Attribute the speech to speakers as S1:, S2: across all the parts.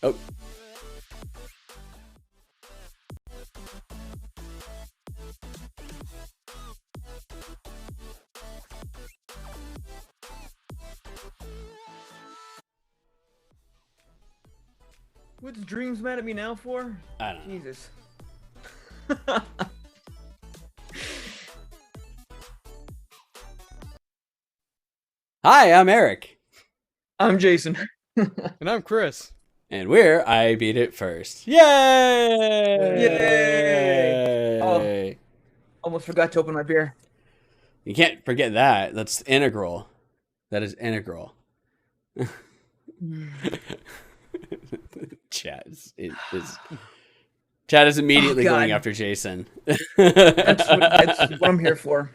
S1: Oh.
S2: What's Dreams mad at me now for?
S1: I don't know.
S2: Jesus.
S1: Hi, I'm Eric.
S2: I'm Jason.
S3: And I'm Chris.
S1: And we're I Beat It First. Yay!
S2: Yay! Oh, almost forgot to open my beer.
S1: You can't forget that. That's integral. That is integral. Chat is immediately going after Jason.
S2: That's what I'm here for.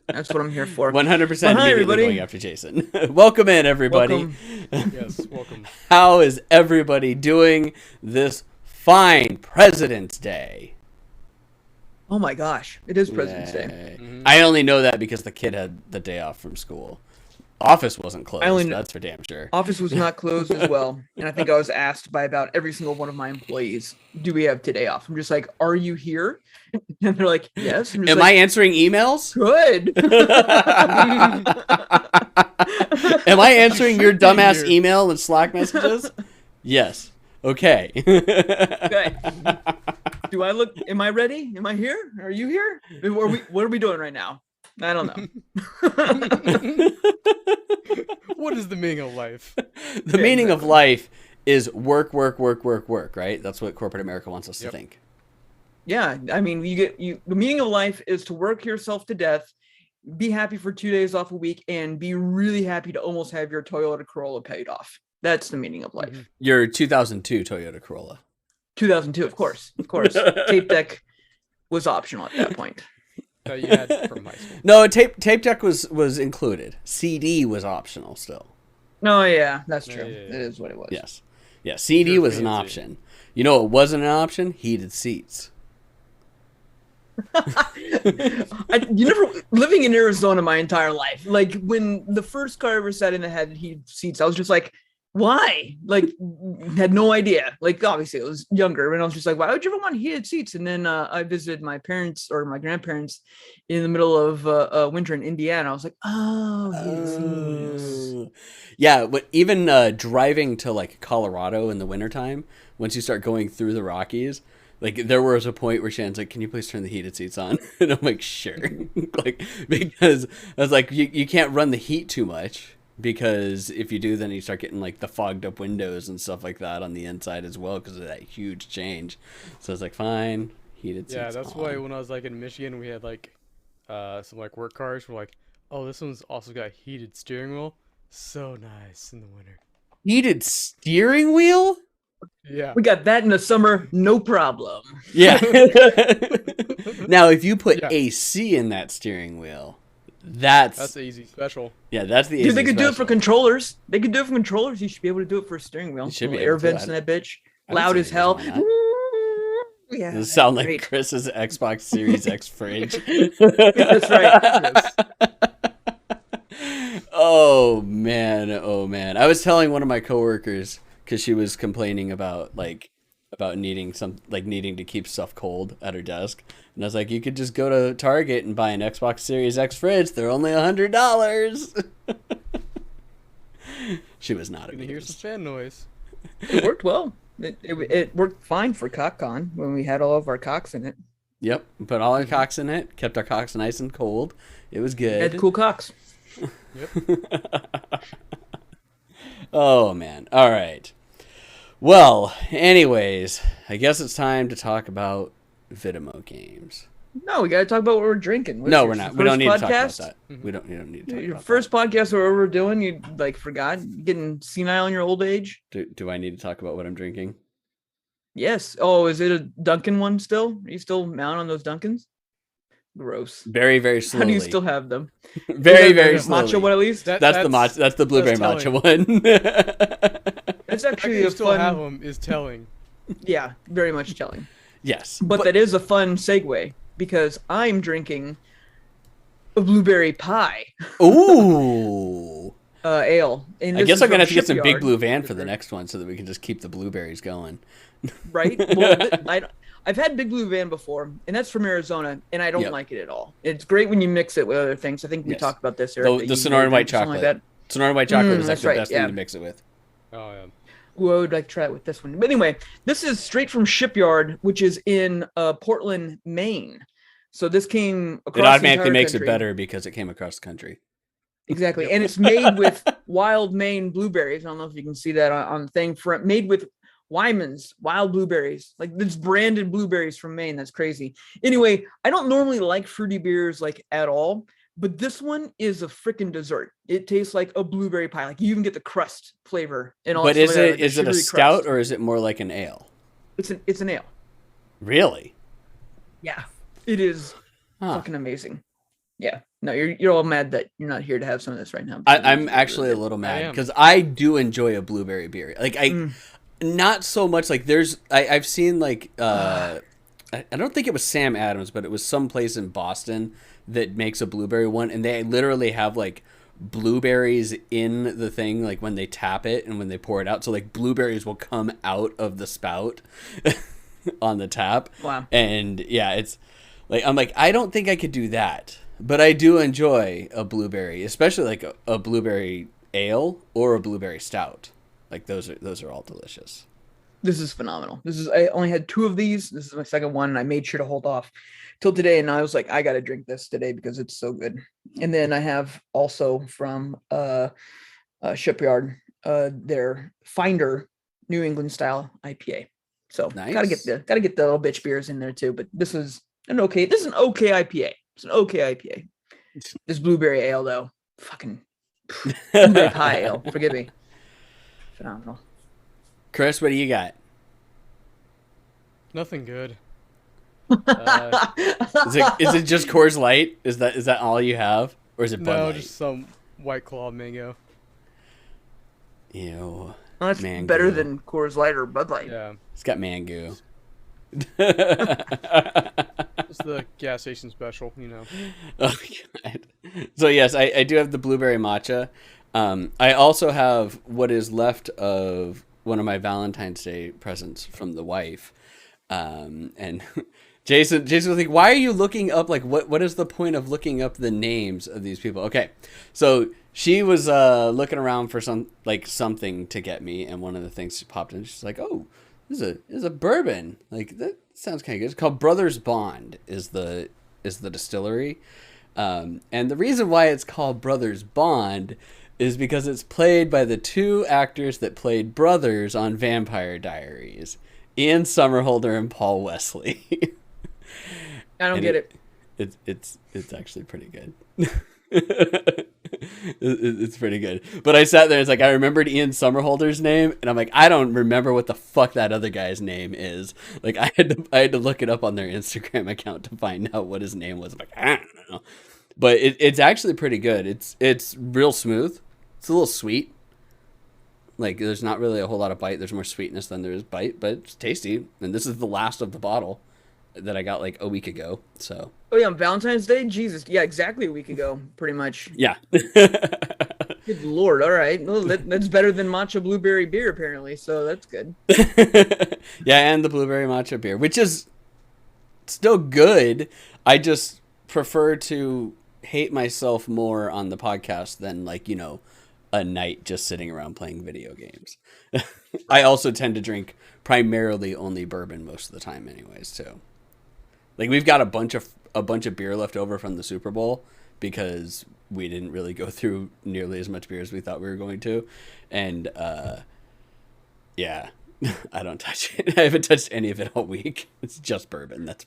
S2: That's what I'm here for.
S1: 100% immediately
S2: everybody.
S1: going after Jason. Welcome in, everybody.
S2: Welcome.
S3: Yes, welcome.
S1: How is everybody doing this fine President's Day?
S2: Oh my gosh, it is President's Day.
S3: Mm-hmm.
S1: I only know that because the kid had the day off from school. Office wasn't closed, that's for damn sure.
S2: Office was not closed as well. And I think I was asked by about every single one of my employees, do we have today off? I'm just like, are you here? And they're like, yes.
S1: Am I answering emails?
S2: Good.
S1: Am I answering your dumbass email and Slack messages? Yes. Okay.
S2: Okay. Do I look, am I ready? Am I here? Are you here? What are we doing right now? I don't know.
S3: What is the meaning of life?
S1: The meaning of life is work, right? That's what corporate America wants us to think.
S2: Yeah, I mean, the meaning of life is to work yourself to death, be happy for 2 days off a week, and be really happy to almost have your Toyota Corolla paid off. That's the meaning of life.
S1: Your 2002 Toyota Corolla.
S2: 2002, of course. Tape deck was optional at that point.
S3: That you had from high school.
S1: No, tape deck was included. CD was optional still.
S2: No, yeah, that's true.
S3: Yeah.
S2: That is what it was.
S1: Yes. Yeah, CD was an option. You know what wasn't an option? Heated seats.
S2: Living in Arizona my entire life, like when the first car I ever sat in that had heated seats, I was just like, why? Like, had no idea. Like, obviously I was younger and I was just like, why would you ever want heated seats? And then I visited my parents or my grandparents in the middle of winter in Indiana. I was like, heated seats.
S1: Yeah, but even driving to like Colorado in the wintertime, once you start going through the Rockies, like there was a point where Shannon's like, can you please turn the heated seats on? And I'm like, sure. Like, because I was like, you can't run the heat too much, because if you do, then you start getting like the fogged up windows and stuff like that on the inside as well because of that huge change. So I was like, fine, heated seats.
S3: Yeah, that's
S1: on.
S3: why when I was like in Michigan, we had like some like work cars. We're like, oh, this one's also got heated steering wheel. So nice in the winter.
S1: Heated steering wheel?
S3: Yeah.
S2: We got that in the summer, no problem.
S1: Yeah. Now, if you put AC in that steering wheel, that's
S3: easy special.
S1: Yeah, that's the.
S2: Dude, they could
S1: special.
S2: do it for controllers. They could do it for controllers. You should be able to do it for a steering wheel.
S1: You should be
S2: air
S1: able to.
S2: vents in that bitch.
S1: I would
S2: Loud
S1: say
S2: as hell.
S1: why not?
S2: Yeah,
S1: Does it sound like
S2: great.
S1: Chris's Xbox Series X fridge?
S2: That's right.
S1: Oh man. I was telling one of my coworkers because she was complaining about needing to keep stuff cold at her desk, and I was like, you could just go to Target and buy an Xbox Series X fridge. They're only $100. She was not.
S3: You can hear some fan noise.
S2: It worked well. It worked fine for CockCon when we had all of our cocks in it.
S1: Yep, put all our cocks in it. Kept our cocks nice and cold. It was good.
S2: Had cool cocks.
S3: Yep.
S1: Oh man. All right. Well, anyways, I guess it's time to talk about Vidimo games.
S2: No, we gotta talk about what we're drinking.
S1: No, we're not. We don't need to talk about
S2: podcast?
S1: that. We don't need to talk
S2: Your
S1: about
S2: first podcast or what we're doing, you like forgot, getting senile in your old age.
S1: Do I need to talk about what I'm drinking?
S2: Yes. Oh, is it a Dunkin' one still? Are you still mounting on those Dunkins? Gross.
S1: Very, very slowly.
S2: How do you still have them?
S1: Very, very slowly.
S2: Matcha one at least.
S1: That's the blueberry matcha one.
S2: It's actually
S3: You
S2: a
S3: still
S2: fun.
S3: have them is telling.
S2: Yeah, very much telling.
S1: Yes,
S2: But that is a fun segue because I'm drinking a blueberry pie.
S1: Ooh.
S2: ale. And
S1: I
S2: this
S1: guess
S2: is
S1: I'm gonna
S2: from
S1: have to get some Big
S2: Shipyard.
S1: Blue Van for the next one so that we can just keep the blueberries going.
S2: Right? Well, I've had Big Blue Van before, and that's from Arizona, and I don't
S1: Yep.
S2: like it at all. It's great when you mix it with other things. I think we
S1: Yes.
S2: talked about this, Eric.
S1: The
S2: that you
S1: Sonoran white
S2: drink something
S1: chocolate.
S2: like that.
S1: Sonoran white chocolate is like
S2: that's
S1: the
S2: right,
S1: best thing to mix it with.
S3: Oh yeah.
S2: Ooh, I would like to try it with this one. But anyway, this is straight from Shipyard, which is in Portland, Maine. So this came across
S1: It
S2: the
S1: automatically
S2: entire
S1: makes
S2: country.
S1: it better because it came across the country.
S2: Exactly. And it's made with wild Maine blueberries. I don't know if you can see that on the thing. Made with Wyman's wild blueberries. Like, this branded blueberries from Maine. That's crazy. Anyway, I don't normally like fruity beers like at all, but this one is a freaking dessert. It tastes like a blueberry pie. Like, you even get the crust flavor and all.
S1: But
S2: that
S1: is
S2: stuff like
S1: it
S2: that, like
S1: is it a
S2: sugary
S1: stout
S2: crust.
S1: or is it more like an ale?
S2: It's an ale.
S1: Really?
S2: Yeah. It is fucking amazing. Yeah. No, you're all mad that you're not here to have some of this right now.
S1: I'm actually a little mad because I do enjoy a blueberry beer. Like not so much like I've seen like I don't think it was Sam Adams, but it was some place in Boston that makes a blueberry one, and they literally have like blueberries in the thing, like when they tap it and when they pour it out. So like blueberries will come out of the spout on the tap.
S2: Wow.
S1: And yeah, it's like I'm like I don't think I could do that. But I do enjoy a blueberry, especially like a blueberry ale or a blueberry stout. Like those are all delicious.
S2: This is phenomenal. I only had 2 of these. This is my second one, and I made sure to hold off till today. And I was like, I got to drink this today because it's so good. And then I have also from Shipyard their Finder New England style IPA. So
S1: Nice.
S2: gotta get the little bitch beers in there too. But this is an okay IPA. It's an okay IPA. This blueberry ale though, fucking blueberry pie ale. Forgive me. Phenomenal.
S1: Chris, what do you got?
S3: Nothing good.
S1: Is it just Coors Light? Is that all you have, or is it Bud
S3: No,
S1: Light?
S3: just some White Claw mango.
S1: Ew.
S2: Well, that's
S1: Mango.
S2: better than Coors Light or Bud Light.
S3: Yeah,
S1: It's got mango.
S3: it's the gas station special, you know.
S1: Oh God. So yes, I do have the blueberry matcha. I also have what is left of one of my Valentine's Day presents from the wife. And Jason was like, why are you looking up, like, what is the point of looking up the names of these people? Okay, so she was looking around for something to get me, and one of the things she popped in, she's like, oh, this is a bourbon. Like, that sounds kind of good. It's called Brothers Bond is the distillery. And the reason why it's called Brothers Bond is because it's played by the 2 actors that played brothers on Vampire Diaries, Ian Somerhalder and Paul Wesley.
S2: I don't get it.
S1: It's actually pretty good. It's pretty good. But I sat there, it's like I remembered Ian Somerhalder's name, and I'm like, I don't remember what the fuck that other guy's name is. Like I had to look it up on their Instagram account to find out what his name was. I'm like, I don't know. But it's actually pretty good. It's real smooth. It's a little sweet. Like, there's not really a whole lot of bite. There's more sweetness than there is bite, but it's tasty. And this is the last of the bottle that I got like a week ago. So.
S2: Oh yeah, on Valentine's Day? Jesus. Yeah, exactly a week ago, pretty much.
S1: Yeah.
S2: Good Lord. All right. Well, that's better than matcha blueberry beer, apparently. So that's good.
S1: Yeah, and the blueberry matcha beer, which is still good. I just prefer to hate myself more on the podcast than, like, you know, a night just sitting around playing video games. I also tend to drink primarily only bourbon most of the time anyways, too. Like, we've got a bunch of beer left over from the Super Bowl because we didn't really go through nearly as much beer as we thought we were going to. And yeah, I don't touch it. I haven't touched any of it all week. It's just bourbon. That's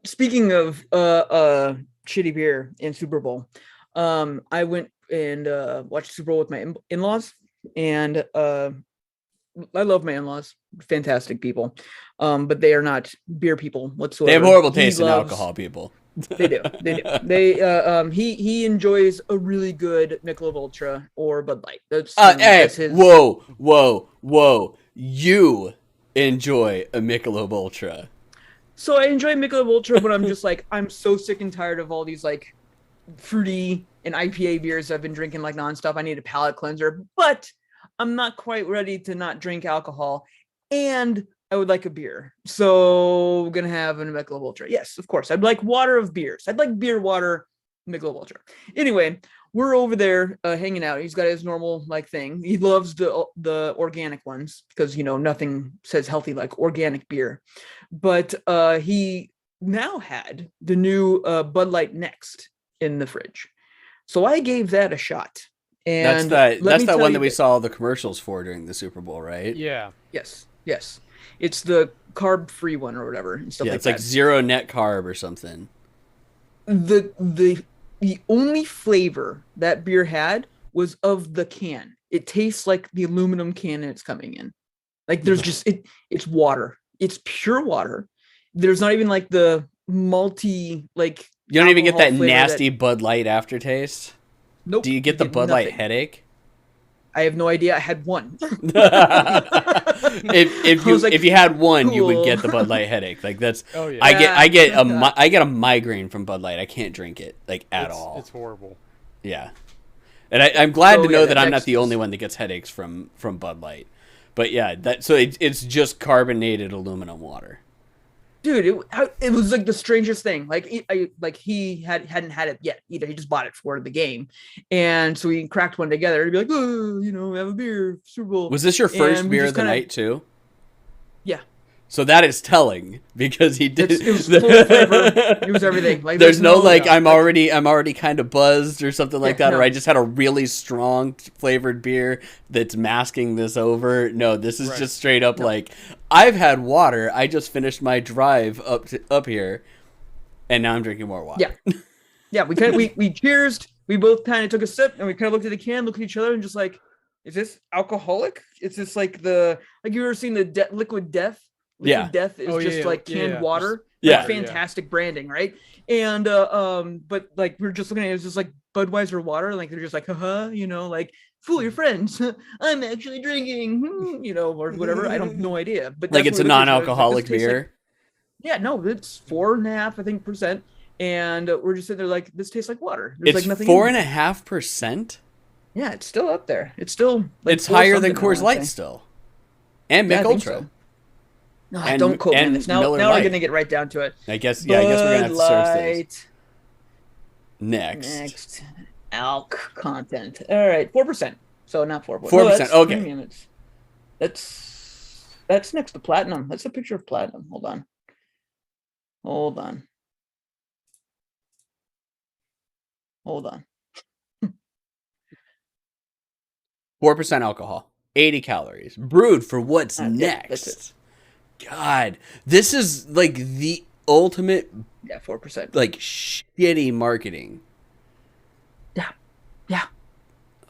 S2: Speaking of shitty beer in Super Bowl, I went and watched Super Bowl with my in-laws, and I love my in-laws, fantastic people, but they are not beer people whatsoever.
S1: They have horrible taste in alcohol, people.
S2: They do. He enjoys a really good Michelob Ultra or Bud Light. That's his.
S1: Whoa! You enjoy a Michelob Ultra.
S2: So I enjoy Michelob Ultra, but I'm just like, I'm so sick and tired of all these like fruity and IPA beers I've been drinking like nonstop. I need a palate cleanser, but I'm not quite ready to not drink alcohol, and I would like a beer. So we're gonna have a Michelob Ultra. Yes, of course. I'd like water of beers. I'd like beer, water, Michelob Ultra. Anyway, we're over there hanging out. He's got his normal like thing. He loves the organic ones because nothing says healthy like organic beer. But he now had the new Bud Light Next in the fridge, so I gave that a shot. And
S1: that's that one that we saw the commercials for during the Super Bowl, right?
S3: Yeah.
S2: Yes. It's the carb-free one or whatever. And stuff
S1: it's like zero net carb or something.
S2: The only flavor that beer had was of the can. It tastes like the aluminum can it's coming in. Like there's just it's water. It's pure water. There's not even like the malty like.
S1: You don't even get that nasty Bud Light aftertaste.
S2: Nope.
S1: Do you get the Bud Light headache?
S2: I have no idea. I had one.
S1: if you had one, cool. You would get the Bud Light headache. Like that's. Oh yeah. I get a migraine from Bud Light. I can't drink it at all.
S3: It's horrible.
S1: Yeah, and I'm glad to know that I'm not the only one that gets headaches from Bud Light. But yeah, it's just carbonated aluminum water.
S2: Dude, it was like the strangest thing. Like he hadn't had it yet either. He just bought it for the game, and so we cracked one together. He'd be like, "Oh, have a beer, Super Bowl."
S1: Was this your first beer of the night too?
S2: Yeah.
S1: So that is telling because he did.
S2: It was full flavor. It was everything. Like
S1: there's no like I'm already kind of buzzed or something like that, or I just had a really strong flavored beer that's masking this over. No, this is just straight up like I've had water. I just finished my drive up here, and now I'm drinking more water.
S2: Yeah. We cheersed. We both kind of took a sip, and we kind of looked at the can, looked at each other, and just like, is this alcoholic? Is this like you ever seen the Liquid Death? Liquid Death is just like canned water. Like fantastic branding, right? And but like we're just looking at it, it's just like Budweiser water. Like they're just like, like fool your friends. I'm actually drinking, or whatever. I don't no idea. But
S1: like it's a non-alcoholic beer.
S2: No, it's 4.5%, I think. And we're just sitting there like this tastes like water.
S1: There's like nothing. 4.5%.
S2: Yeah, it's still up there. It's still. Like
S1: it's higher than Coors Light still, and Michelob Ultra.
S2: So. No, don't quote me this. Now we're going to get right down to it.
S1: I guess we're going to have to search this.
S2: Next. Alc content. All right, 4%. So not 4%.
S1: 4%, okay.
S2: That's next to platinum. That's a picture of platinum. Hold on.
S1: 4% alcohol. 80 calories. Brewed for what's next.
S2: That's it.
S1: God, this is like the ultimate
S2: 4%.
S1: like shitty marketing.
S2: Yeah.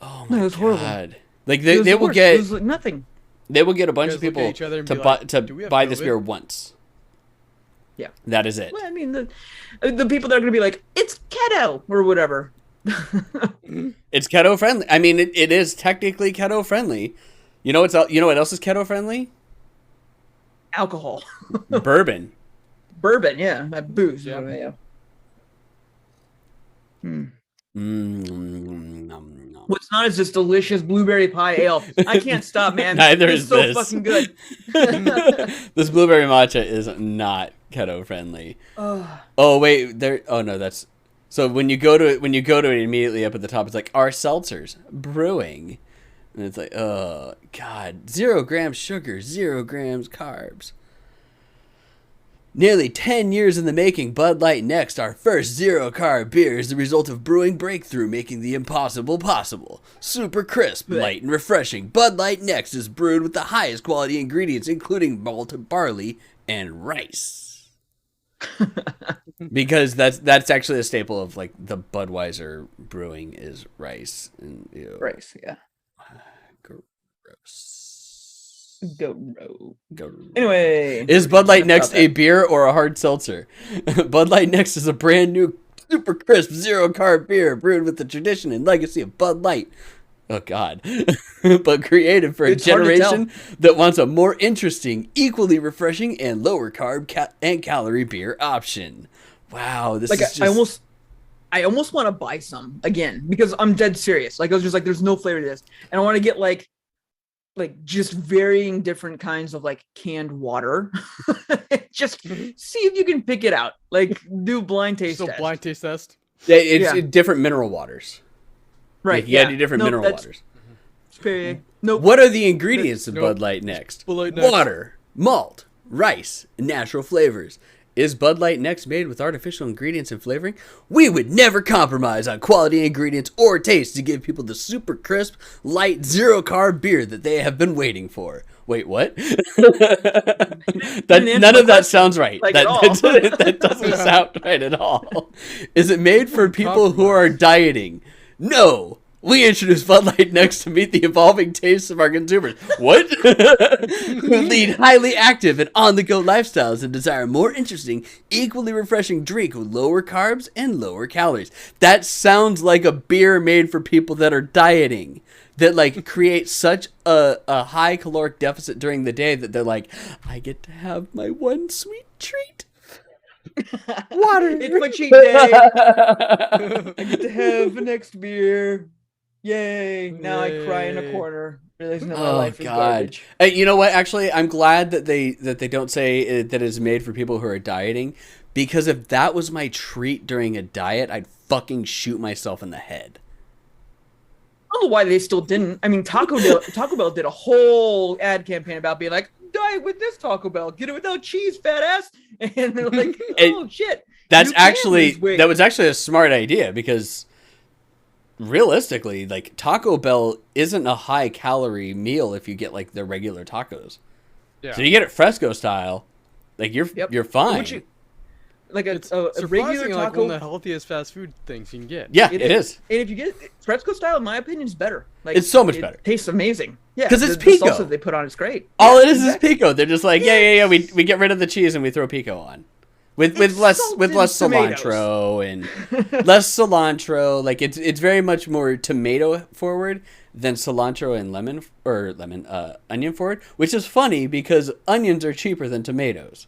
S1: Oh my God.
S2: Horrible.
S1: Like they will get
S2: it was like nothing.
S1: They will get a bunch of people to buy this beer once.
S2: Yeah.
S1: That is it.
S2: Well, I mean the people that are going to be like it's keto or whatever.
S1: It's keto friendly. I mean it is technically keto friendly. You know what else is keto friendly?
S2: Alcohol.
S1: Bourbon,
S2: yeah. Booze. Yeah. What's not is this delicious blueberry pie ale. I can't stop, man.
S1: Neither is this.
S2: It's so fucking good.
S1: This blueberry matcha is not keto friendly. Oh wait, there. Oh no, that's. So when you go to it immediately up at the top, it's like our seltzers brewing. And it's like, oh, God, 0 grams sugar, 0 grams carbs. Nearly 10 years in the making, Bud Light Next, our first zero-carb beer, is the result of brewing breakthrough, making the impossible possible. Super crisp, light, and refreshing, Bud Light Next is brewed with the highest quality ingredients, including malted barley and rice. Because that's actually a staple of, like, the Budweiser brewing is rice. And,
S2: rice, yeah. Go. Anyway,
S1: is Bud Light Next a beer or a hard seltzer? Bud Light Next is a brand new, super crisp, 0-carb beer brewed with the tradition and legacy of Bud Light. Oh God, but created for a generation that wants a more interesting, equally refreshing, and lower carb and calorie beer option. Wow, this is just...
S2: I almost want to buy some again because I'm dead serious. Like I was just like, there's no flavor to this, and I want to get like just varying different kinds of like canned water. Just see if you can pick it out. Like do blind taste test.
S3: Blind taste test.
S1: It's different mineral waters.
S2: Right.
S1: Like, you gotta do different mineral waters.
S2: Nope.
S1: What are the ingredients of Bud Light Next?
S3: Bud Light Next.
S1: Water, malt, rice, and natural flavors. Is Bud Light Next made with artificial ingredients and flavoring? We would never compromise on quality ingredients or taste to give people the super crisp, light, zero-carb beer that they have been waiting for. Wait, what? None of that sounds right.
S2: Like
S1: that doesn't sound right at all. Is it made for people who are dieting? No. We introduced Bud Light Next to meet the evolving tastes of our consumers. What? Who lead highly active and on-the-go lifestyles and desire a more interesting, equally refreshing drink with lower carbs and lower calories. That sounds like a beer made for people that are dieting. That like creates such a high caloric deficit during the day that they're like, I get to have my one sweet treat. Water.
S2: It's my cheat day. I get to have the next beer. Yay! Now I cry in a corner, realizing that my life is garbage.
S1: You know what? Actually, I'm glad that they don't say that it's made for people who are dieting, because if that was my treat during a diet, I'd fucking shoot myself in the head.
S2: I don't know why they still didn't. I mean, Taco Bell did a whole ad campaign about being like, diet with this Taco Bell, get it without cheese, fat ass. And they're like, oh shit.
S1: That was actually a smart idea, because realistically, like, Taco Bell isn't a high calorie meal if you get like the regular tacos. Yeah. So you get it fresco style, like you're fine.
S2: Like a
S3: like
S2: regular taco,
S3: one of the healthiest fast food things you can get.
S1: Yeah, it is.
S2: And if you get it fresco style, in my opinion, is better. Like,
S1: it's so much better.
S2: Tastes amazing. Yeah,
S1: because it's pico.
S2: The salsa they put on is great.
S1: All it is pico. They're just like, yeah. We get rid of the cheese and we throw pico on. With less cilantro and less cilantro. Like it's very much more tomato forward than cilantro and onion forward, which is funny because onions are cheaper than tomatoes.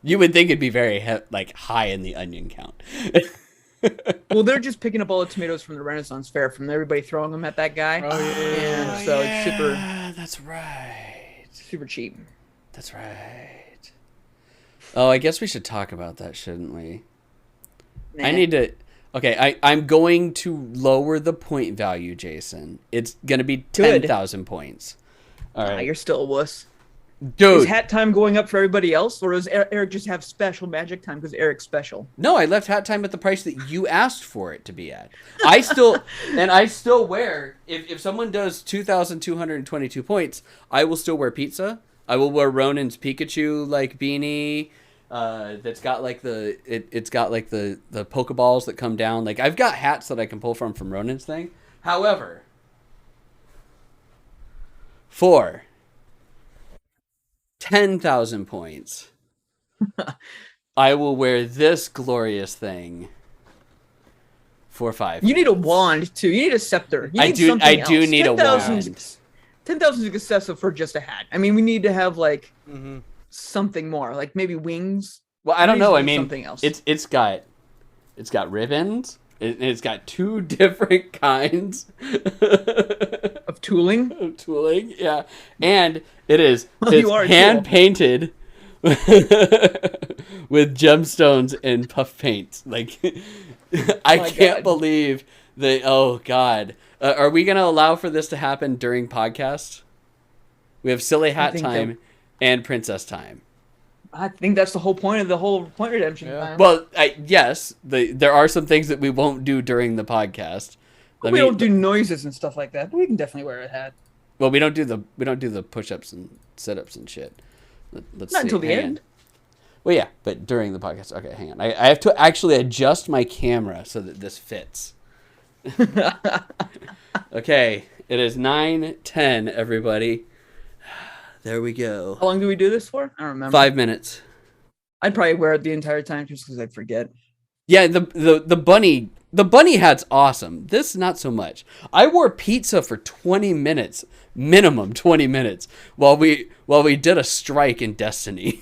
S1: You would think it'd be very high in the onion count.
S2: Well, they're just picking up all the tomatoes from the Renaissance Fair, from everybody throwing them at that guy.
S3: Oh yeah,
S2: and so it's super.
S1: That's right.
S2: Super cheap.
S1: That's right. Oh, I guess we should talk about that, shouldn't we? Nah. I need to... Okay, I'm going to lower the point value, Jason. It's going to be 10,000 points. All right.
S2: You're still a wuss.
S1: Dude.
S2: Is hat time going up for everybody else, or does Eric just have special magic time because Eric's special?
S1: No, I left hat time at the price that you asked for it to be at. I still wear... If someone does 2,222 points, I will still wear pizza. I will wear Ronan's Pikachu beanie. That's got it's got the Pokeballs that come down. Like, I've got hats that I can pull from Ronan's thing. However, for 10,000 points, I will wear this glorious thing for 5.
S2: You need a wand too. You need a scepter.
S1: I do need a wand.
S2: 10,000 is excessive for just a hat. I mean, we need to have something more, like maybe wings.
S1: Well, I don't know. I mean,
S2: something else.
S1: It's got ribbons. It's got 2 different kinds
S2: of tooling.
S1: Yeah, and it's hand painted with gemstones and puff paint. Like, I can't believe that. Oh God. Are we going to allow for this to happen during podcast? We have silly hat time and princess time.
S2: I think that's the whole point of the whole point redemption time.
S1: Well, yes, there are some things that we won't do during the podcast.
S2: We don't do noises and stuff like that, but we can definitely wear a hat.
S1: Well, we don't do the push-ups and sit-ups and shit. Let's
S2: not until the end.
S1: Well, yeah, but during the podcast. Okay, hang on. I have to actually adjust my camera so that this fits. Okay, it is 9:10, everybody. There we go.
S2: How long do we do this for? I don't remember.
S1: 5 minutes.
S2: I'd probably wear it the entire time just because I'd forget.
S1: Yeah, the bunny hat's awesome. This not so much. I wore pizza for 20 minutes, minimum 20 minutes, while we did a strike in Destiny.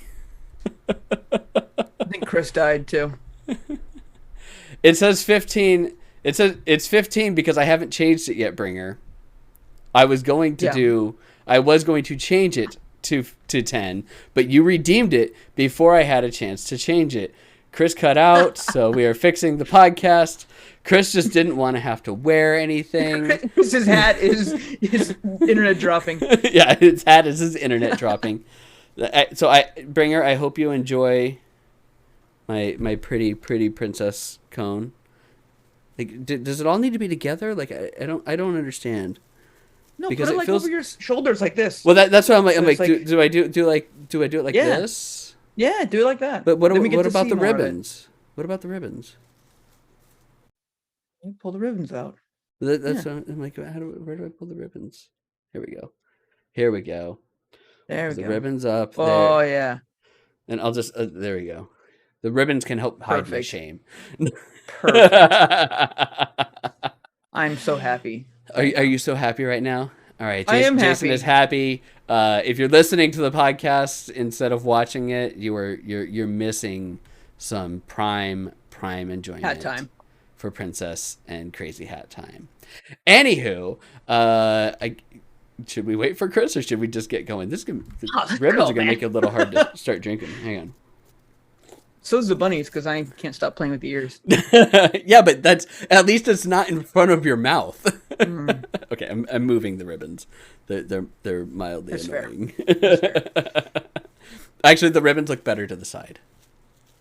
S2: I think Chris died too.
S1: It says 15. It says it's 15 because I haven't changed it yet, Bringer. I was going to change it to 10, but you redeemed it before I had a chance to change it. Chris cut out, so we are fixing the podcast. Chris just didn't want to have to wear anything.
S2: His hat is internet dropping.
S1: Yeah, his hat is his internet dropping. So Bringer, I hope you enjoy my pretty princess cone. Like, does it all need to be together? Like, I don't understand.
S2: No, because put it like over your shoulders like this.
S1: Well, that's what I'm like. Do I do it like this?
S2: Yeah, do it like that.
S1: But what about the ribbons? What about the ribbons?
S2: You pull the ribbons out.
S1: That's what I'm like. Where do I pull the ribbons? Here we go. There we go. The ribbons up.
S2: Oh
S1: there.
S2: Yeah.
S1: And I'll just there we go. The ribbons can help hide my shame.
S2: Perfect. I'm so happy.
S1: Are you so happy right now? All right,
S2: Jason
S1: is happy. If you're listening to the podcast instead of watching it, you're missing some prime enjoyment.
S2: Hat time
S1: for Princess and Crazy Hat time. Anywho, should we wait for Chris or should we just get going? Ribbons are gonna make it a little hard to start drinking. Hang on.
S2: So is the bunnies because I can't stop playing with the ears.
S1: Yeah, but at least it's not in front of your mouth. Okay, I'm moving the ribbons. They're mildly
S2: That's
S1: annoying.
S2: That's fair.
S1: Actually, the ribbons look better to the side.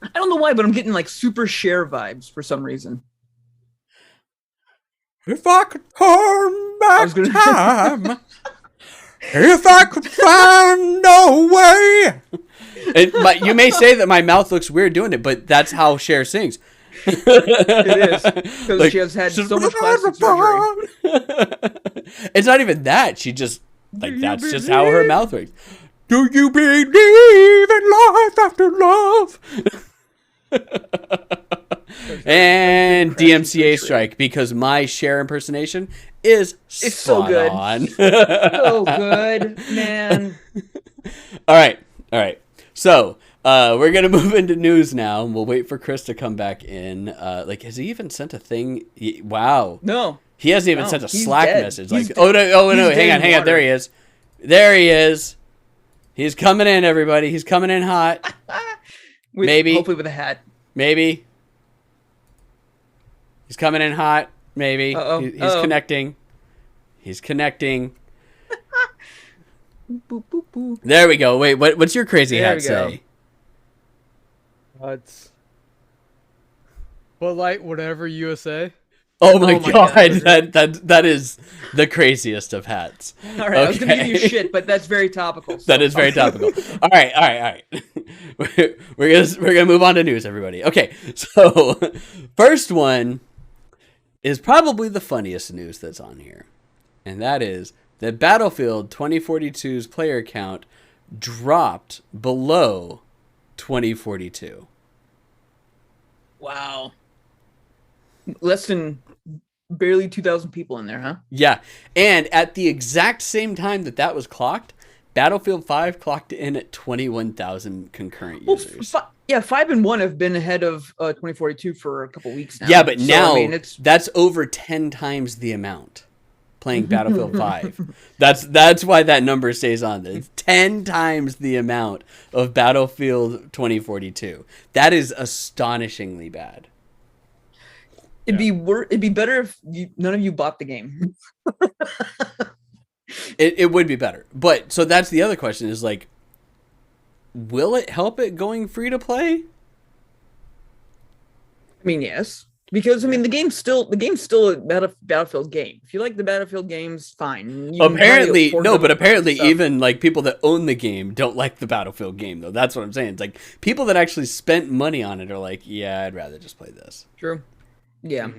S2: I don't know why, but I'm getting like super Cher vibes for some reason.
S1: If I could turn back time, if I could find a way. You may say that my mouth looks weird doing it, but that's how Cher sings.
S2: It is because she has had so much plastic surgery.
S1: It's not even that. She just that's just how her mouth works. Do you believe in life after love? And DMCA strike because my Cher impersonation is
S2: so good.
S1: On.
S2: So good, man.
S1: All right. So we're gonna move into news now, and we'll wait for Chris to come back in. Has he even sent a thing? Wow.
S2: No.
S1: He hasn't even sent a Slack message.
S2: He's
S1: no, hang on. There he is. He's coming in, everybody. He's coming in hot. Maybe.
S2: Hopefully with a hat.
S1: Maybe. He's coming in hot. Maybe. He's connecting. He's connecting.
S2: Boop, boop, boop.
S1: There we go. Wait, what's your crazy hat say?
S3: It's Bud Light, whatever USA.
S1: Oh my god, that is the craziest of hats.
S2: All right, I was gonna give you shit, but that's very topical. So.
S1: That is very topical. All right. We're gonna move on to news, everybody. Okay, so first one is probably the funniest news that's on here, and that is that Battlefield 2042's player count dropped below 2042.
S2: Wow. Less than barely 2,000 people in there, huh?
S1: Yeah. And at the exact same time that was clocked, Battlefield 5 clocked in at 21,000 concurrent users.
S2: Well, 5 and 1 have been ahead of 2042 for a couple weeks now.
S1: Yeah, but now that's over 10 times the amount playing Battlefield 5. That's why that number stays on there. It's 10 times the amount of Battlefield 2042. That is astonishingly bad.
S2: It'd be better if none of you bought the game.
S1: It would be better. But so that's the other question is like, will it help it going free to play?
S2: I mean, yes. Because the game's still a Battlefield game. If you like the Battlefield games, fine.
S1: Apparently even like people that own the game don't like the Battlefield game though. That's what I'm saying. It's like people that actually spent money on it are like, yeah, I'd rather just play this.
S2: True. Yeah.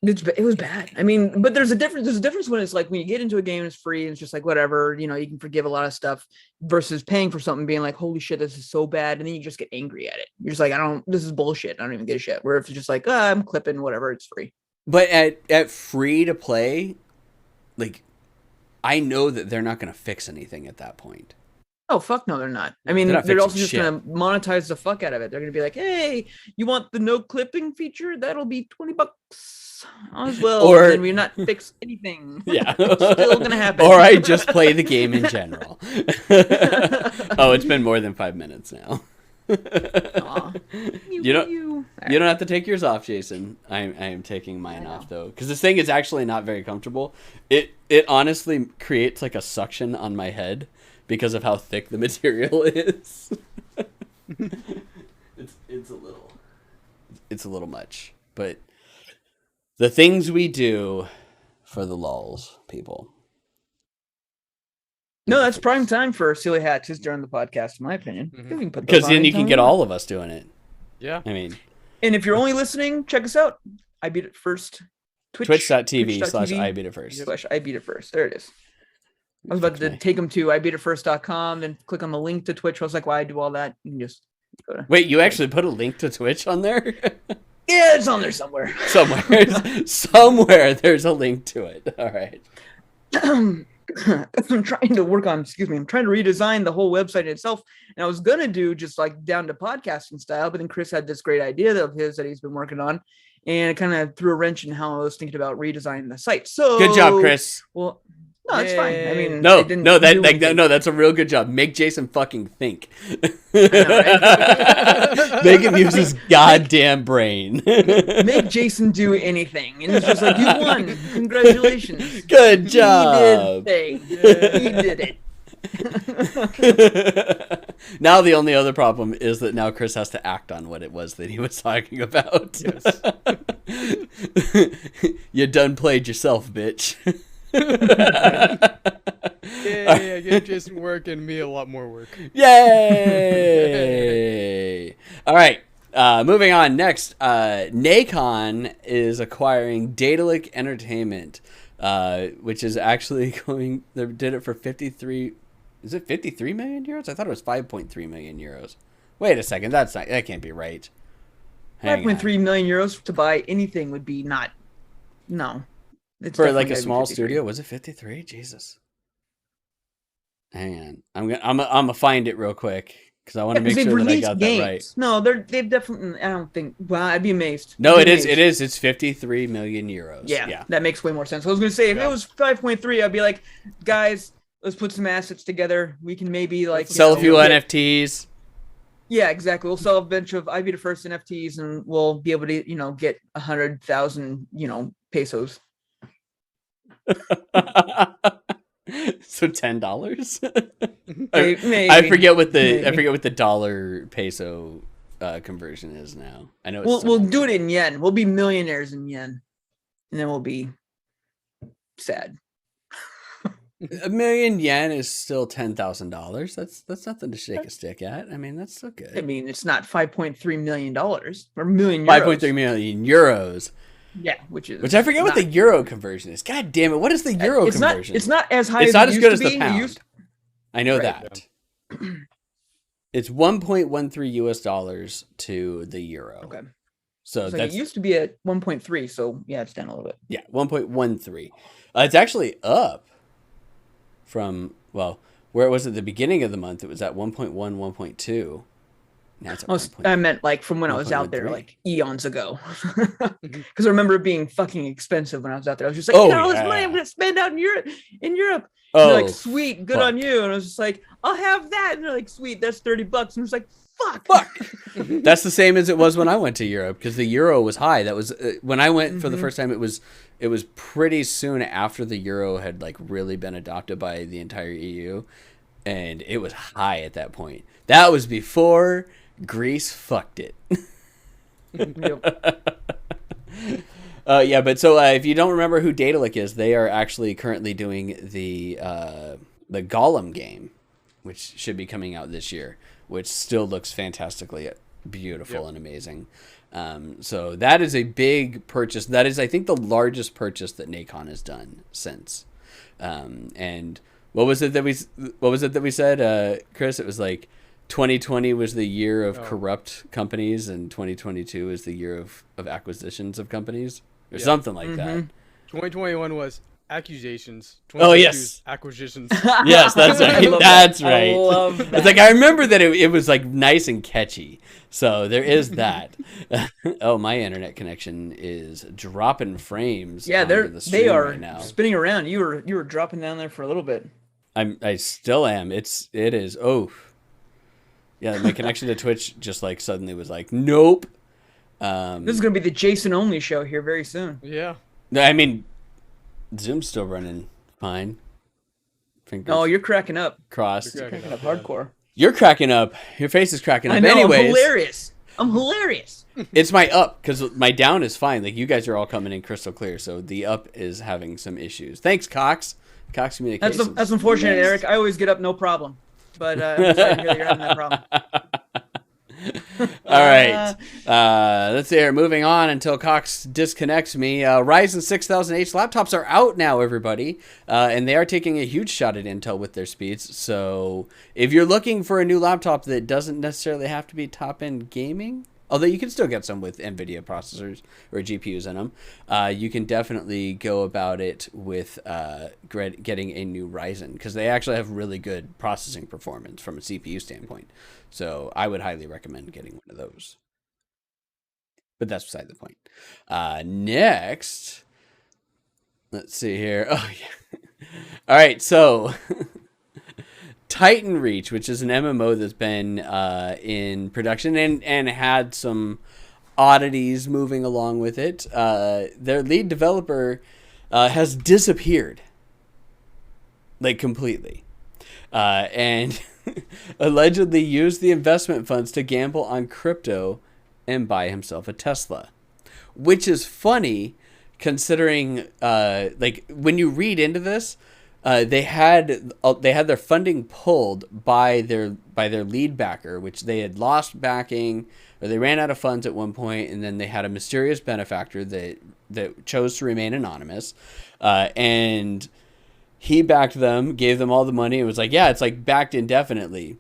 S2: It was bad. But there's a difference. There's a difference when it's like when you get into a game and it's free and it's just like whatever, you can forgive a lot of stuff versus paying for something being like, holy shit, this is so bad. And then you just get angry at it. You're just like, this is bullshit. I don't even give a shit. Where if it's just like, I'm clipping whatever, it's free.
S1: But at free to play, like I know that they're not going to fix anything at that point.
S2: Oh, fuck no, they're not. I mean,
S1: They're not
S2: they're also
S1: fixing
S2: just
S1: shit.
S2: going to monetize the fuck out of it. They're going to be like, hey, you want the no clipping feature? That'll be $20 as well.
S1: Or-
S2: and then we're not fix anything.
S1: Yeah.
S2: It's still going to happen.
S1: Or I just play the game in general. Oh, it's been more than 5 minutes now.
S2: Aw.
S1: You don't have to take yours off, Jason. I am taking mine off though, because this thing is actually not very comfortable. It honestly creates like a suction on my head because of how thick the material is. it's a little much, but the things we do for the lulz, people.
S2: No, that's prime time for silly hatches during the podcast, in my opinion.
S1: Because then you can get all of us doing it.
S3: Yeah.
S1: I mean,
S2: and if you're only listening, check us out. I beat it first.
S1: Twitch.tv/IBeatItFirst.
S2: There it is. I was about to take them to IBeatItFirst.com, then click on the link to Twitch. I was like, why do all that? You can just go to...
S1: Wait, you actually put a link to Twitch on there?
S2: Yeah, it's on there somewhere.
S1: Somewhere there's a link to it. All right.
S2: I'm trying to redesign the whole website itself. And I was going to do just like down to podcasting style, but then Chris had this great idea of his that he's been working on. And it kind of threw a wrench in how I was thinking about redesigning the site. So
S1: good job, Chris.
S2: Well, no, it's fine. I mean,
S1: that's a real good job. Make Jason fucking think.
S2: I know, right?
S1: Make him use his goddamn brain.
S2: Make Jason do anything, and it's just like, you won. Congratulations.
S1: Good job.
S2: He did it.
S1: Now the only other problem is that now Chris has to act on what it was that he was talking about.
S3: Yes.
S1: You done played yourself, bitch.
S3: Yeah, give Jason work and me a lot more work.
S1: Yay! All right, moving on. Next, Naycon is acquiring Daedalic Entertainment, which is actually going. They did it for 53. Is it 53 million euros? I thought it was 5.3 million euros. Wait a second, that can't be right.
S2: 5.3 million euros to buy anything would be not. No. It's
S1: for like a
S2: definitely
S1: small
S2: 53.
S1: studio. Was it 53? Jesus. Hang on, I'm gonna find it real quick because I want to make sure that I got that right.
S2: No, they've definitely. I don't think. Well, I'd be amazed.
S1: No, it is. It's 53 million euros.
S2: Yeah, that makes way more sense. I was gonna say if it was 5.3, I'd be like, guys, let's put some assets together. We can maybe like
S1: sell a few NFTs.
S2: Yeah, exactly. We'll sell a bunch of IBIF NFTs, and we'll be able to, get 100,000, pesos.
S1: So $10.
S2: Maybe.
S1: I forget what the dollar peso conversion is now. I know
S2: we'll do it in yen. We'll be millionaires in yen, and then we'll be sad.
S1: $1 million yen is still $10,000. That's nothing to shake a stick at. I mean, that's so good.
S2: I mean, it's not $5.3 million or million.
S1: 5.3 million euros.
S2: Yeah, which
S1: I forget what the euro conversion is. God damn it! What is the euro conversion?
S2: It's not as high.
S1: It's not as good as the
S2: be.
S1: pound. I know that. It's 1.13 US dollars to the euro.
S2: Okay.
S1: So
S2: it used to be at 1.3. So yeah, it's down a little bit.
S1: Yeah, 1.13. It's actually up from where it was at the beginning of the month. It was at 1.1, 1.2. Now it's at
S2: I meant like from when I was out there, like eons ago. Because I remember it being fucking expensive when I was out there. I was just like, all this money I'm gonna spend out in Europe.
S1: Oh,
S2: they're like, sweet, good on you. And I was just like, I'll have that. And they're like, sweet, that's $30. And I was like, fuck.
S1: That's the same as it was when I went to Europe, because the euro was high. That was when I went for the first time. It was pretty soon after the euro had like really been adopted by the entire EU, and it was high at that point. That was before Greece fucked it. Yeah, but so if you don't remember who Daedalic is, they are actually currently doing the Golem game, which should be coming out this year, which still looks fantastically beautiful and amazing. So that is a big purchase. That is, I think, the largest purchase that Naycon has done since. And what was it that we said, Chris? It was like 2020 was the year of corrupt companies, and 2022 is the year of acquisitions of companies, or something like that.
S3: 2021 was accusations.
S1: Oh, yes.
S3: 2022's acquisitions.
S1: Yes, that's
S2: I
S1: right.
S2: love
S1: That's
S2: that. I
S1: right.
S2: love that.
S1: It's like I remember that it was like nice and catchy. So there is that. Oh, my internet connection is dropping frames.
S2: Yeah,
S1: onto
S2: they
S1: stream
S2: are
S1: right now.
S2: spinning around. You were dropping down there for a little bit.
S1: I still am. It is. Oh, yeah. My connection to Twitch just like suddenly was like, nope.
S2: This is gonna be the Jason only show here very soon.
S3: Yeah.
S1: I mean, Zoom's still running fine. Fingers
S2: Oh, you're cracking up.
S1: crossed.
S3: You're
S2: Cracking
S3: cracking
S2: up
S3: up,
S2: hardcore.
S1: You're cracking up. Your face is cracking up.
S2: I know.
S1: Anyways,
S2: I'm hilarious. I'm hilarious.
S1: it's my up because my down is fine. Like you guys are all coming in crystal clear, so the up is having some issues. Thanks, Cox. Cox Communications.
S2: That's unfortunate, Eric. I always get up no problem, but I'm sorry to hear that you're having that problem.
S1: All right. Let's see here. Moving on until Cox disconnects me. Ryzen 6000H laptops are out now, everybody. And they are taking a huge shot at Intel with their speeds. So if you're looking for a new laptop that doesn't necessarily have to be top-end gaming, although you can still get some with NVIDIA processors or GPUs in them, you can definitely go about it with getting a new Ryzen because they actually have really good processing performance from a CPU standpoint. So I would highly recommend getting one of those. But that's beside the point. Next, let's see here. Oh, yeah. All right, so Titan Reach, which is an MMO that's been in production and had some oddities moving along with it. Their lead developer has disappeared, like completely, and allegedly used the investment funds to gamble on crypto and buy himself a Tesla, which is funny considering like when you read into this. They had their funding pulled by their lead backer, which they had lost backing, or they ran out of funds at one point, and then they had a mysterious benefactor that chose to remain anonymous, and he backed them, gave them all the money, and was like, yeah, it's like backed indefinitely,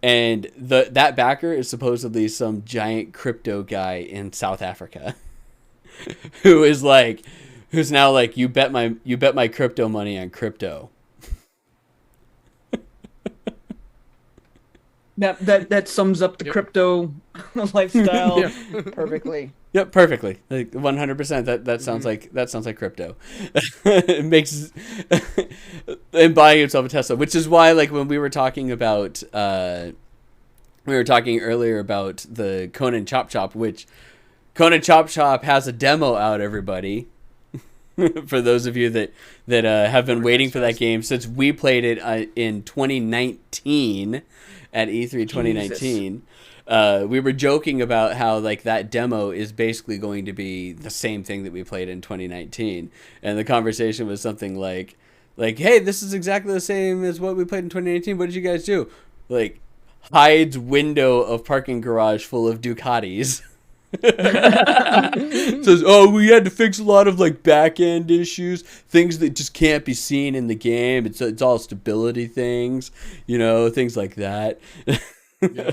S1: and that backer is supposedly some giant crypto guy in South Africa, who's now like, you bet my crypto money on crypto.
S2: That sums up the crypto lifestyle
S3: Yeah.
S2: perfectly.
S1: Yep, perfectly. Like 100%. That sounds like crypto. It makes and buying yourself a Tesla, which is why like when we were talking earlier about the Conan Chop Chop, which Conan Chop Chop has a demo out, everybody. For those of you that have been waiting for that game since we played it in 2019 at E3 2019. We were joking about how like that demo is basically going to be the same thing that we played in 2019, and the conversation was something like, hey, this is exactly the same as what we played in 2019. What did you guys do? Like, hides window of parking garage full of Ducatis. Says, oh, we had to fix a lot of like back end issues, things that just can't be seen in the game. It's all stability things, things like that.
S3: Yeah.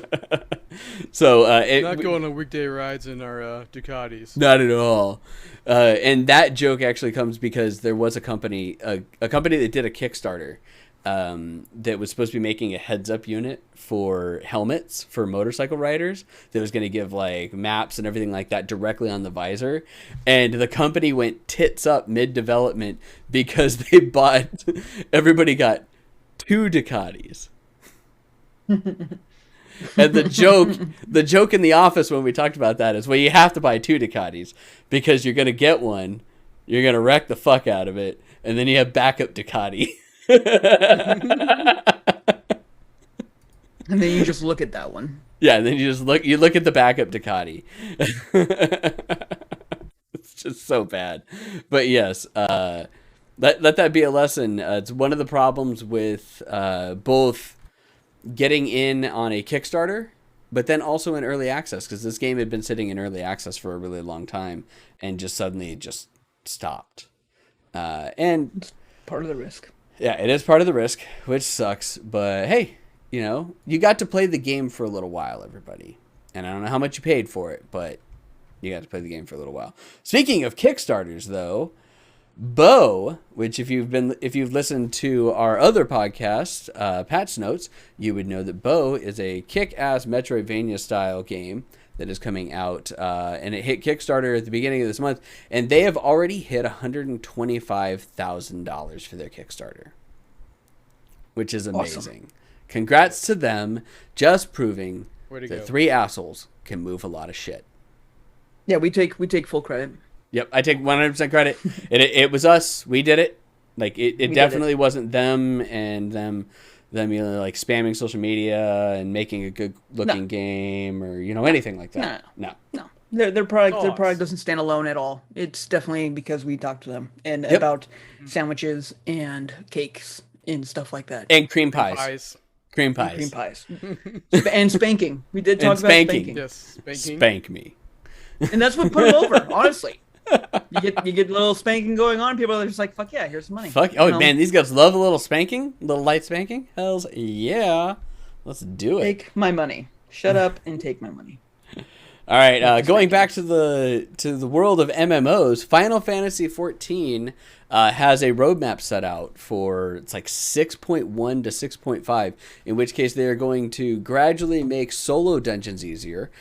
S1: So
S3: Not going on weekday rides in our Ducatis.
S1: not at all. And that joke actually comes because there was a company that did a Kickstarter that was supposed to be making a heads-up unit for helmets for motorcycle riders that was going to give like maps and everything like that directly on the visor, and the company went tits up mid-development because everybody got 2 Ducatis. And the joke in the office when we talked about that is, well, you have to buy 2 Ducatis because you're going to get one, you're going to wreck the fuck out of it, and then you have backup Ducati.
S2: And then you just look at that one.
S1: Yeah, and then you look at the backup Ducati. It's just so bad. But yes, let that be a lesson. It's one of the problems with both getting in on a Kickstarter, but then also in early access, because this game had been sitting in early access for a really long time and just suddenly just stopped. And
S2: It's part of the risk.
S1: yeah, it is part of the risk, which sucks. But hey, you got to play the game for a little while, everybody. And I don't know how much you paid for it, but you got to play the game for a little while. Speaking of Kickstarters, though, Bo, which if you've listened to our other podcast, Patch Notes, you would know that Bo is a kick-ass Metroidvania style game that is coming out, and it hit Kickstarter at the beginning of this month, and they have already hit $125,000 for their Kickstarter, which is amazing. Awesome. Congrats to them, just proving that three assholes can move a lot of shit.
S2: Yeah, we take full credit.
S1: Yep, I take 100% credit. It was us. We did it. Like it definitely wasn't them and them like spamming social media and making a good looking game or anything like that. No.
S2: Their product doesn't stand alone at all. It's definitely because we talked to them and about sandwiches and cakes and stuff like that.
S1: And cream pies. Cream pies.
S2: And spanking. We did talk about spanking.
S3: Yes, spanking.
S1: Spank me.
S2: And that's what put them over, honestly. You get a little spanking going on. People are just like, "Fuck yeah, here's some money."
S1: Man, these guys love a little spanking, a little light spanking. Hells yeah, let's do it.
S2: Take my money. Shut up and take my money.
S1: All right, going back to the world of MMOs, Final Fantasy XIV has a roadmap set out for it's like 6.1 to 6.5, in which case they are going to gradually make solo dungeons easier.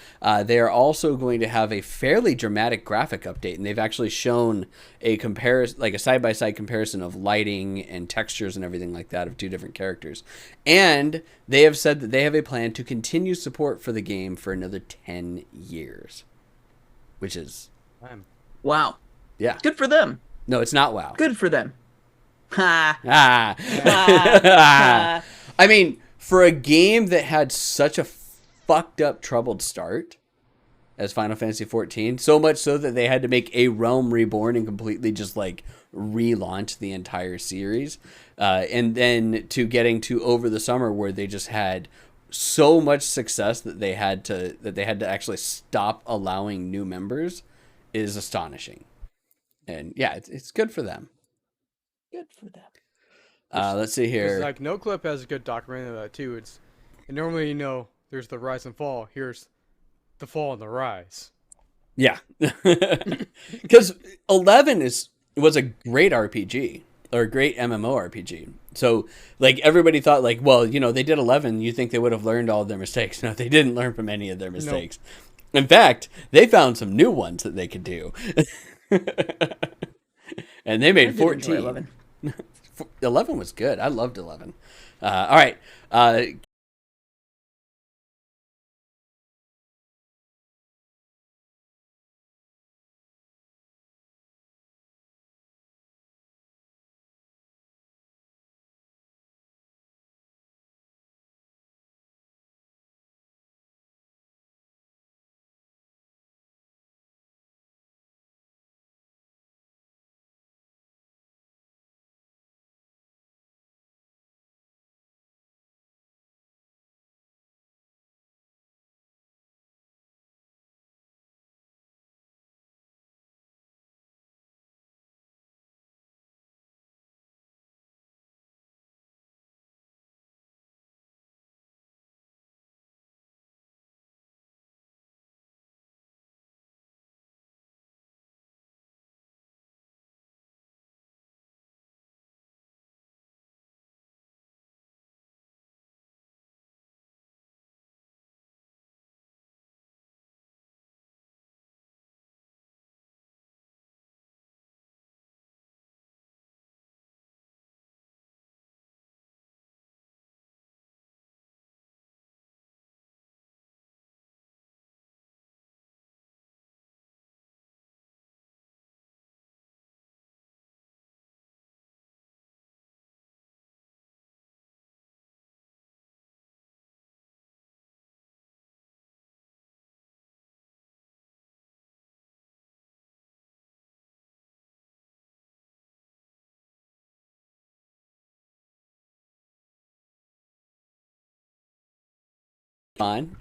S1: They are also going to have a fairly dramatic graphic update, and they've actually shown a comparison, like a side-by-side comparison of lighting and textures and everything like that of two different characters. And they have said that they have a plan to continue support for the game for another 10 years, which is
S2: wow.
S1: Yeah,
S2: good for them.
S1: No, it's not wow.
S2: Good for them.
S1: Ha. I mean, for a game that had such a fucked up troubled start as Final Fantasy XIV, so much so that they had to make A Realm Reborn and completely just like relaunch the entire series, and then to getting to over the summer where they just had so much success that they had to actually stop allowing new members is astonishing. And yeah, it's good for them.
S2: Good for them.
S1: Let's see here.
S3: Like NoClip has a good document of that too. And normally there's the rise and fall. Here's the fall and the rise.
S1: Yeah, because 11 was a great RPG or a great MMORPG. So like everybody thought like, well, they did 11. You think they would have learned all of their mistakes? No, they didn't learn from any of their mistakes. Nope. In fact, they found some new ones that they could do. And they made 14.
S2: 11.
S1: 11 was good. I loved 11. All right.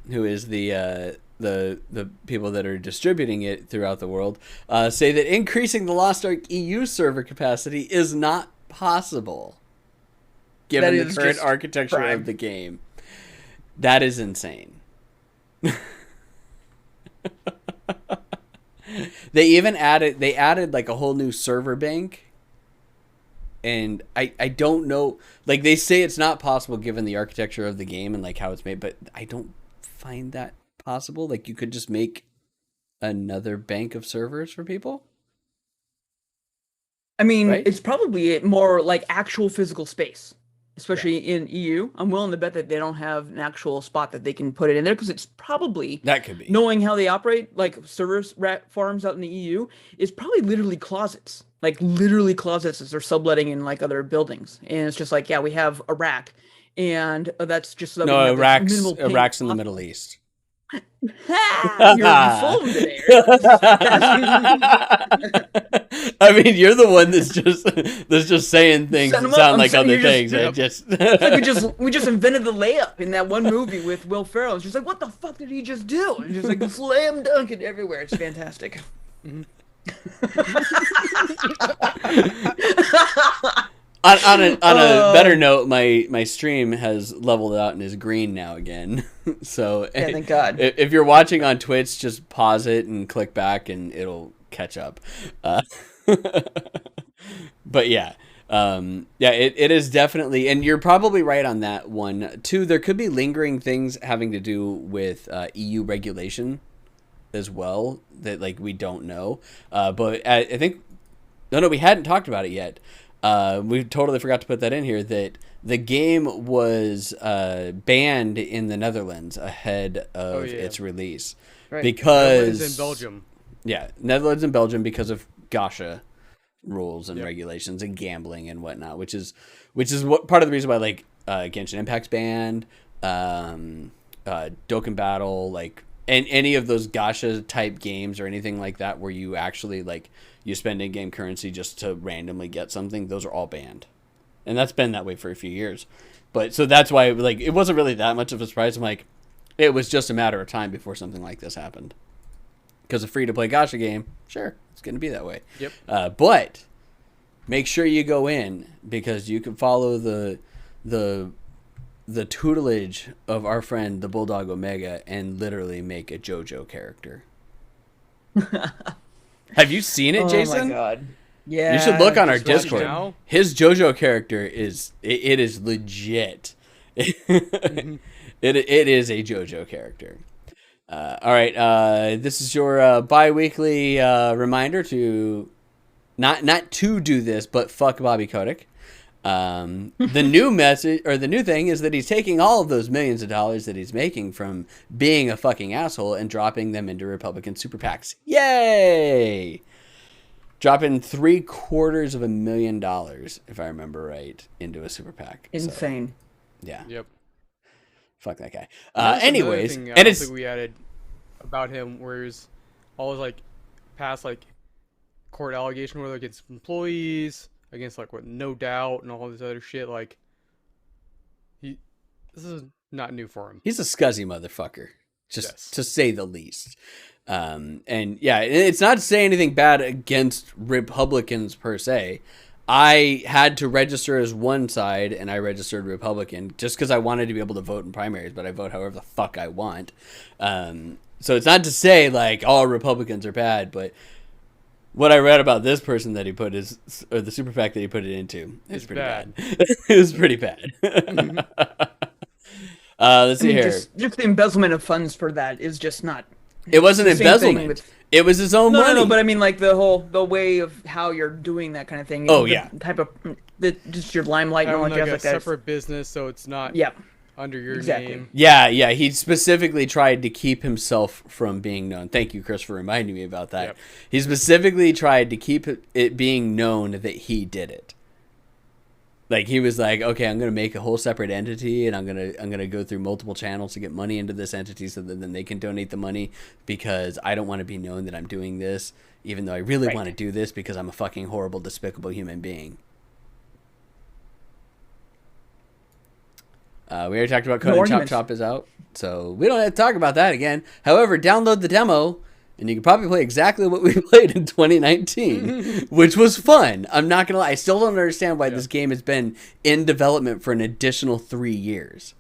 S1: Who is the people that are distributing it throughout the world, say that increasing the Lost Ark EU server capacity is not possible given the current architecture of the game. That is insane. They added like a whole new server bank and I don't know. Like they say, it's not possible given the architecture of the game and like how it's made, but I don't find that possible. Like you could just make another bank of servers for people.
S2: I mean,
S1: Right?
S2: it's probably more like actual physical space, especially in EU. I'm willing to bet that they don't have an actual spot that they can put it in there because it's probably,
S1: That could be.
S2: knowing how they operate, like servers farms out in the EU, is probably literally closets, like literally closets as they're subletting in like other buildings. And it's just like, yeah, we have a rack, and that's just so that we
S1: No,
S2: have this
S1: Iraq's
S2: minimal ping
S1: Iraq's in the
S2: off-
S1: Middle East.
S2: You're full today.
S1: I mean, you're the one that's just saying things
S2: Set
S1: that
S2: 'em up.
S1: sound
S2: I'm
S1: like
S2: saying
S1: other
S2: you're just-
S1: things. I just
S2: Like we just invented the layup in that one movie with Will Ferrell. It's just like, what the fuck did he just do? And just like slam dunk it everywhere. It's fantastic.
S1: on a better note, my stream has leveled out and is green now again. So
S2: Yeah, thank God.
S1: if you're watching on Twitch, just pause it and click back, and it'll catch up. But yeah. It is definitely, and you're probably right on that one too. There could be lingering things having to do with EU regulation as well that like we don't know. But I think no, we hadn't talked about it yet. We totally forgot to put that in here, that the game was banned in the Netherlands ahead of its release.
S2: Right.
S1: Because
S3: Netherlands and Belgium.
S1: Yeah, Netherlands and Belgium because of gacha rules and regulations and gambling and whatnot, which is what part of the reason why like Genshin Impact's banned, Dokkan Battle, like and any of those gacha type games or anything like that where you actually like you spend in-game currency just to randomly get something, those are all banned. And that's been that way for a few years. But so that's why like it wasn't really that much of a surprise. I'm like, it was just a matter of time before something like this happened. Because a free-to-play gacha game, sure, it's going to be that way.
S3: Yep.
S1: But make sure you go in, because you can follow the tutelage of our friend the Bulldog Omega and literally make a JoJo character. Have you seen it, Jason?
S2: Oh my God. Yeah.
S1: You should look on our
S3: Just watch
S1: Discord.
S3: now.
S1: His JoJo character is it is legit. It is a JoJo character. All right, this is your bi-weekly reminder to not to do this, but fuck Bobby Kotick. The new message, or the new thing, is that he's taking all of those millions of dollars that he's making from being a fucking asshole and dropping them into Republican super PACs. Yay! Dropping $750,000, if I remember right, into a super PAC.
S2: Insane.
S1: So, yeah.
S3: Yep.
S1: Fuck that guy.
S3: That's another
S1: Anyways,
S3: thing I
S1: and
S3: don't
S1: it's
S3: think we added about him, where he's always like past like court allegation, whether against employees, against like what No Doubt and all this other shit. Like this is not new for him.
S1: he's a scuzzy motherfucker, just
S3: Yes.
S1: to say the least. And yeah, it's not to say anything bad against Republicans per se. I had to register as one side, and I registered Republican just because I wanted to be able to vote in primaries, but I vote however the fuck I want. So it's not to say like all Republicans are bad, but what I read about this person that he put or the super PAC that he put it into, is pretty bad. It was pretty bad. Let's see here.
S2: Just the embezzlement of funds for that is just not.
S1: It wasn't
S2: It's the same thing
S1: embezzlement.
S2: with-
S1: It was his own money.
S2: No, but I mean like the way of how you're doing that kind of thing.
S1: Oh,
S2: the
S1: yeah.
S2: Type of just your limelight and all
S3: Having
S2: that
S3: like a
S2: jazz like that.
S3: separate business, so it's not
S2: Yep.
S3: under your
S2: Exactly.
S3: name.
S1: Yeah, he specifically tried to keep himself from being known. Thank you, Chris, for reminding me about that.
S3: Yep.
S1: He specifically tried to keep it being known that he did it. Like he was like, okay, I'm gonna make a whole separate entity, and I'm gonna go through multiple channels to get money into this entity, so that then they can donate the money, because I don't want to be known that I'm doing this, even though I really want to do this because I'm a fucking horrible, despicable human being. We already talked about Code and Chop
S2: arguments.
S1: Chop is out, so we don't have to talk about that again. However, download the demo, and you can probably play exactly what we played in 2019, which was fun. I'm not going to lie. I still don't understand why this game has been in development for an additional 3 years.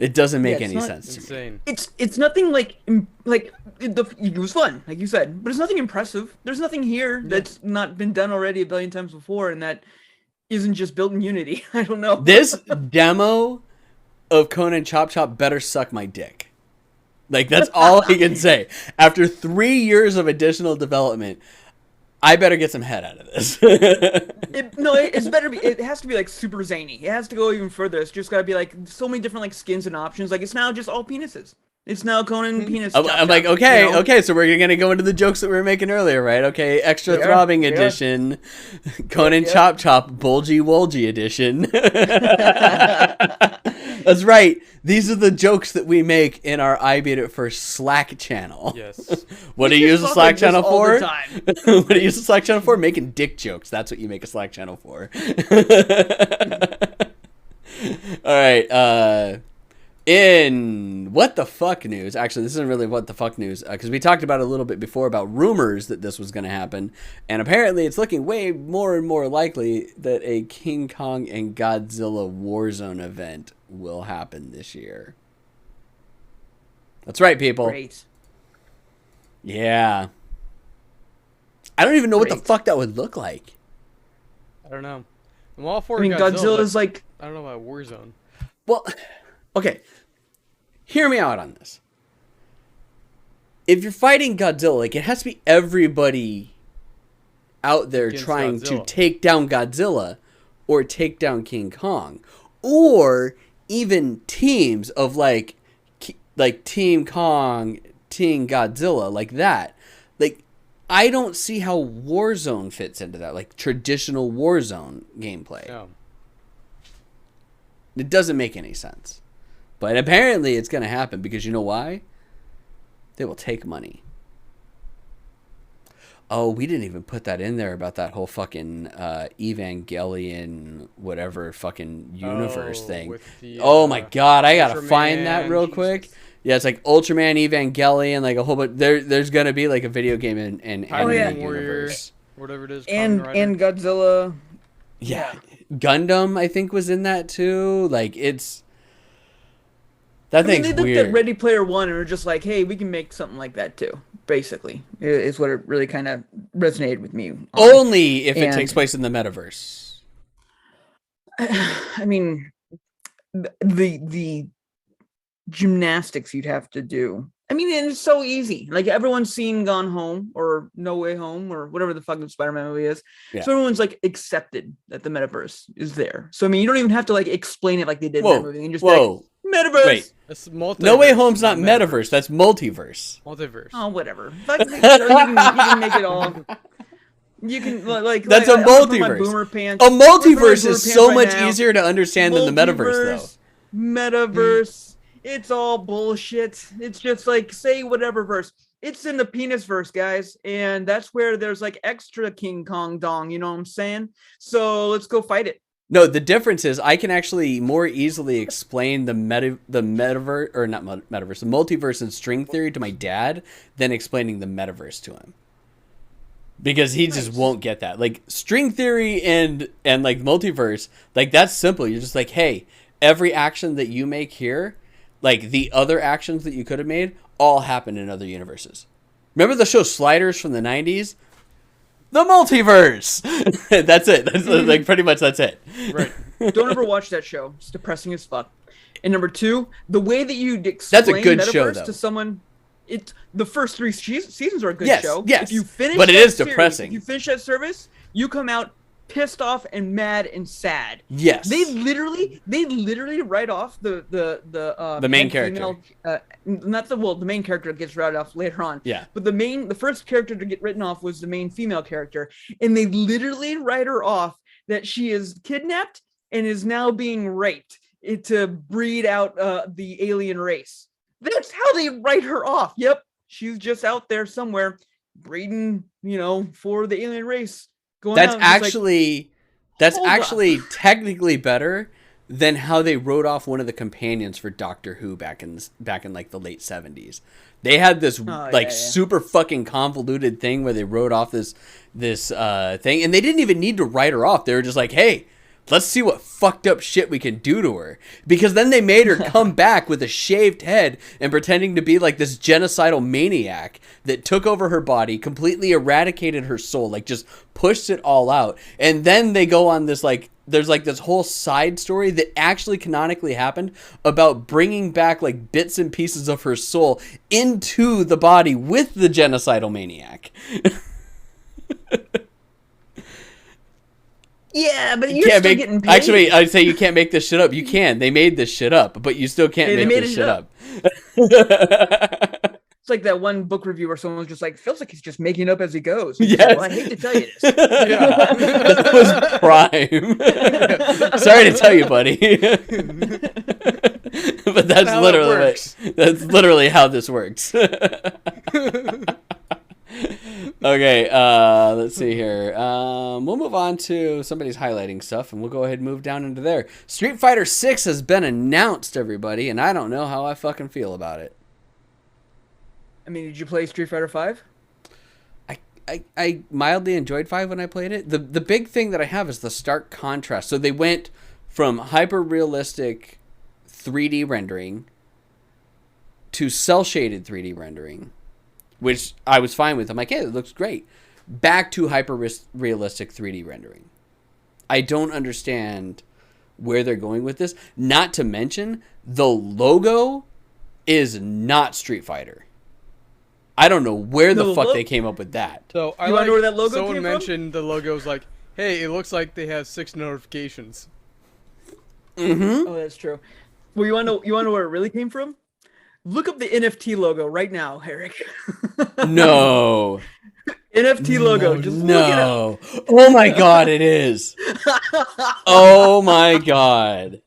S1: It doesn't make
S2: it's
S1: any
S2: not
S1: sense to me.
S3: Insane.
S2: It's nothing it was fun, like you said, but it's nothing impressive. There's nothing here that's not been done already a billion times before, and that isn't just built in Unity. I don't know.
S1: This demo of Conan Chop Chop better suck my dick. Like, that's all I can say. After 3 years of additional development, I better get some head out of this.
S2: It's better be. It has to be like super zany. It has to go even further. It's just got to be like so many different like skins and options. Like it's now just all penises. It's now Conan penis.
S1: I'm like, okay, so we're gonna go into the jokes that we were making earlier, right? Okay, extra throbbing edition, Conan Chop Chop bulgy wolgy edition. That's right. These are the jokes that we make in our IBIF Slack channel.
S3: Yes.
S1: What do you use a Slack channel for?
S2: What
S1: What do you use a Slack channel for? Making dick jokes. That's what you make a Slack channel for. All right. In what the fuck news, actually, this isn't really what the fuck news, because we talked about it a little bit before about rumors that this was going to happen, and apparently it's looking way more and more likely that a King Kong and Godzilla Warzone event will happen this year. That's right, people.
S2: Great.
S1: Yeah. I don't even know what the fuck that would look like.
S3: I don't know. I'm all for
S2: I mean, Godzilla's
S3: but
S2: like.
S3: I don't know about Warzone.
S1: Well, okay. Hear me out on this. If you're fighting Godzilla, like, it has to be everybody out there
S3: Against
S1: trying to
S3: Godzilla.
S1: take down Godzilla or take down King Kong, or even teams of like Team Kong, Team Godzilla, like that. Like, I don't see how Warzone fits into that, like traditional Warzone gameplay.
S3: Yeah.
S1: It doesn't make any sense. But apparently it's going to happen because you know why? They will take money. Oh, we didn't even put that in there about that whole fucking Evangelion whatever fucking universe thing.
S3: With the,
S1: oh my god, I got to find that
S3: Ultraman,
S1: real
S3: Jesus.
S1: quick. Yeah, it's like Ultraman, Evangelion, like a whole bunch. There's going to be like a video game in anime universe.
S3: Whatever it is.
S2: And
S3: Kamen Rider.
S2: and Godzilla.
S1: Yeah. Gundam, I think, was in that too. Like, it's... That thing's
S2: they looked
S1: weird.
S2: at Ready Player One and were just like, hey, we can make something like that too. Basically, is what it really kind of resonated with me.
S1: Only if it
S2: And-
S1: takes place in the metaverse.
S2: I mean, the gymnastics you'd have to do. I mean, and it's so easy. Like everyone's seen Gone Home or No Way Home or whatever the fucking Spider-Man movie is.
S1: Yeah.
S2: So everyone's like accepted that the metaverse is there. So I mean, you don't even have to like explain it like they did in that movie. You can just be like, metaverse.
S1: Wait.
S3: It's multiverse,
S1: No Way Home's not metaverse. That's multiverse.
S3: Multiverse.
S2: Oh, whatever. Fuck, you can make it all. You can like.
S1: That's
S2: like,
S1: a
S2: I'm gonna put my
S1: multiverse.
S2: boomer pants.
S1: A
S2: I'm gonna put my
S1: multiverse
S2: boomer
S1: is
S2: pants
S1: so
S2: right
S1: much
S2: now.
S1: easier to understand than the metaverse, though.
S2: Metaverse. It's all bullshit. It's just like say whatever verse. It's in the penis verse, guys, and that's where there's like extra King Kong dong. You know what I'm saying? So let's go fight it.
S1: No, the difference is I can actually more easily explain the metaverse, or not metaverse, the multiverse and string theory to my dad than explaining the metaverse to him. Because he just won't get that. Like, string theory and like multiverse, like, that's simple. You're just like, hey, every action that you make here, like the other actions that you could have made, all happen in other universes. Remember the show Sliders from the 90s? The multiverse. That's it. That's like pretty much that's it.
S3: Right.
S2: Don't ever watch that show. It's depressing as fuck. And number two, the way that you explain
S1: That's a good
S2: metaverse
S1: show, though.
S2: to someone, it's the first three seasons are a good
S1: Yes,
S2: show.
S1: yes.
S2: If you finish,
S1: But it
S2: that
S1: is
S2: series,
S1: depressing.
S2: If you finish that service, you come out pissed off and mad and sad.
S1: Yes.
S2: They literally write off the
S1: main
S2: and
S1: character.
S2: Not the main character gets written off later on.
S1: Yeah.
S2: But the first character to get written off was the main female character, and they literally write her off that she is kidnapped and is now being raped to breed out the alien race. That's how they write her off. Yep, she's just out there somewhere breeding, for the alien race.
S1: That's actually technically better than how they wrote off one of the companions for Doctor Who back in like the late 70s. They had this super fucking convoluted thing where they wrote off this thing, and they didn't even need to write her off. They were just like, hey, let's see what fucked up shit we can do to her. Because then they made her come back with a shaved head and pretending to be like this genocidal maniac that took over her body, completely eradicated her soul, like just pushed it all out. And then they go on this like, there's like this whole side story that actually canonically happened about bringing back like bits and pieces of her soul into the body with the genocidal maniac.
S2: Yeah, but you're still getting paid.
S1: Actually, I'd say you can't make this shit up. You can. They made this shit up, but you still can't make this shit up.
S2: It's like that one book review where someone's just like, feels like he's just making up as he goes.
S1: Yes.
S2: Like, well, I hate to tell you this.
S1: That was prime. Sorry to tell you, buddy. But that's literally how this works. Okay, let's see here. We'll move on to somebody's highlighting stuff, and we'll go ahead and move down into there. Street Fighter 6 has been announced, everybody, and I don't know how I fucking feel about it.
S2: I mean, did you play Street Fighter 5?
S1: I mildly enjoyed 5 when I played it. The big thing that I have is the stark contrast. So they went from hyper-realistic 3D rendering to cel-shaded 3D rendering, which I was fine with. I'm like, hey, it looks great. Back to hyper-realistic 3D rendering. I don't understand where they're going with this. Not to mention, the logo is not Street Fighter. I don't know where the fuck they came up with that.
S3: So
S2: you wonder where that logo
S3: someone
S2: came
S3: mentioned the logo's like, hey, it looks like they have 6 notifications.
S1: Mm-hmm.
S2: Oh, that's true. Well, you want to know where it really came from? Look up the NFT logo right now, Eric.
S1: No.
S2: NFT logo. Just look it up.
S1: Oh my god, it is. Oh my god.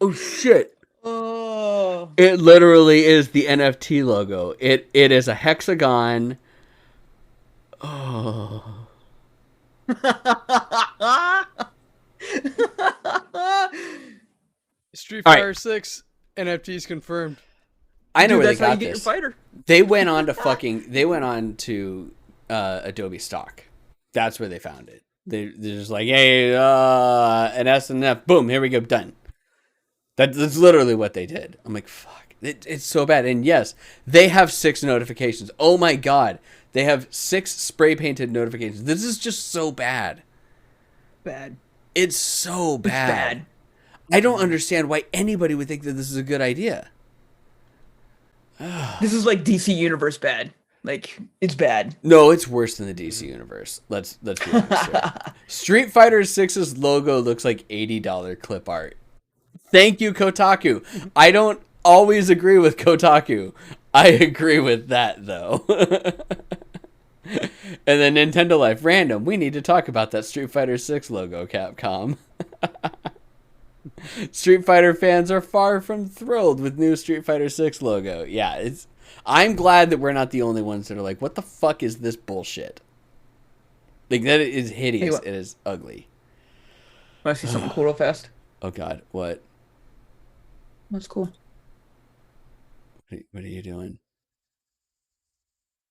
S1: Oh shit.
S2: Oh.
S1: It literally is the NFT logo. It is a hexagon. Oh.
S3: Street Fighter 6 NFTs confirmed.
S1: I know where
S2: that's
S1: they
S2: how
S1: got
S2: you get
S1: this.
S2: Your fighter.
S1: They went on to Adobe stock. That's where they found it. They're just like, hey, an S and F, boom, here we go, done. That's literally what they did. I'm like, fuck, it's so bad. And yes, they have 6 notifications. Oh my god, they have 6 spray painted notifications. This is just so bad.
S2: Bad.
S1: It's so bad.
S2: It's bad.
S1: I don't understand why anybody would think that this is a good idea.
S2: This is like DC Universe bad. Like, it's bad.
S1: No, it's worse than the DC Universe. Let's be honest here. Street Fighter 6's logo looks like $80 clip art. Thank you, Kotaku. I don't always agree with Kotaku. I agree with that, though. And then Nintendo Life Random. We need to talk about that Street Fighter 6 logo, Capcom. Street Fighter fans are far from thrilled with new Street Fighter 6 logo. Yeah, I'm glad that we're not the only ones that are like, what the fuck is this bullshit? Like, that is hideous. It is ugly.
S2: Want to see something cool real fast?
S1: Oh, God. What?
S2: That's cool.
S1: What are you doing?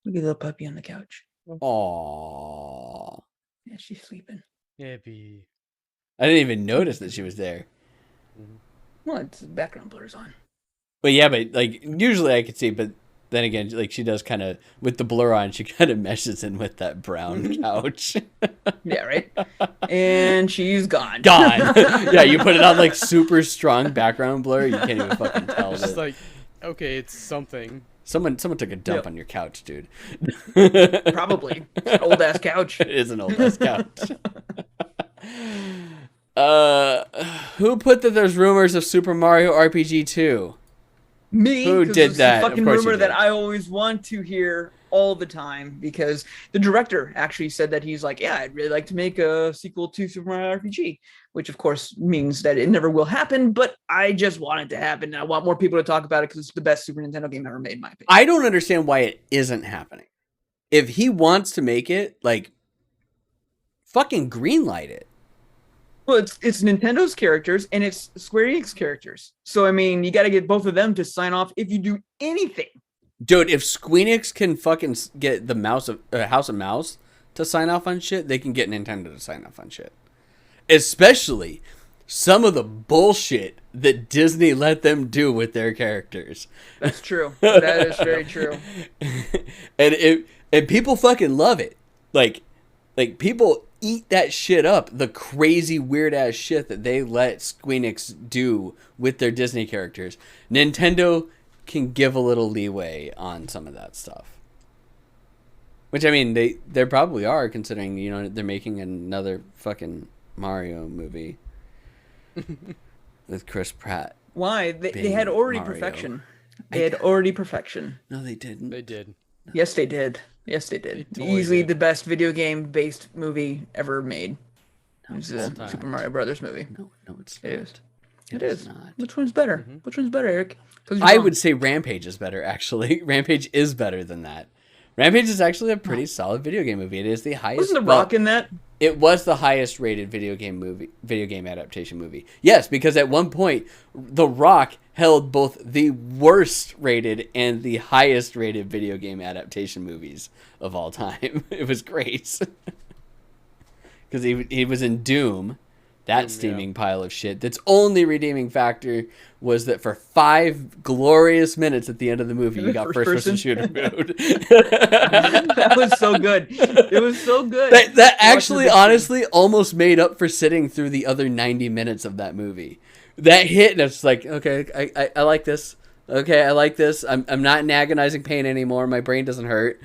S2: Look at the little puppy on the couch.
S1: Aww.
S2: Yeah, she's sleeping.
S3: Yippee.
S1: I didn't even notice that she was there.
S2: Well, it's the background blur's on.
S1: But yeah, but like usually I could see, but then again, like she does kind of with the blur on, she kind of meshes in with that brown couch.
S2: Yeah, right. And she's gone.
S1: Gone. Yeah, you put it on like super strong background blur, you can't even fucking tell.
S3: It's just like, okay, it's something.
S1: Someone took a dump on your couch, dude.
S2: Probably. It's an old ass couch.
S1: It is an old ass couch. Who put that there's rumors of Super Mario RPG 2?
S2: Me.
S1: Who did that?
S2: The fucking
S1: Of course you
S2: rumor
S1: did.
S2: that I always want to hear all the time, because the director actually said that he's like, yeah, I'd really like to make a sequel to Super Mario RPG, which of course means that it never will happen, but I just want it to happen. And I want more people to talk about it because it's the best Super Nintendo game ever made, in my opinion.
S1: I don't understand why it isn't happening. If he wants to make it, like, fucking greenlight it.
S2: Well, it's Nintendo's characters and it's Square Enix characters. So, I mean, you got to get both of them to sign off if you do anything.
S1: Dude, if Squeenix can fucking get the House of Mouse to sign off on shit, they can get Nintendo to sign off on shit. Especially some of the bullshit that Disney let them do with their characters.
S2: That's true. That is very true.
S1: and people fucking love it. Like people eat that shit up. The crazy weird ass shit that they let Squeenix do with their Disney characters. Nintendo can give a little leeway on some of that stuff. Which, I mean, they probably are, considering, you know, they're making another fucking Mario movie with Chris Pratt.
S2: Why? They had already
S1: Mario.
S2: Perfection. They had already Perfection.
S1: No, they didn't.
S3: They did.
S2: Yes, they did. Yes, they did.
S3: They totally
S2: Easily
S3: did.
S2: the best video game based movie ever made.
S1: No,
S2: It's
S1: it's
S2: the
S1: not.
S2: Super Mario Brothers movie.
S1: No, it's
S2: It
S1: not.
S2: is. It is.
S1: not.
S2: Which one's better?
S3: Mm-hmm.
S2: Which one's better, Eric? 'Cause you're
S1: I
S2: wrong.
S1: would say Rampage is better, actually. Rampage is better than that. Rampage is actually a pretty solid video game movie. It is the highest.
S2: Wasn't The Rock in that?
S1: It was the highest rated video game adaptation movie. Yes, because at one point, The Rock held both the worst rated and the highest rated video game adaptation movies of all time. It was great. Because he was in Doom, that
S3: Doom,
S1: steaming pile of shit. That's only redeeming factor was that for 5 glorious minutes at the end of the movie, you got
S2: First
S1: first person
S2: person?
S1: shooter mode.
S2: That was so good. It was so good.
S1: That actually,
S2: Watching the
S1: honestly, almost made up for sitting through the other 90 minutes of that movie. That hit, and it's like, okay, I like this. Okay, I like this. I'm not in agonizing pain anymore. My brain doesn't hurt.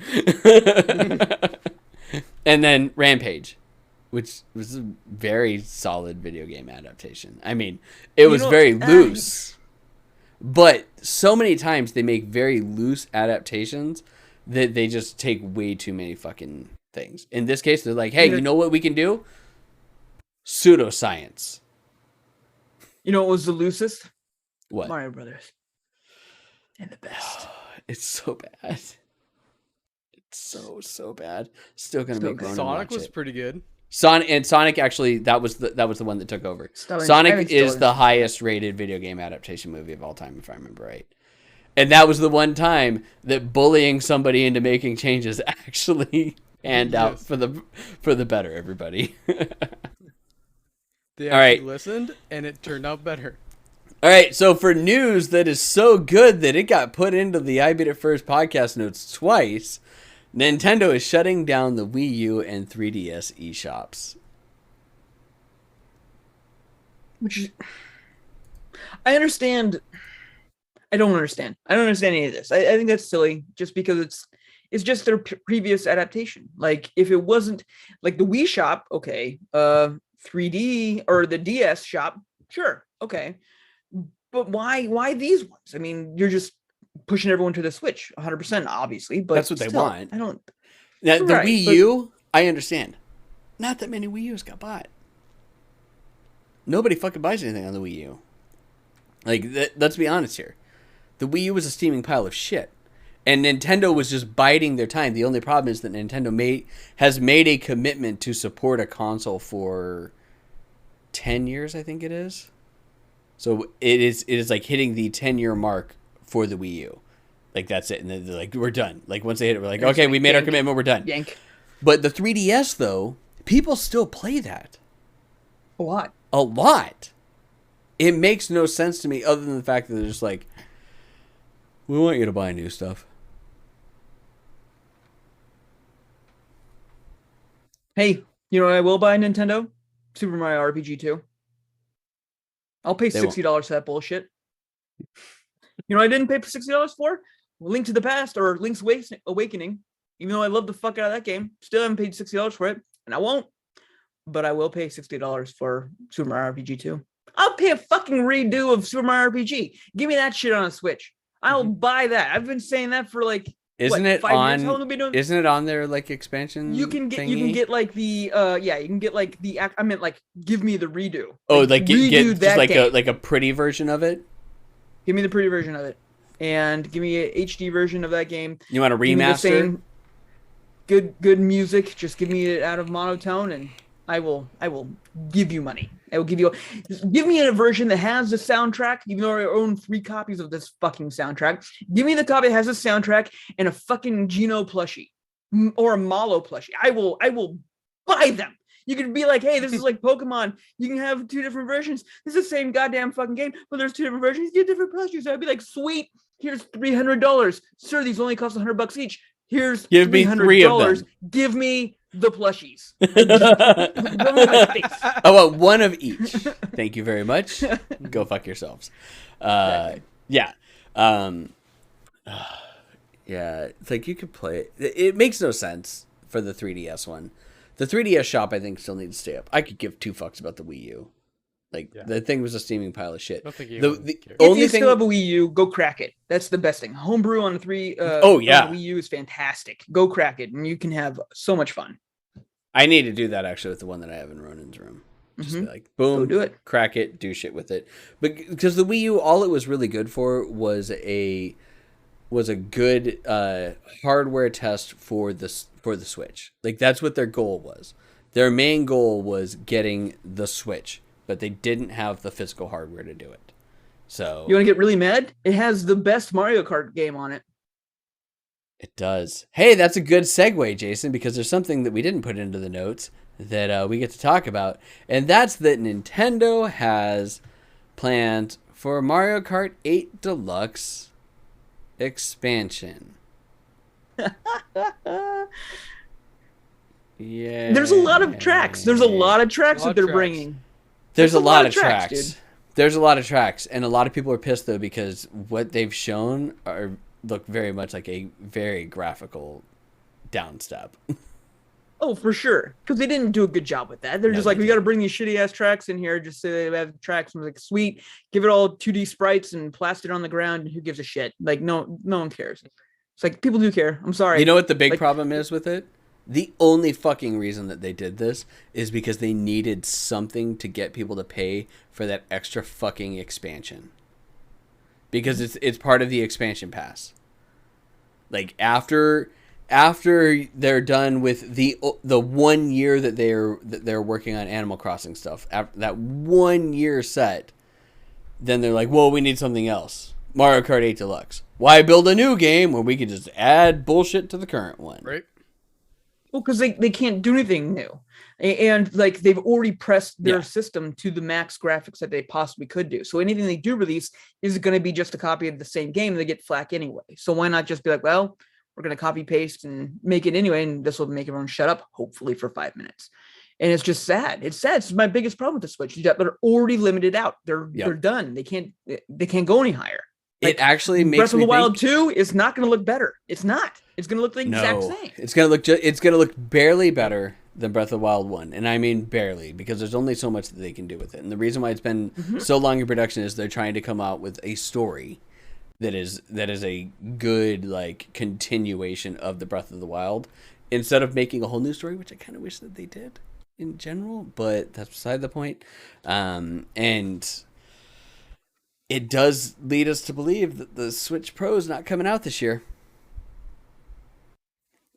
S1: And then Rampage, which was a very solid video game adaptation. I mean, it was very loose. But so many times they make very loose adaptations that they just take way too many fucking things. In this case, they're like, hey, you know what we can do? Pseudoscience.
S2: You know what was the loosest?
S1: What?
S2: Mario Brothers. And the best.
S1: It's so bad. It's so bad. Still gonna make Ronan
S3: Sonic
S1: watch
S3: was
S1: it.
S3: pretty good.
S1: Sonic actually that was the one that took over. Sonic is the highest rated video game adaptation movie of all time, if I remember right. And that was the one time that bullying somebody into making changes actually panned out for the better, everybody.
S3: They
S1: All right.
S3: actually listened, and it turned out better.
S1: All right, so for news that is so good that it got put into the IBIF First podcast notes twice, Nintendo is shutting down the Wii U and 3DS eShops.
S2: Which I understand. I don't understand. I don't understand any of this. I think that's silly just because it's just their previous adaptation. Like if it wasn't like the Wii shop, okay, 3D or the DS shop, sure, okay. But why these ones? I mean, you're just pushing everyone to the Switch 100%, obviously, but
S1: That's what they want.
S2: I don't.
S1: Now, the
S2: Right,
S1: Wii
S2: but-
S1: U, I understand. Not that many Wii U's got bought. Nobody fucking buys anything on the Wii U. Like, let's be honest here. The Wii U was a steaming pile of shit. And Nintendo was just biding their time. The only problem is that Nintendo has made a commitment to support a console for 10 years, I think it is. So it is like hitting the 10-year mark for the Wii U. Like, that's it. And they're like, we're done. Like, once they hit it, we're like, okay, we made our commitment, we're done.
S2: Yank.
S1: But the 3DS, though, people still play that.
S2: A lot.
S1: A lot. It makes no sense to me other than the fact that they're just like, we want you to buy new stuff.
S2: Hey, you know what I will buy Nintendo? Super Mario RPG 2. I'll pay
S1: They won't.
S2: $60 for that bullshit. You know what I didn't pay $60 for? Link to the Past or Link's Awakening. Even though I love the fuck out of that game, still haven't paid $60 for it, and I won't. But I will pay $60 for Super Mario RPG 2. I'll pay a fucking redo of Super Mario RPG. Give me that shit on a Switch. I'll buy that. I've been saying that for like
S1: Isn't it
S2: 5 years? How long
S1: on?
S2: have we been doing?
S1: Isn't it on their like expansion?
S2: You can
S1: thingy?
S2: get like the you can get like the I meant like give me the redo.
S1: Oh, like
S2: redo
S1: get just
S2: that
S1: like
S2: game.
S1: a pretty version of it.
S2: Give me the pretty version of it, and give me a HD version of that game.
S1: You want a
S2: Give me the
S1: remaster?
S2: same good music. Just give me it out of monotone, and I will give you money. I will give me a version that has the soundtrack, even though I own 3 copies of this fucking soundtrack. Give me the copy that has the soundtrack and a fucking Geno plushie. or a Malo plushie, I will buy them. You could be like, hey, this is like Pokemon. You can have 2 different versions. This is the same goddamn fucking game, but there's 2 different versions. Get different plushies. So I'd be like, sweet. Here's $300. Sir, these only cost $100 each. Here's
S1: Give me 3 of them.
S2: Give me the plushies.
S1: I want 1 of each. Thank you very much. Go fuck yourselves. Yeah. Yeah. It's like you could play it. It makes no sense for the 3DS one. The 3DS shop, I think, still needs to stay up. I could give 2 fucks about the Wii U. Like, the thing was a steaming pile of shit.
S3: I don't think
S2: If you still have a Wii U, go crack it. That's the best thing. Homebrew on the on the Wii U is fantastic. Go crack it, and you can have so much fun.
S1: I need to do that, actually, with the one that I have in Ronan's room. Just be like, boom,
S2: go do it.
S1: Crack it, do shit with it. But because the Wii U, all it was really good for was a good hardware test for the Switch. Like, that's what their goal was. Their main goal was getting the Switch, but they didn't have the physical hardware to do it. So
S2: you want to get really mad? It has the best Mario Kart game on it.
S1: It does. Hey, that's a good segue, Jason, because there's something that we didn't put into the notes that we get to talk about, and that's that Nintendo has planned for Mario Kart 8 Deluxe expansion. Yeah.
S2: There's a lot of tracks. There's a lot of tracks that they're bringing.
S1: There's a lot of tracks. Dude. There's a lot of tracks, and a lot of people are pissed though because what they've shown look very much like a very graphical downstep.
S2: Oh, for sure. Because they didn't do a good job with that. They're just like, we got to bring these shitty ass tracks in here. Just say they have tracks. And I was like, sweet. Give it all 2D sprites and plaster it on the ground. And who gives a shit? Like, no one cares. It's like, people do care. I'm sorry.
S1: You know what the big problem is with it? The only fucking reason that they did this is because they needed something to get people to pay for that extra fucking expansion. Because it's part of the expansion pass. Like, after they're done with the 1 year that they're working on Animal Crossing stuff, after that 1 year set, then they're like, well, we need something else. Mario Kart 8 Deluxe. Why build a new game when we can just add bullshit to the current one?
S3: Right.
S2: Well, because they can't do anything new. And like they've already pressed their system to the max graphics that they possibly could do. So anything they do release is going to be just a copy of the same game. They get flack anyway. So why not just be like, well, we're going to copy paste and make it anyway. And this will make everyone shut up, hopefully for 5 minutes. And it's just sad. It's sad. It's my biggest problem with the Switch. They're already limited out. They're done. They can't go any higher. Like,
S1: it actually makes
S2: Breath of the Wild 2 is not going to look better. It's not. It's going to look the exact same.
S1: It's going to look barely better than Breath of the Wild 1. And I mean barely, because there's only so much that they can do with it. And the reason why it's been so long in production is they're trying to come out with a story that is a good like continuation of the Breath of the Wild, instead of making a whole new story, which I kind of wish that they did in general, but that's beside the point. And it does lead us to believe that the Switch Pro is not coming out this year.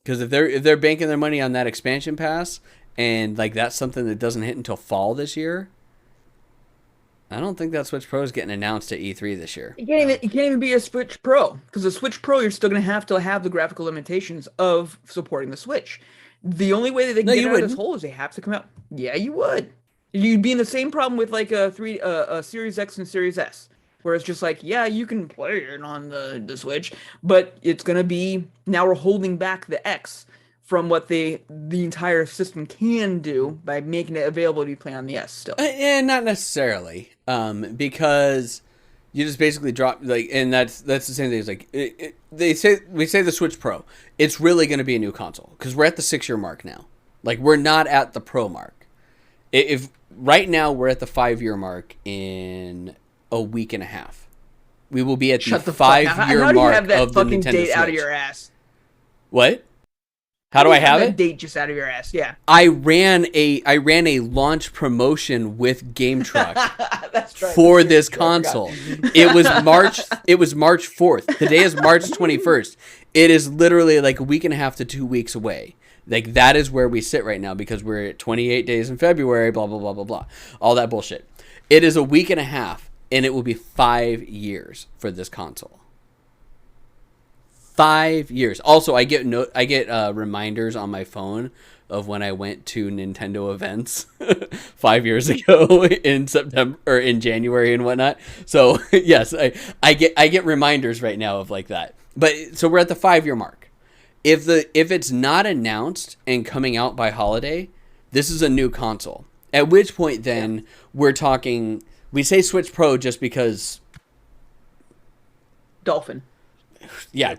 S1: Because if they're banking their money on that expansion pass, and like that's something that doesn't hit until fall this year, I don't think that Switch Pro is getting announced at E3 this year.
S2: It can't even be a Switch Pro, because the Switch Pro, you're still going to have the graphical limitations of supporting the Switch. The only way that they can get out of this hole is they have to come out. Yeah, you would. You'd be in the same problem with like a Series X and Series S. Where it's just like, yeah, you can play it on the Switch, but it's going to be, now we're holding back the X from what the entire system can do by making it available to play on the S still.
S1: And not necessarily, because you just basically drop, like, and that's the same thing. It's like, we say the Switch Pro, it's really going to be a new console, because we're at the 6-year mark now. Like, we're not at the Pro mark. If right now we're at the 5-year mark in a week and a half. We will be at the 5-year mark of the Nintendo Switch. How do you have that fucking date
S2: out of your ass?
S1: What? How do I have it?
S2: Date just out of your ass, yeah.
S1: I ran a launch promotion with Game Truck
S2: That's right.
S1: for this console. It was March 4th. Today is March 21st. It is literally like a week and a half to 2 weeks away. Like, that is where we sit right now, because we're at 28 days in February, blah, blah, blah, blah, blah. All that bullshit. It is a week and a half. And it will be 5 years for this console. 5 years. Also, I get reminders on my phone of when I went to Nintendo events 5 years ago in September or in January and whatnot. So yes, I get reminders right now of like that. But so we're at the 5-year mark. If it's not announced and coming out by holiday, this is a new console. At which point then we're talking. We say Switch Pro just because.
S2: Dolphin.
S1: Yeah,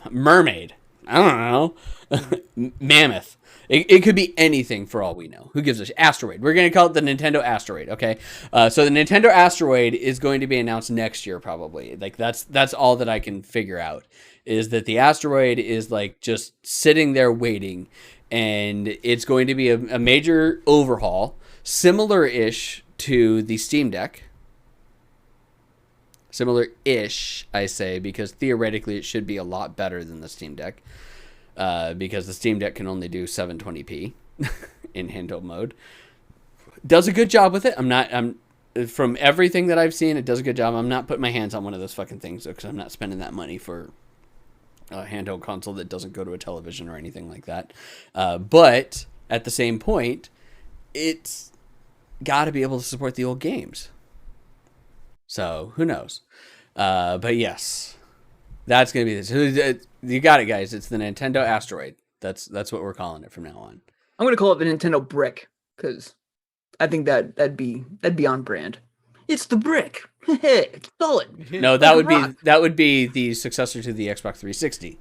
S1: mermaid. I don't know. Mammoth. It could be anything for all we know. Who gives a shit? Asteroid. We're going to call it the Nintendo Asteroid, okay? So the Nintendo Asteroid is going to be announced next year probably. Like that's all that I can figure out is that the Asteroid is like just sitting there waiting, and it's going to be a major overhaul, similar-ish to the Steam Deck. Similar-ish, I say, because theoretically it should be a lot better than the Steam Deck. Because the Steam Deck can only do 720p in handheld mode. Does a good job with it. I'm from everything that I've seen, it does a good job. I'm not putting my hands on one of those fucking things because I'm not spending that money for a handheld console that doesn't go to a television or anything like that. But at the same point, it's got to be able to support the old games. So who knows? But yes, that's gonna be this. You got it, guys. It's the Nintendo Asteroid. That's what we're calling it from now on.
S2: I'm gonna call it the Nintendo Brick because I think that'd be on brand. It's the Brick. It's solid.
S1: No, that would be the successor to the Xbox 360.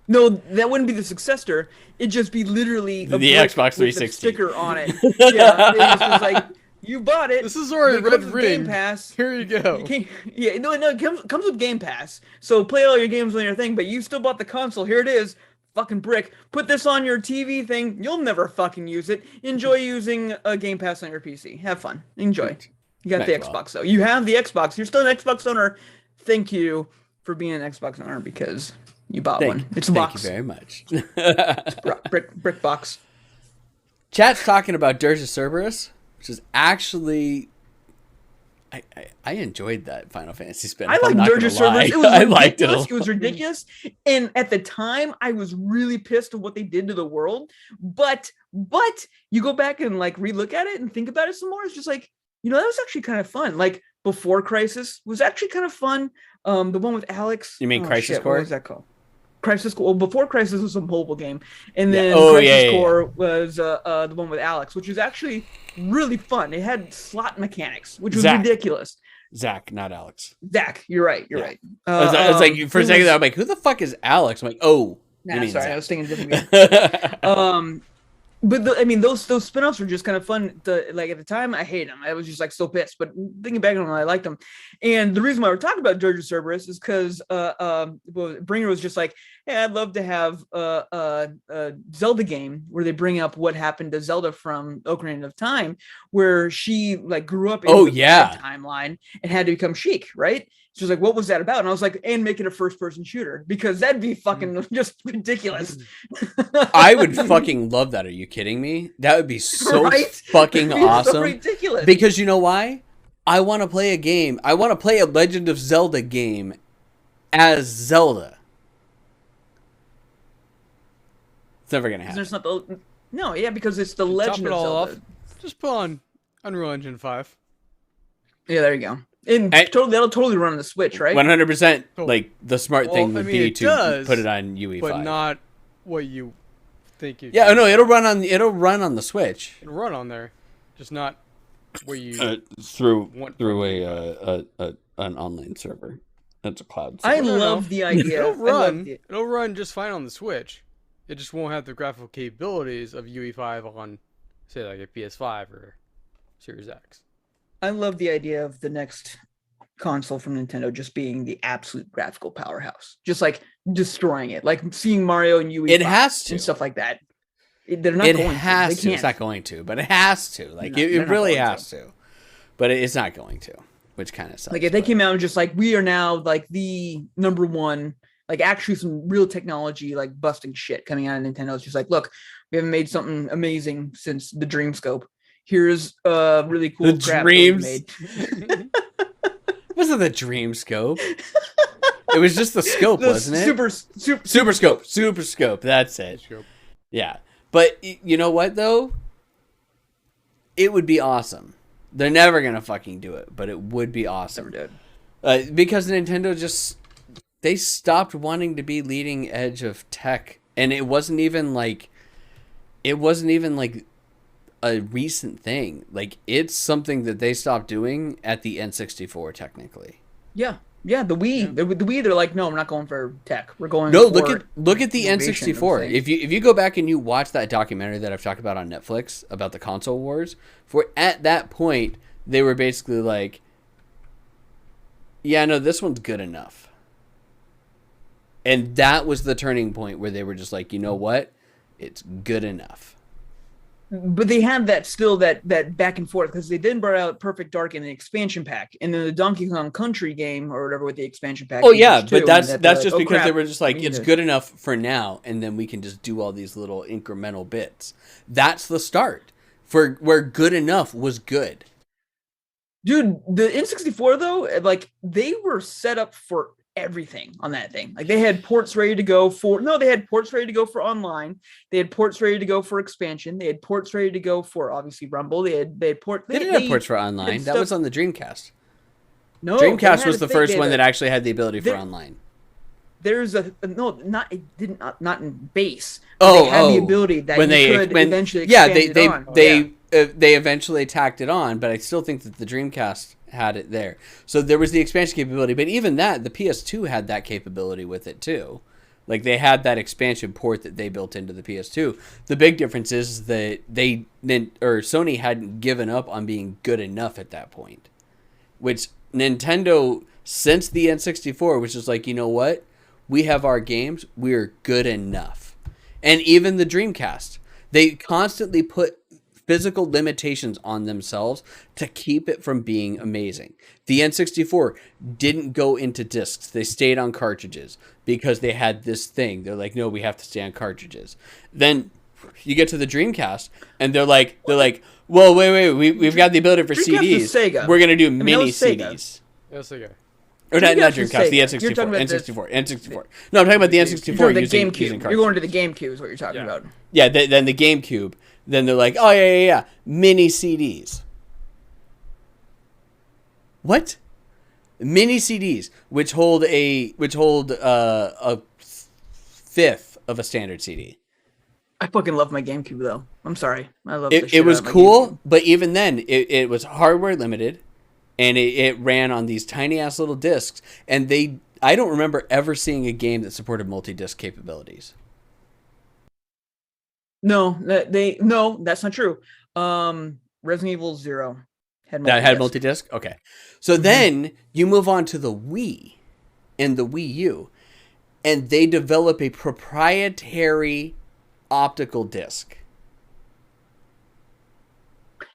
S2: No, that wouldn't be the successor. It'd just be literally
S1: the Xbox 360
S2: with a sticker on it. Yeah, it's just like you bought it.
S3: This is already red ring.
S2: Game Pass.
S3: Here you go.
S2: It comes with Game Pass. So play all your games on your thing, but you still bought the console. Here it is. Fucking Brick. Put this on your TV thing. You'll never fucking use it. Enjoy using a Game Pass on your PC. Have fun. Enjoy. You got the Xbox though. You have the Xbox. You're still an Xbox owner. Thank you for being an Xbox owner because you bought one. It's a box.
S1: Thank you very much.
S2: Brick box.
S1: Chat's talking about Dirge of Cerberus, which is actually I enjoyed that Final Fantasy spin.
S2: I liked Dirge of Cerberus. It was I liked it. It was ridiculous, and at the time, I was really pissed at what they did to the world. But you go back and like relook at it and think about it some more. It's just like that was actually kind of fun. Like Before Crisis was actually kind of fun. The one with Alex.
S1: You mean Crisis Core?
S2: What was that called? Crisis Core. Well, Before Crisis was a mobile game, and then Crisis Core was the one with Alex, which was actually really fun. It had slot mechanics, which was ridiculous.
S1: Zach, not Alex.
S2: Zach, you're right. You're right.
S1: I was like, for a second, I'm like, who the fuck is Alex? I'm like, sorry,
S2: Zach. I was thinking different game. But those spin-offs were just kind of fun. Like at the time, I hate them. I was just like so pissed. But thinking back on them, I liked them. And the reason why we're talking about Dirge of Cerberus is because Bringer was just like, hey, I'd love to have a Zelda game where they bring up what happened to Zelda from Ocarina of Time, where she like grew up in the timeline and had to become Sheik, right? She was like, what was that about? And I was like, and make it a first-person shooter because that'd be fucking just ridiculous.
S1: I would fucking love that. Are you kidding me? That would be so fucking awesome. So
S2: ridiculous.
S1: Because you know why? I want to play a game. I want to play a Legend of Zelda game as Zelda. It's never gonna happen.
S2: Because it's the Legend of Zelda.
S3: Just put on Unreal Engine 5.
S2: Yeah, there you go. And that'll totally run on the Switch, right?
S1: 100%. Like the smart thing would be to put it on UE5,
S3: but not what you think it.
S1: Yeah, no, it'll run on the Switch.
S3: It'll run on there, just not where you
S1: through an online server. That's a cloud server.
S2: I love the idea.
S3: It'll run just fine on the Switch. It just won't have the graphical capabilities of UE5 on, say, like a PS5 or Series X.
S2: I love the idea of the next console from Nintendo just being the absolute graphical powerhouse, just like destroying it, like seeing Mario and UE.
S1: It has to
S2: and stuff like that. They're not going to.
S1: It's not going to, but it has to. Like it really has to, but it's not going to, which kind of sucks.
S2: Like if they came out and just like we are now like the number one, like actually some real technology, like busting shit coming out of Nintendo. It's just like, look, we haven't made something amazing since the Dreamscope. Here's really cool crap we made.
S1: Was it the Dreamscope? It was just the scope, wasn't it? Super scope. That's it. Yeah. But you know what, though? It would be awesome. They're never going to fucking do it, but it would be awesome.
S2: Never did.
S1: Because Nintendo just... They stopped wanting to be leading edge of tech. And it wasn't even like... a recent thing. Like, it's something that they stopped doing at the N64, technically.
S2: Yeah. Yeah, the Wii. The Wii, they're like, no, we're not going for tech. We're going
S1: no,
S2: for
S1: look at the N64. If you go back and you watch that documentary that I've talked about on Netflix about the console wars, at that point they were basically like, yeah, no, this one's good enough. And that was the turning point where they were just like, you know what? It's good enough.
S2: But they had that back and forth because they then brought out Perfect Dark in the expansion pack, and then the Donkey Kong Country game or whatever with the expansion pack.
S1: Oh yeah, but that's just
S2: like,
S1: because they were just like, it's good enough for now, and then we can just do all these little incremental bits. That's the start for where good enough was good.
S2: Dude, the N64 though, like they were set up for everything on that thing. Like they had ports ready to go for online. They had ports ready to go for expansion. They had ports ready to go for obviously Rumble. They didn't have ports for online.
S1: That was on the Dreamcast.
S2: No,
S1: Dreamcast was the first one that actually had the ability for online.
S2: There's not in base. They had the ability that could eventually expand it on.
S1: They eventually tacked it on, but I still think that the Dreamcast had it there. So there was the expansion capability, but even that, the PS2 had that capability with it too. Like they had that expansion port that they built into the PS2. The big difference is that Sony hadn't given up on being good enough at that point. Which Nintendo, since the N64, was just like, you know what? We have our games. We're good enough. And even the Dreamcast, they constantly put physical limitations on themselves to keep it from being amazing. The N64 didn't go into discs. They stayed on cartridges because they had this thing. They're like, no, we have to stay on cartridges. Then you get to the Dreamcast and they're like, well, wait, we've got the ability for CDs. We're going to do mini CDs.
S3: That was Sega.
S1: Or not Dreamcast, the N64. N64. No, I'm talking about the N64 using cartridges.
S2: You're going to the GameCube is what you're talking about.
S1: Yeah, then the GameCube. Then they're like, oh yeah, mini CDs. What? Mini CDs, which hold a fifth of a standard CD.
S2: I fucking love my GameCube though. I'm sorry, I love
S1: it. It was cool, but even then, it was hardware limited, and it ran on these tiny ass little discs. And I don't remember ever seeing a game that supported multi-disc capabilities.
S2: No, that's not true. Resident Evil 0 had
S1: multi-disc. Okay, so then you move on to the Wii and the Wii U, and they develop a proprietary optical disc.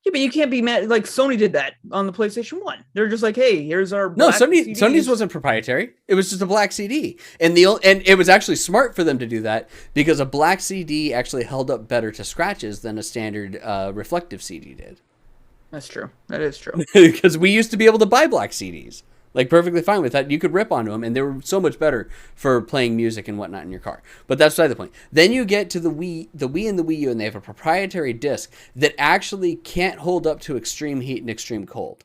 S2: Yeah, but you can't be mad. Like Sony did that on the PlayStation 1. They're just like, hey, here's our black CDs.
S1: Sony's wasn't proprietary. It was just a black CD. And it was actually smart for them to do that because a black CD actually held up better to scratches than a standard reflective CD did.
S2: That's true. That is true.
S1: Because we used to be able to buy black CDs. Like perfectly fine with that. You could rip onto them, and they were so much better for playing music and whatnot in your car. But that's beside the point. Then you get to the Wii and the Wii U, and they have a proprietary disc that actually can't hold up to extreme heat and extreme cold.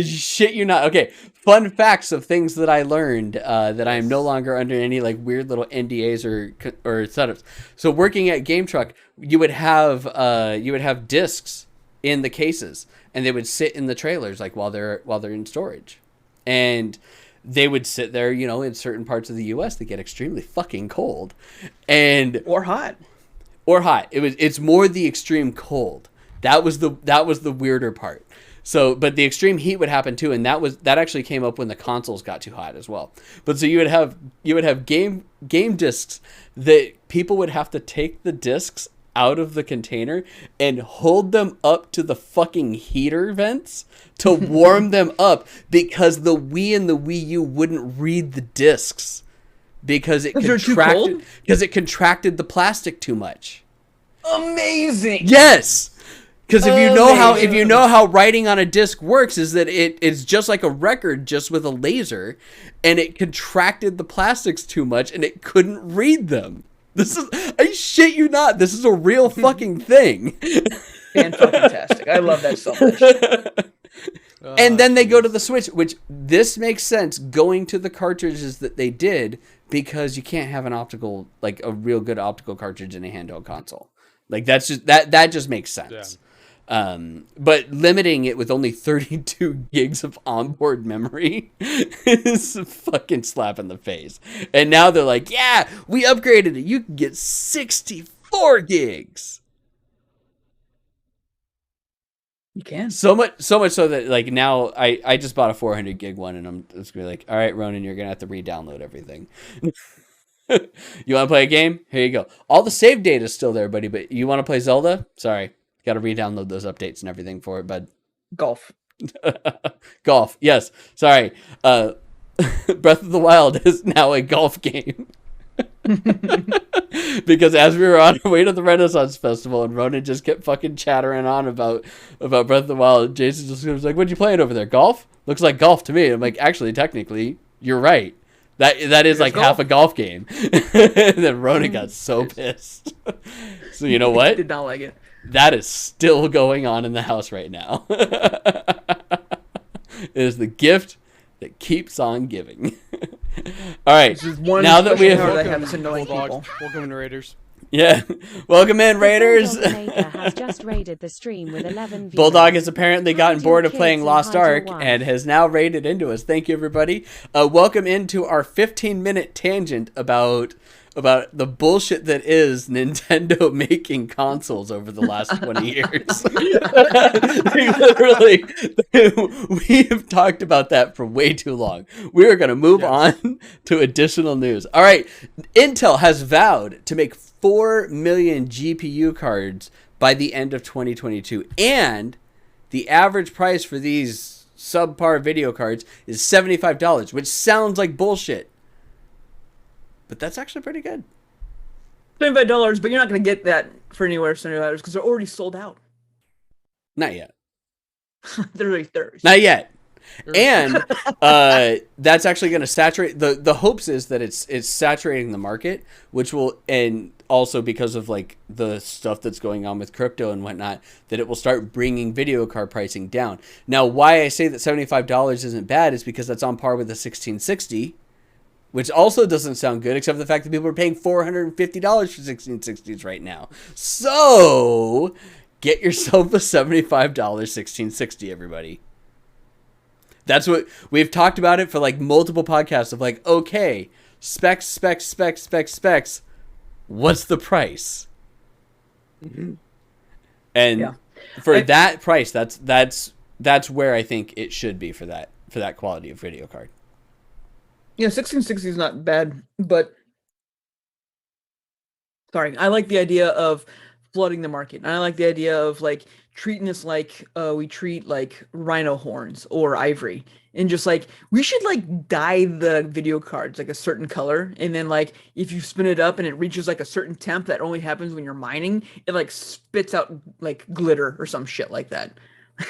S1: Shit, you're not. Okay, fun facts of things that I learned that I am no longer under any like weird little NDAs or setups. So working at Game Truck, you would have discs in the cases, and they would sit in the trailers like while they're in storage, and they would sit there, in certain parts of the US that get extremely fucking cold,
S2: or hot.
S1: It's more the extreme cold that was the weirder part. So, but the extreme heat would happen too, and that actually came up when the consoles got too hot as well. But so you would have game discs that people would have to take the discs out of the container and hold them up to the fucking heater vents to warm them up because the Wii and the Wii U wouldn't read the discs because it contracted the plastic too much.
S2: Amazing.
S1: Yes. Because if you know how writing on a disc works, is that it's just like a record, just with a laser, and it contracted the plastics too much, and it couldn't read them. I shit you not. This is a real fucking thing.
S2: Fantastic. I love that so much.
S1: And then they go to the Switch, which this makes sense going to the cartridges that they did, because you can't have a real good optical cartridge in a handheld console. Like that just makes sense. Yeah. But limiting it with only 32 gigs of onboard memory is a fucking slap in the face. And now they're like, yeah, we upgraded it. You can get 64 gigs.
S2: You can.
S1: So much so that like now I just bought a 400 gig one, and I'm just gonna be like, all right, Ronan, you're gonna have to re-download everything. You want to play a game? Here you go. All the save data is still there, buddy, but you want to play Zelda? Sorry. Got to re-download those updates and everything for it, bud.
S2: Golf.
S1: Golf. Yes. Sorry. Breath of the Wild is now a golf game. Because as we were on our way to the Renaissance Festival and Ronan just kept fucking chattering on about Breath of the Wild, Jason just was like, what you playing over there? Golf? Looks like golf to me. I'm like, actually, technically, you're right. That is like half a golf game. And then Ronan got so pissed. So you know what?
S2: Did not like it.
S1: That is still going on in the house right now. It is the gift that keeps on giving. All right. Now that we have
S3: welcome to Raiders.
S1: Yeah. Welcome in, Raiders.
S4: Has just raided the stream with 11 viewers.
S1: Bulldog has apparently gotten bored of playing Lost Ark and has now raided into us. Thank you, everybody. Welcome into our 15-minute tangent about the bullshit that is Nintendo making consoles over the last 20 years. Literally, we have talked about that for way too long. We are going to move on to additional news. All right. Intel has vowed to make 4 million GPU cards by the end of 2022. And the average price for these subpar video cards is $75, which sounds like bullshit. But that's actually pretty good.
S2: $75, but you're not going to get that for anywhere $75 because they're already sold out.
S1: Not yet.
S2: They're really thirst.
S1: Not yet. And that's actually going to saturate the hopes is that it's saturating the market, which will, and also because of like the stuff that's going on with crypto and whatnot, that it will start bringing video card pricing down. Now, why I say that $75 isn't bad is because that's on par with the 1660. Which also doesn't sound good, except for the fact that people are paying $450 for 1660s right now. So, get yourself a $75 1660, everybody. That's what we've talked about it for like multiple podcasts of like, okay, specs. What's the price? Mm-hmm. And for that price, that's where I think it should be for that quality of video card.
S2: Yeah, 1660 is not bad, but I like the idea of flooding the market. And I like the idea of like treating this like we treat like rhino horns or ivory, and just like we should like dye the video cards like a certain color, and then like if you spin it up and it reaches like a certain temp that only happens when you're mining, it like spits out like glitter or some shit like that.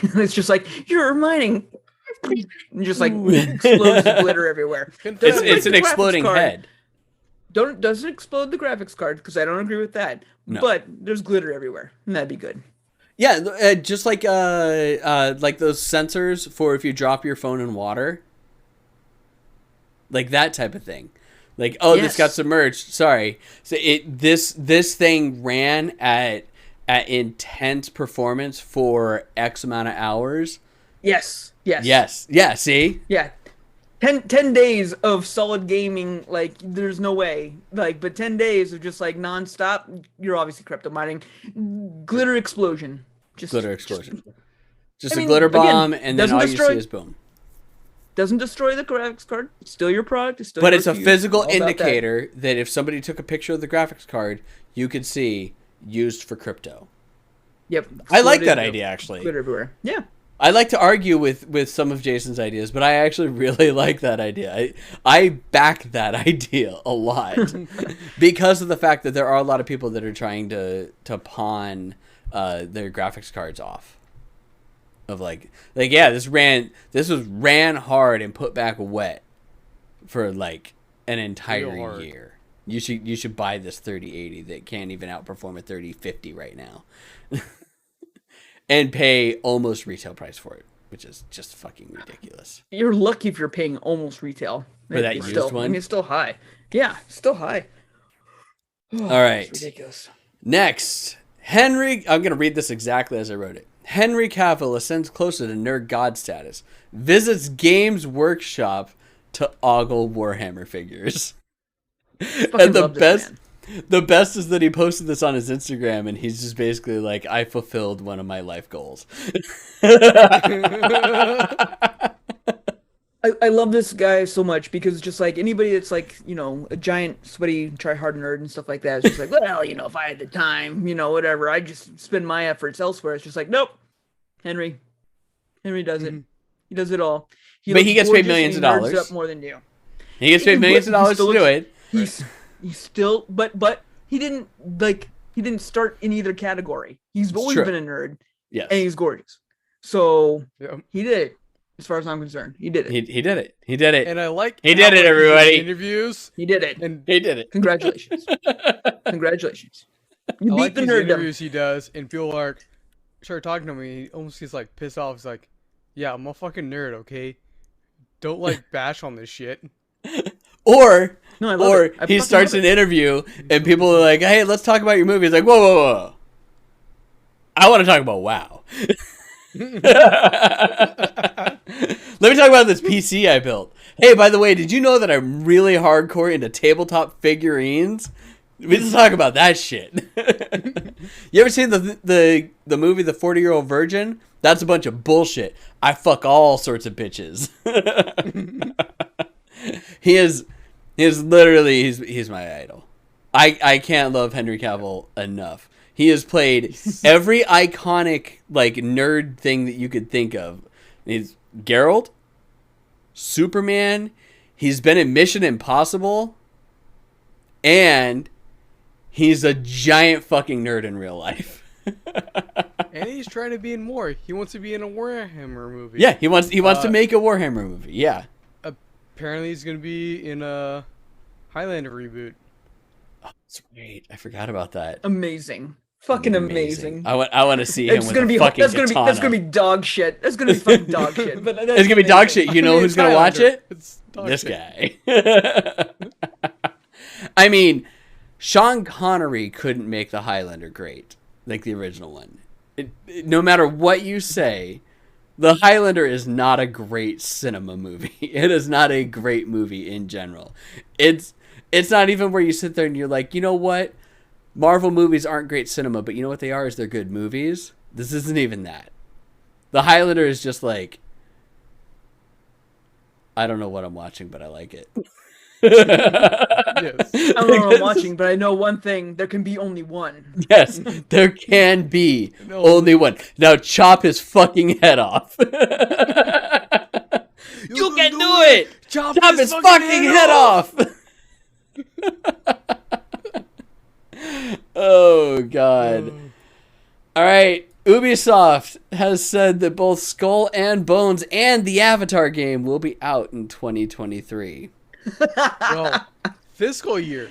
S2: It's just like you're mining. And just like explodes glitter everywhere.
S1: It's an exploding head.
S2: Doesn't explode the graphics card because I don't agree with that. No. But there's glitter everywhere, and that'd be good.
S1: Yeah, just like those sensors for if you drop your phone in water, like that type of thing. Like, this got submerged. Sorry. So this thing ran at intense performance for X amount of hours.
S2: Yes.
S1: Yeah, see?
S2: Yeah. 10 days of solid gaming, like, there's no way. Like, but 10 days of just, like, nonstop, you're obviously crypto mining. Glitter explosion. Just a
S1: glitter bomb, again, and then all you see is boom.
S2: Doesn't destroy the graphics card. It's still your product. It's still
S1: but it's a physical indicator that if somebody took a picture of the graphics card, you could see used for crypto.
S2: Yep.
S1: I like that idea, actually.
S2: Glitter everywhere. Yeah.
S1: I like to argue with some of Jason's ideas, but I actually really like that idea. I back that idea a lot because of the fact that there are a lot of people that are trying to pawn their graphics cards off. Of like yeah, this was ran hard and put back wet for like an entire year. You should buy this 3080 that can't even outperform a 3050 right now, and pay almost retail price for it, which is just fucking ridiculous.
S2: You're lucky if you're paying almost retail
S1: For that used one?
S2: I mean, it's still high. Yeah, still high.
S1: All right.
S2: It's ridiculous.
S1: Next, I'm going to read this exactly as I wrote it. Henry Cavill ascends closer to nerd god status. Visits Games Workshop to ogle Warhammer figures. And the best is that he posted this on his Instagram, and he's just basically like, I fulfilled one of my life goals.
S2: I love this guy so much because it's just like anybody that's like, you know, a giant sweaty try hard nerd and stuff like that. It's just like, well, you know, if I had the time, you know, whatever, I just spend my efforts elsewhere. It's just like, nope. Henry does it. He does it all.
S1: But he gets paid millions of dollars.
S2: Up more than you.
S1: He gets paid millions of dollars to do it.
S2: He's still, but he didn't start in either category. He's always been a nerd.
S1: Yes.
S2: And he's gorgeous. So he did it. As far as I'm concerned, he did it.
S1: He did it. He did it.
S3: And I like
S1: he did it, everybody.
S3: Interviews.
S2: He did it.
S3: And
S1: he did it.
S2: Congratulations. Congratulations. You
S3: I
S2: beat
S3: like
S2: the
S3: these
S2: nerddom.
S3: interviews he does, and feel like start talking to me. He almost gets like pissed off. He's like, "Yeah, I'm a fucking nerd. Okay, don't like bash on this shit."
S1: Or
S2: No,
S1: he starts an interview and people are like, "Hey, let's talk about your movie." He's like, "Whoa. I want to talk about WoW." Let me talk about this PC I built. Hey, by the way, did you know that I'm really hardcore into tabletop figurines? We just talk about that shit. You ever seen the movie The 40-Year-Old Virgin? That's a bunch of bullshit. I fuck all sorts of bitches. He is literally he's my idol. I can't love Henry Cavill enough. He has played every iconic like nerd thing that you could think of. He's Geralt, Superman. He's been in Mission Impossible, and he's a giant fucking nerd in real life.
S3: And he's trying to be in more. He wants to be in a Warhammer movie.
S1: Yeah, he wants to make a Warhammer movie. Yeah.
S3: Apparently, he's gonna be in a Highlander reboot.
S1: Oh, that's right. I forgot about that.
S2: Amazing. Fucking amazing.
S1: I want to see him with a fucking katana.
S2: That's gonna be dog shit. That's gonna be fucking dog shit. But
S1: it's gonna be dog shit. You know who's gonna watch it?
S3: It's
S1: This guy. I mean, Sean Connery couldn't make the Highlander great, like the original one. No matter what you say, the Highlander is not a great cinema movie. It is not a great movie in general. It's not even where you sit there and you're like, you know what? Marvel movies aren't great cinema, but you know what they are is they're good movies. This isn't even that. The Highlander is just like, I don't know what I'm watching, but I like it.
S3: Yes.
S2: I don't know what I'm watching, but I know one thing. There can be only one.
S1: Yes, there can be only one. Now chop his fucking head off. You can do it! Chop his fucking head off! Oh, God. All right. Ubisoft has said that both Skull and Bones and the Avatar game will be out in 2023.
S3: Well, fiscal year.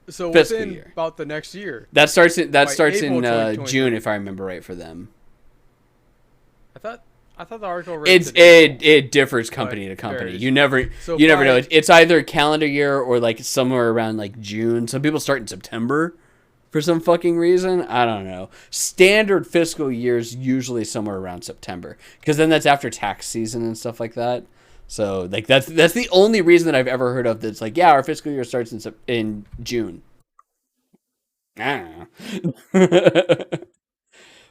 S3: So
S1: Fiscal
S3: within
S1: year.
S3: about the next year.
S1: That starts in
S3: April
S1: June,
S3: 2023.
S1: if I remember right, for them.
S3: I thought the article read
S1: It's
S3: today.
S1: it differs company to company.
S3: varies.
S1: You never
S3: So
S1: never know.
S3: by-
S1: It's either calendar year or like somewhere around like June. Some people start in September for some fucking reason. I don't know. Standard fiscal years usually somewhere around September because then that's after tax season and stuff like that. So like that's the only reason that I've ever heard of that's like, yeah, our fiscal year starts in June. I don't know.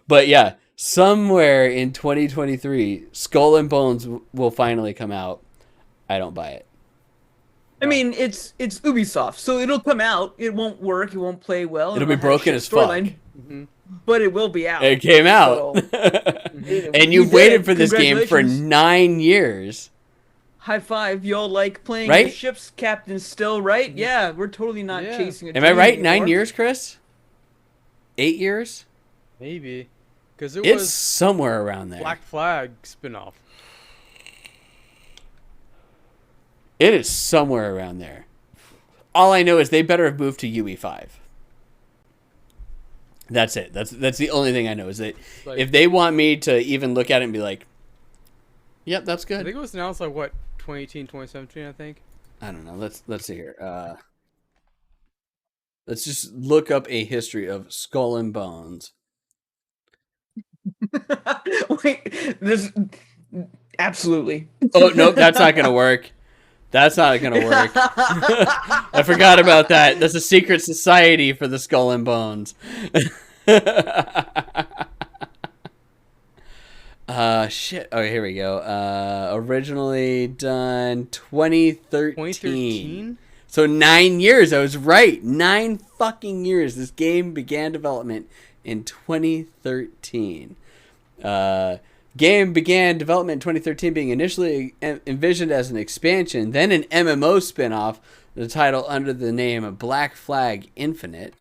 S1: But yeah, somewhere in 2023, Skull and Bones will finally come out. I don't buy it.
S2: I mean, it's Ubisoft, so it'll come out. It won't work. It won't play well.
S1: It'll be broken as fuck.
S2: But it will be out.
S1: It came out.
S2: So,
S1: And you've waited for this game for 9 years.
S2: High five. Y'all like playing
S1: Right?
S2: the ship's captain still, right? Yeah, we're totally not chasing a
S1: Am I
S2: dream
S1: right?
S2: anymore.
S1: 9 years, Chris? 8 years?
S3: Maybe. Because it
S1: It's
S3: was
S1: somewhere around there.
S3: Black Flag spinoff.
S1: It is somewhere around there. All I know is they better have moved to UE5. That's it. That's the only thing I know is that
S3: Like,
S1: if they want me to even look at it and be like, yep, that's
S3: I
S1: good.
S3: think it was announced like what 2018, 2017, I think.
S1: I don't know. Let's see here. Let's just look up a history of Skull and Bones.
S2: Wait, this absolutely.
S1: Oh nope, that's not gonna work. That's not gonna work. I forgot about that. That's a secret society for the Skull and Bones. Shit. Oh, here we go. Originally done 2013.
S3: 2013.
S1: So 9 years. I was right. 9 fucking years. This game began development in 2013. Game began development in 2013, being initially envisioned as an expansion, then an MMO spin-off, the title under the name Black Flag Infinite,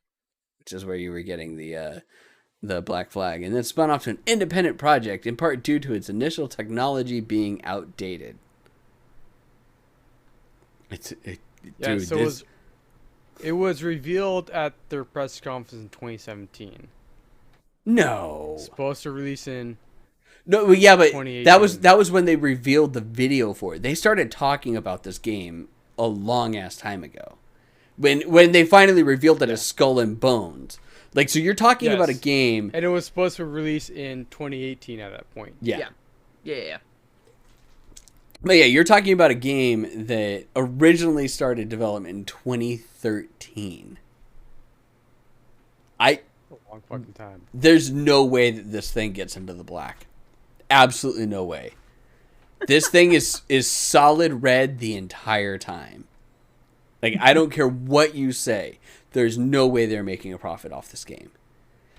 S1: which is where you were getting the Black Flag, and then spun off to an independent project, in part due to its initial technology being outdated.
S3: Yeah, so it was revealed at their press conference in 2017.
S1: No.
S3: Supposed to release in
S1: No, yeah, but
S3: 2018.
S1: that was when they revealed the video for it. They started talking about this game a long ass time ago. When they finally revealed it as Skull and Bones. Like, so you're talking about a
S3: Yes.
S1: game.
S3: And it was supposed to release in 2018 at that point.
S1: Yeah.
S2: Yeah.
S1: But yeah, you're talking about a game that originally started development in 2013.
S3: A long fucking time.
S1: There's no way that this thing gets into the black. Absolutely no way. This thing is solid red the entire time. Like, I don't care what you say. There's no way they're making a profit off this game.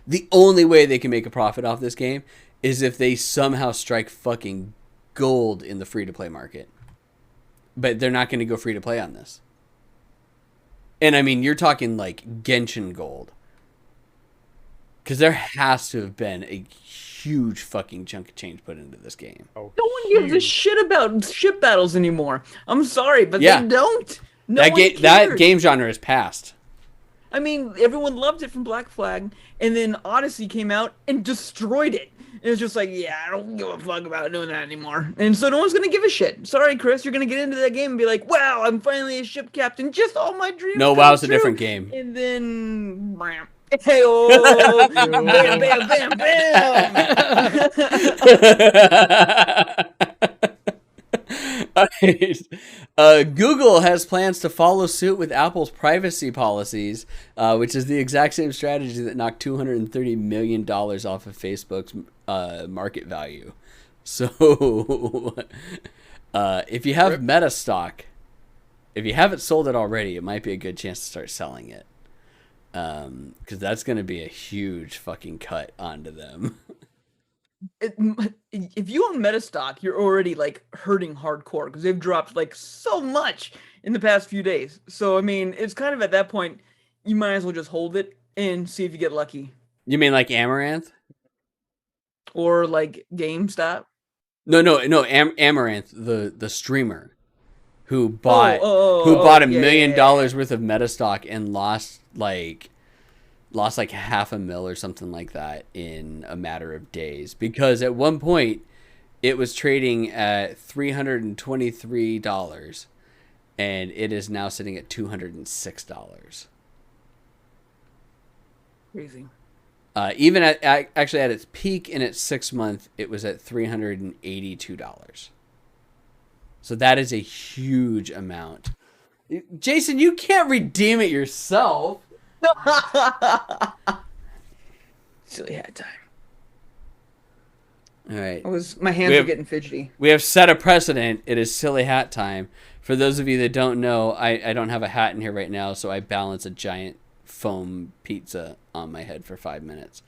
S1: The only way they can make a profit off this game is if they somehow strike fucking gold in the free-to-play market. But they're not going to go free-to-play on this. And, I mean, you're talking, like, Genshin gold. Because there has to have been a huge fucking chunk of change put into this game.
S3: Oh,
S2: No one gives a shit about ship battles anymore. I'm sorry, but
S1: Yeah.
S2: they don't. No
S1: that
S2: one
S1: game, that
S2: cares.
S1: game genre is past.
S2: I mean, everyone loved it from Black Flag, and then Odyssey came out and destroyed it. And it was just like, yeah, I don't give a fuck about doing that anymore. And so no one's gonna give a shit. Sorry, Chris, you're gonna get into that game and be like, wow, I'm finally a ship captain. Just all my dreams.
S1: No,
S2: come
S1: WoW's a
S2: true.
S1: different game.
S2: And then, bam. Hey-oh, bam, bam, bam, bam.
S1: Google has plans to follow suit with Apple's privacy policies, which is the exact same strategy that knocked $230 million off of Facebook's market value. So, if you have Meta stock, if you haven't sold it already, it might be a good chance to start selling it. Because that's going to be a huge fucking cut onto them.
S2: If you own Metastock, you're already like hurting hardcore because they've dropped like so much in the past few days. So I mean, it's kind of at that point, you might as well just hold it and see if you get lucky.
S1: You mean like Amaranth?
S2: Or like GameStop.
S1: No, Amaranth, the streamer who bought $1 million worth of Metastock and lost like $500,000 or something like that in a matter of days, because at one point it was trading at $323 and it is now sitting at $206.
S2: Crazy.
S1: Even at its peak in its 6 month, it was at $382. So that is a huge amount. Jason, you can't redeem it yourself.
S2: Silly hat time.
S1: All right.
S2: My hands are getting fidgety.
S1: We have set a precedent. It is silly hat time. For those of you that don't know, I don't have a hat in here right now, so I balance a giant foam pizza on my head for 5 minutes.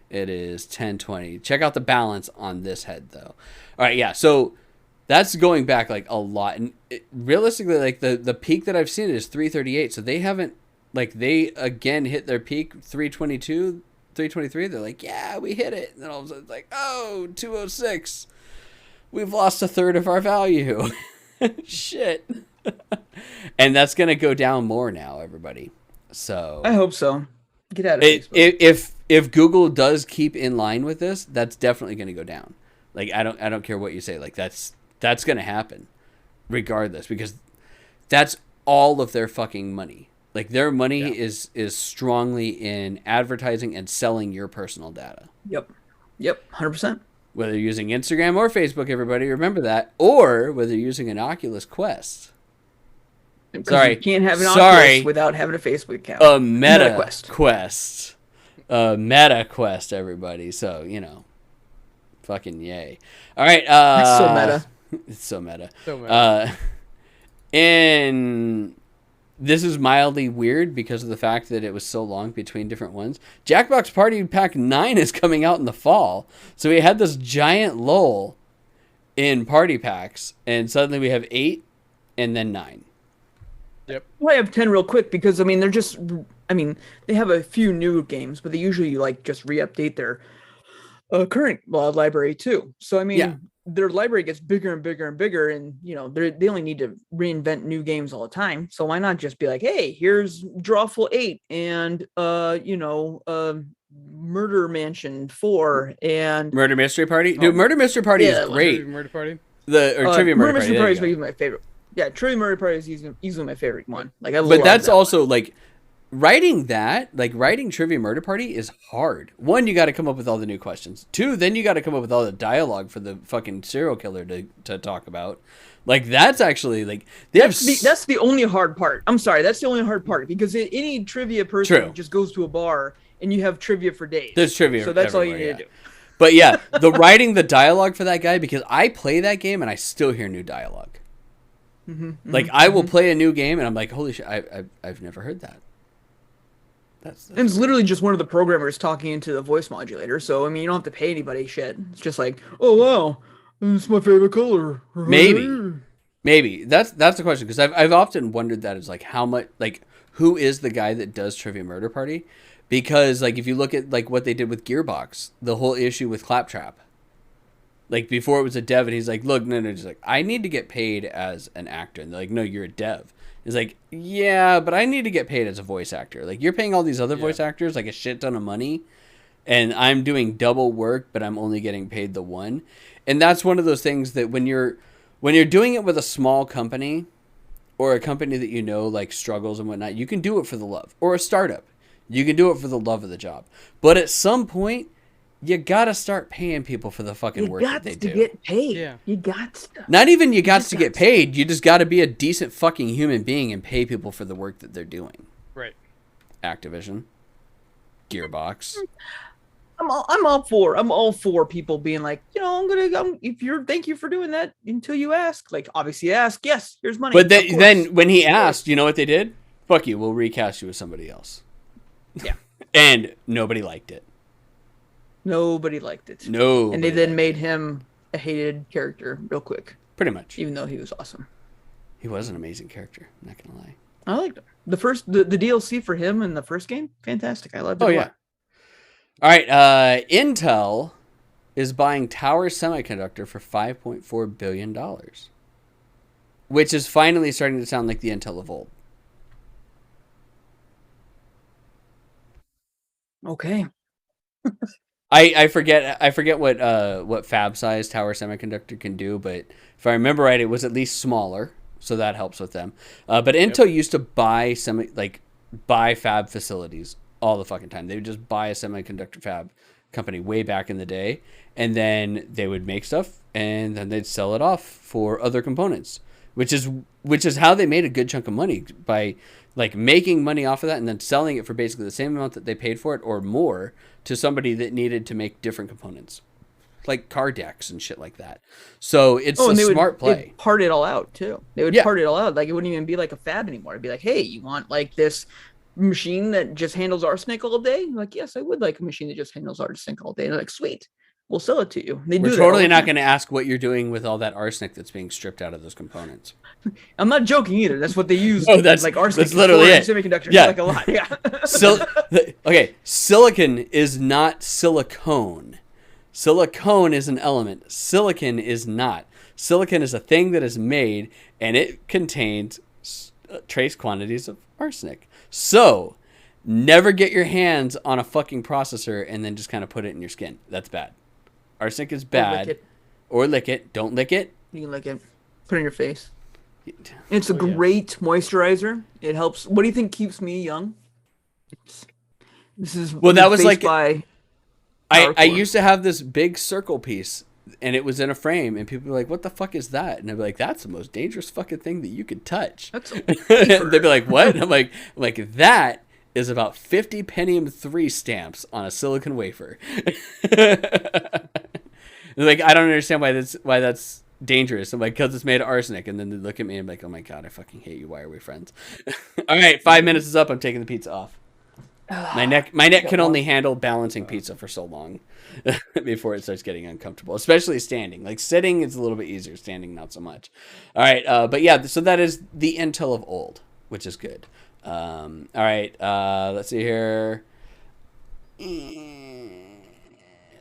S1: It is 10:20. Check out the balance on this head, though. All right, yeah. So that's going back like a lot, and realistically, like the peak that I've seen is 338. So they haven't, like, they again hit their peak 322 323, they're like, yeah, we hit it. And then all of a sudden it's like, oh, 206. We've lost a third of our value. Shit. And that's going to go down more now, everybody. So
S2: I hope so. Get out of Facebook.
S1: If Google does keep in line with this, that's definitely going to go down. Like, I don't care what you say. Like, that's going to happen regardless, because that's all of their fucking money. Like, their money is strongly in advertising and selling your personal data.
S2: Yep. 100%.
S1: Whether you're using Instagram or Facebook, everybody remember that, or whether you're using an Oculus Quest.
S2: Sorry, you can't have an Oculus without having a Facebook account.
S1: A Meta Quest. Meta Quest, everybody. So, you know, fucking yay. All right.
S2: It's so meta.
S1: It's so meta.
S3: So meta.
S1: And this is mildly weird because of the fact that it was so long between different ones. Jackbox Party Pack 9 is coming out in the fall. So we had this giant lull in party packs, and suddenly we have 8 and then 9.
S3: Yep.
S2: Well, I have 10 real quick because, I mean, they have a few new games, but they usually, like, just re-update their current library, too. So, I mean, their library gets bigger and bigger and bigger, and, you know, they only need to reinvent new games all the time. So why not just be like, hey, here's Drawful 8 and, Murder Mansion 4 and...
S1: Murder Mystery Party? Dude, Murder Mystery Party is great.
S3: Murder Party?
S1: Trivia Murder Party.
S2: Mystery Party is usually my favorite. Yeah, Trivia Murder Party is easily my favorite one. Like, I love
S1: But that's
S2: that
S1: also,
S2: one.
S1: like, writing Trivia Murder Party is hard. 1, you got to come up with all the new questions. 2, then you got to come up with all the dialogue for the fucking serial killer to talk about. Like, that's actually, like,
S2: that's the only hard part. I'm sorry, that's the only hard part, because any trivia person just goes to a bar and you have trivia for days.
S1: There's trivia.
S2: So that's all you need to do.
S1: But yeah, writing the dialogue for that guy, because I play that game and I still hear new dialogue. I will play a new game and I'm like, holy shit, I've never heard that. That's
S2: and it's literally just one of the programmers talking into the voice modulator. So, I mean, you don't have to pay anybody shit. It's just like, oh, wow, it's my favorite color.
S1: Maybe. That's the question, because I've often wondered that, is like, how much, like, who is the guy that does Trivia Murder Party? Because, like, if you look at, like, what they did with Gearbox, the whole issue with Claptrap. Like, before it was a dev, and he's like, look, no, just like, I need to get paid as an actor. And they're like, no, you're a dev. He's like, yeah, but I need to get paid as a voice actor. Like, you're paying all these other voice actors, like, a shit ton of money, and I'm doing double work, but I'm only getting paid the one. And that's one of those things that when you're doing it with a small company, or a company that you know, like, struggles and whatnot, you can do it for the love. Or a startup. You can do it for the love of the job. But at some point, you gotta start paying people for the fucking work that they do.
S2: You got to get paid. Yeah. You got to.
S1: Not even you got to get paid. You just got to be a decent fucking human being and pay people for the work that they're doing.
S3: Right.
S1: Activision. Gearbox.
S2: I'm all for people being like, you know, thank you for doing that until you ask. Like, obviously ask, yes, here's money.
S1: But then when he asked, you know what they did? Fuck you, we'll recast you with somebody else.
S2: Yeah.
S1: And nobody liked it.
S2: Nobody liked it.
S1: No.
S2: And they then made him a hated character real quick.
S1: Pretty much.
S2: Even though he was awesome.
S1: He was an amazing character, I'm not gonna lie.
S2: I liked him. The DLC for him in the first game, fantastic. I loved it.
S1: Oh, yeah. All right, Intel is buying Tower Semiconductor for $5.4 billion, which is finally starting to sound like the Intel of old.
S2: Okay.
S1: I forget what fab size Tower Semiconductor can do, but if I remember right, it was at least smaller, so that helps with them. But Intel used to buy fab facilities all the fucking time. They would just buy a semiconductor fab company way back in the day, and then they would make stuff, and then they'd sell it off for other components, which is how they made a good chunk of money, by like making money off of that and then selling it for basically the same amount that they paid for it or more to somebody that needed to make different components, like car decks and shit like that. So it's a smart play.
S2: They'd part it all out too. They would part it all out. Like, it wouldn't even be like a fab anymore. It'd be like, hey, you want like this machine that just handles arsenic all day? Like, yes, I would like a machine that just handles arsenic all day. And they're like, sweet, we'll sell it to you. They do
S1: We're
S2: that all
S1: totally
S2: the
S1: not
S2: time.
S1: going to ask what you're doing with all that arsenic that's being stripped out of those components.
S2: I'm not joking either. That's what they use.
S1: Oh, that's
S2: like arsenic.
S1: that's literally it.
S2: Semiconductors.
S1: Yeah.
S2: Like a lot. Yeah.
S1: Okay, silicon is not silicone. Silicone is an element. Silicon is not. Silicon is a thing that is made, and it contains trace quantities of arsenic. So, never get your hands on a fucking processor and then just kind of put it in your skin. That's bad. Arsenic is bad. Or lick it. Don't lick it.
S2: You can lick it. Put it in your face. It's a great moisturizer. It helps. What do you think keeps me young? This is
S1: that was like
S2: by
S1: I used to have this big circle piece, and it was in a frame, and people were like, "What the fuck is that?" And I'd be like, "That's the most dangerous fucking thing that you could touch."
S2: That's
S1: They'd be like, "What?" And I'm like that is about 50 Pentium 3 stamps on a silicon wafer. Like, I don't understand why that's dangerous. I'm like, because it's made of arsenic. And then they look at me and I'm like, oh my god, I fucking hate you. Why are we friends? All right, 5 minutes is up. I'm taking the pizza off. My neck can only handle balancing pizza for so long before it starts getting uncomfortable, especially standing. Like, sitting is a little bit easier, standing not so much. All right, but yeah, so that is the Intel of old, which is good. All right, let's see here.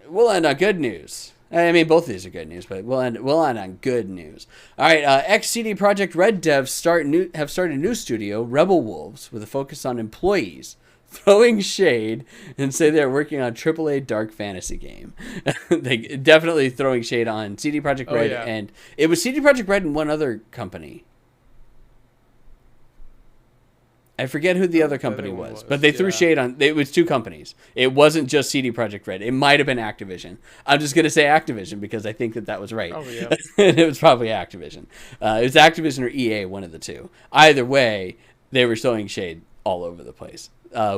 S1: We'll end on good news. I mean, both of these are good news, but we'll end on good news. All right, ex-CD Projekt Red devs have started a new studio, Rebel Wolves, with a focus on employees, throwing shade, and say they're working on AAA dark fantasy game. They definitely throwing shade on CD Projekt Red, and it was CD Projekt Red and one other company. I forget who the other company was, but they threw shade on. It was two companies. It wasn't just CD Projekt Red. It might have been Activision. I'm just gonna say Activision because I think that was right. Oh yeah, it was probably Activision. It was Activision or EA, one of the two. Either way, they were throwing shade all over the place.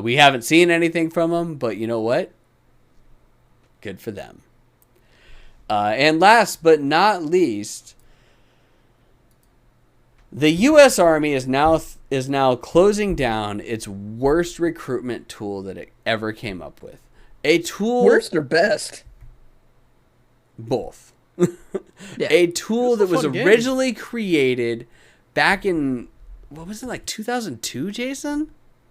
S1: We haven't seen anything from them, but you know what? Good for them. And last but not least, the U.S. Army is now closing down its worst recruitment tool that it ever came up with. A tool...
S2: Worst or best?
S1: Both. A tool that was originally created back in... What was it, like 2002, Jason?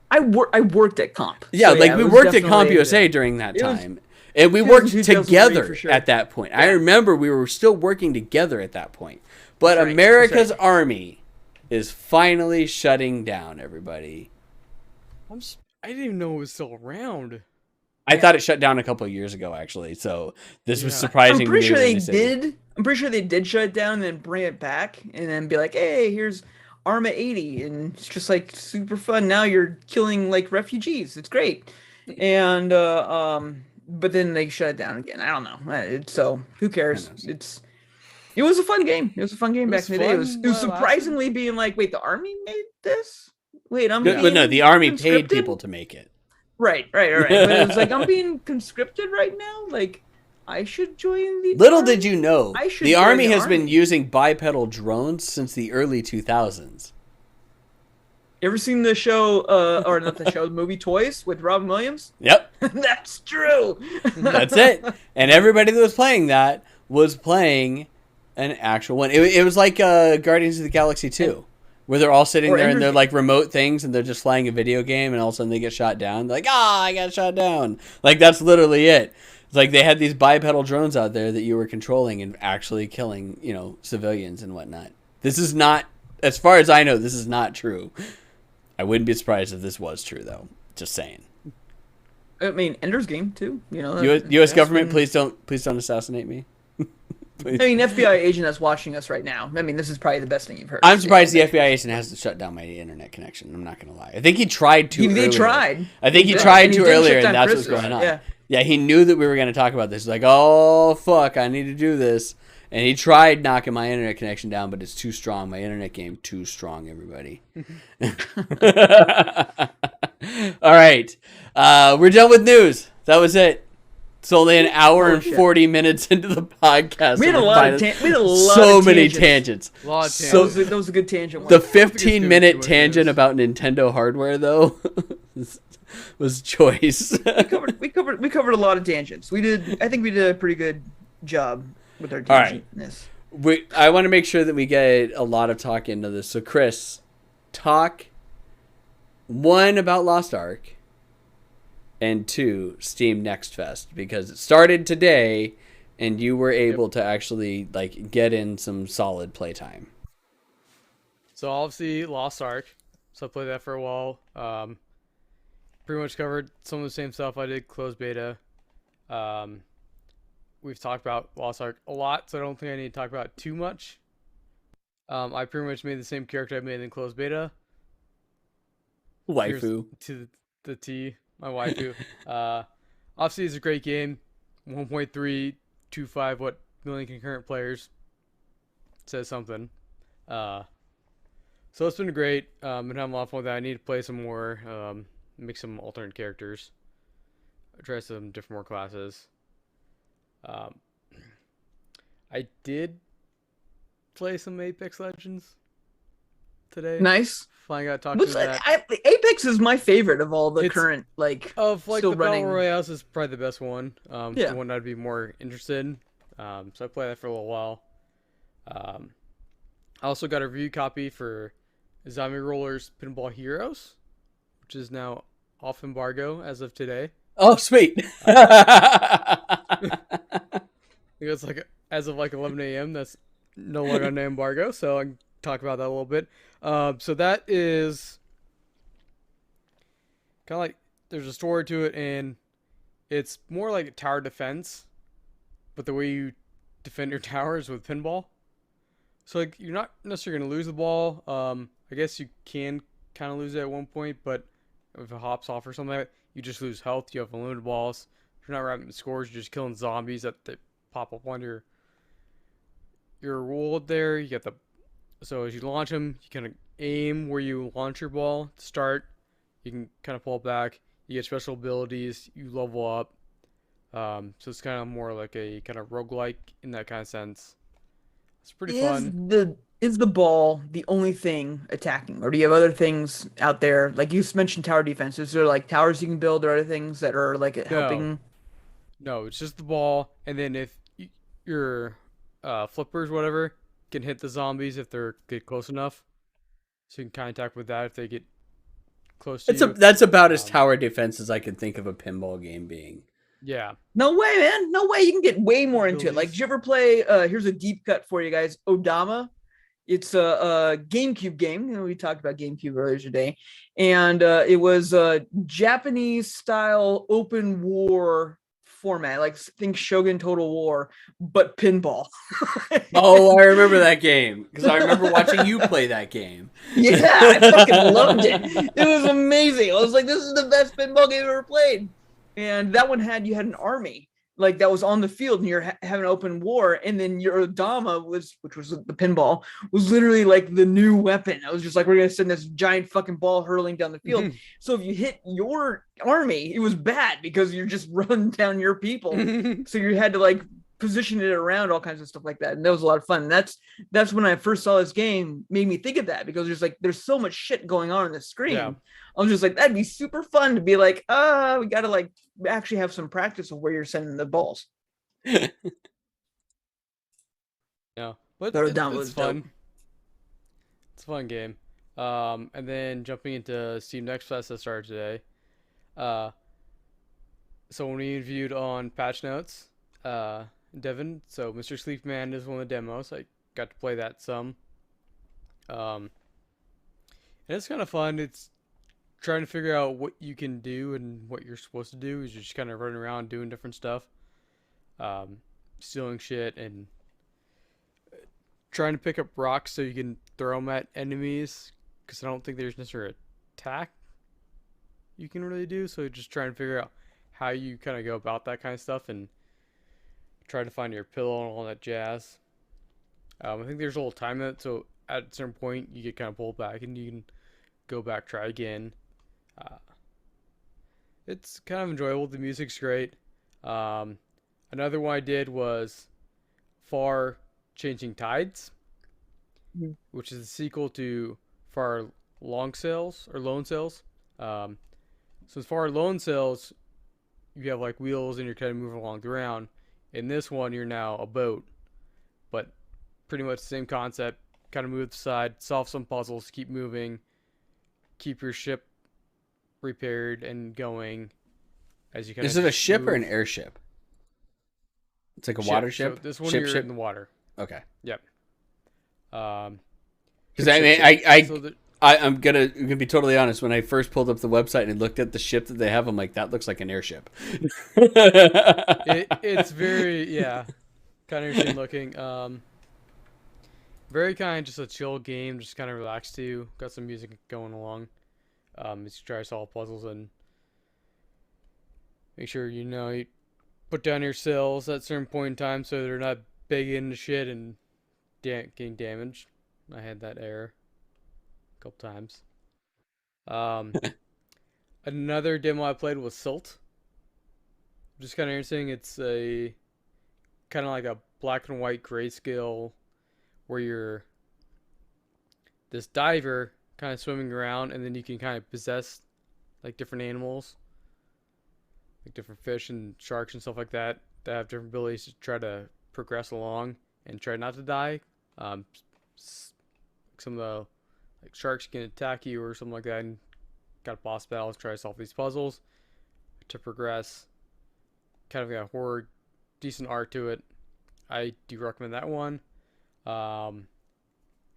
S2: I worked at Comp.
S1: Yeah, so we worked at Comp USA during that time. And we worked together at that point. Yeah. I remember we were still working together at that point. But America's Army is finally shutting down, everybody.
S3: I didn't even know it was still around.
S1: I thought it shut down a couple of years ago, actually. So this was surprising.
S2: I'm pretty sure they did. I'm pretty sure they did shut it down and then bring it back and then be like, "Hey, here's Arma 80," and it's just like super fun. Now you're killing like refugees. It's great. And but then they shut it down again. I don't know. So who cares? It was a fun game. It was a fun game back in the day. It was surprisingly being like, wait, the Army made this? Wait,
S1: but no, the Army paid people to make it.
S2: Right. But it was like, I'm being conscripted right now? Like, I should join the
S1: Little
S2: Army?
S1: did you know, the Army has been using bipedal drones since the early 2000s.
S2: You ever seen the show, or not the show, the movie Toys with Robin Williams?
S1: Yep.
S2: That's true.
S1: That's it. And everybody that was playing that was playing an actual one. It was like Guardians of the Galaxy 2, where they're all sitting there and they're like remote things and they're just flying a video game and all of a sudden they get shot down. They're like, I got shot down. Like, that's literally it. It's like they had these bipedal drones out there that you were controlling and actually killing, civilians and whatnot. This is not, as far as I know, this is not true. I wouldn't be surprised if this was true, though. Just saying.
S2: I mean, Ender's Game, too.
S1: U.S. government, please don't assassinate me.
S2: I mean, FBI agent that's watching us right now. I mean, this is probably the best thing you've heard.
S1: I'm surprised the FBI agent hasn't shut down my internet connection. I'm not going to lie. I think he tried to earlier.
S2: Tried.
S1: I think he tried to earlier, and that's what's going on. Yeah, he knew that we were going to talk about this. He's like, oh, fuck, I need to do this. And he tried knocking my internet connection down, but it's too strong. My internet game, too strong, everybody. All right. We're done with news. That was it. It's only an hour and 40 minutes into the podcast.
S2: We had a lot of tangents.
S1: So many tangents.
S3: A lot of tangents.
S2: That was a good tangent one.
S1: The 15-minute tangent about Nintendo hardware, though. was choice.
S2: We covered a lot of tangents. I think we did a pretty good job with our
S1: All right.
S2: tangentness.
S1: I want to make sure that we get a lot of talk into this. So, Chris, talk one about Lost Ark, and two, Steam Next Fest, because it started today, and you were able to actually like get in some solid playtime.
S3: So obviously Lost Ark. So I played that for a while. Pretty much covered some of the same stuff I did closed beta. We've talked about Lost Ark a lot, so I don't think I need to talk about it too much. I pretty much made the same character I made in closed beta.
S1: Waifu.
S3: Here's to the T, my waifu. Obviously, it's a great game. 1.325 million concurrent players. Says something. So it's been great. Been having a lot of fun with that. I need to play some more. Make some alternate characters. Try some different more classes. I did play some Apex Legends today.
S2: Nice.
S3: Finally got to talk to that.
S2: Apex is my favorite of all the
S3: It's-
S2: current
S3: Of like
S2: still
S3: the
S2: running.
S3: Battle Royales is probably the best one.
S2: Yeah.
S3: The one I'd be more interested in. So I played that for a little while. I also got a review copy for Zombie Rollers Pinball Heroes, which is now off embargo as of today.
S1: Oh, sweet.
S3: I think it's like as of like 11 a.m. That's no longer on embargo, so I can talk about that a little bit. So that is kind of like there's a story to it, and it's more like a tower defense, but the way you defend your towers with pinball. So like you're not necessarily gonna lose the ball. I guess you can kind of lose it at one point, but if it hops off or something like that, you just lose health. You have unlimited balls. If you're not wrapping the scores, you're just killing zombies that pop up on your world there. You get so as you launch them, you kind of aim where you launch your ball to start. You can kind of pull back. You get special abilities. You level up. So it's kind of more like a kind of roguelike in that kind of sense. It's pretty fun.
S2: Is the ball the only thing attacking, or do you have other things out there? Like you mentioned, tower defense. Is there like towers you can build, or other things that are like helping?
S3: No, it's just the ball, and then if your flippers, whatever, can hit the zombies if they're get close enough, so you can kind of attack with that if they get close to you.
S1: That's about as tower defense as I could think of a pinball game being.
S3: Yeah.
S2: No way, man. No way. You can get way more into it.
S3: Abilities.
S2: Like, did you ever play? Here's a deep cut for you guys. Odama. It's a GameCube game. We talked about GameCube earlier today, and it was a Japanese style open war format, like think Shogun Total War, but pinball.
S1: Oh, I remember that game because I remember watching you play that game.
S2: Yeah, I fucking loved it. It was amazing. I was like, this is the best pinball game I've ever played. And that one you had an army like that was on the field, and you're having an open war, and then your Odama which was the pinball, was literally like the new weapon. I was just like, we're gonna send this giant fucking ball hurling down the field.
S3: Mhm.
S2: So if you hit your army, it was bad because you're just running down your people. So you had to like position it around all kinds of stuff like that, and that was a lot of fun. And that's when I first saw this game, made me think of that, because there's so much shit going on the screen.
S3: Yeah.
S2: I was just like, that'd be super fun to be like, we gotta like actually have some practice of where you're sending the balls.
S3: Yeah, but
S2: Throw it
S3: it's
S2: down was
S3: fun.
S2: dope.
S3: It's a fun game. And then jumping into Steam Next Fest that started today. So when we interviewed on Patch Notes, Devin, so Mr. Sleepman is one of the demos. I got to play that some. And it's kind of fun. It's trying to figure out what you can do and what you're supposed to do. Is you're just kind of running around doing different stuff, stealing shit and trying to pick up rocks so you can throw them at enemies. Because I don't think there's necessarily attack you can really do. So just trying to figure out how you kind of go about that kind of stuff and try to find your pillow and all that jazz. I think there's a little time limit, so at a certain point you get kind of pulled back and you can go back, try again. It's kind of enjoyable. The music's great. Another one I did was Far Changing Tides, which is the sequel to Far Long Sails or Lone Sails. So as far as loan sails, you have like wheels and you're kind of moving along the ground. In this one, you're now a boat, but pretty much the same concept. Kind of move to the side, solve some puzzles, keep moving, keep your ship repaired and going. As you kind
S1: Is it a ship or an airship? It's like a water ship.
S3: So this one
S1: ship,
S3: you're
S1: ship?
S3: in the water.
S1: Okay.
S3: Yep.
S1: Because I mean, I'm gonna be totally honest. When I first pulled up the website and looked at the ship that they have, I'm like, that looks like an airship.
S3: It's very kind of interesting looking. Very kind of just a chill game, just kind of relaxed to. Got some music going along. As you try to solve puzzles and make sure you put down your sails at a certain point in time so they're not big into shit and getting damaged. I had that error a couple times. Another demo I played was Silt. Just kind of interesting. It's a kind of like a black and white grayscale where you're this diver kind of swimming around, and then you can kind of possess like different animals, like different fish and sharks and stuff like that have different abilities to try to progress along and try not to die. Some of the like sharks can attack you or something like that, and got a boss battle to try to solve these puzzles to progress. Kind of got a horror, decent art to it. I do recommend that one.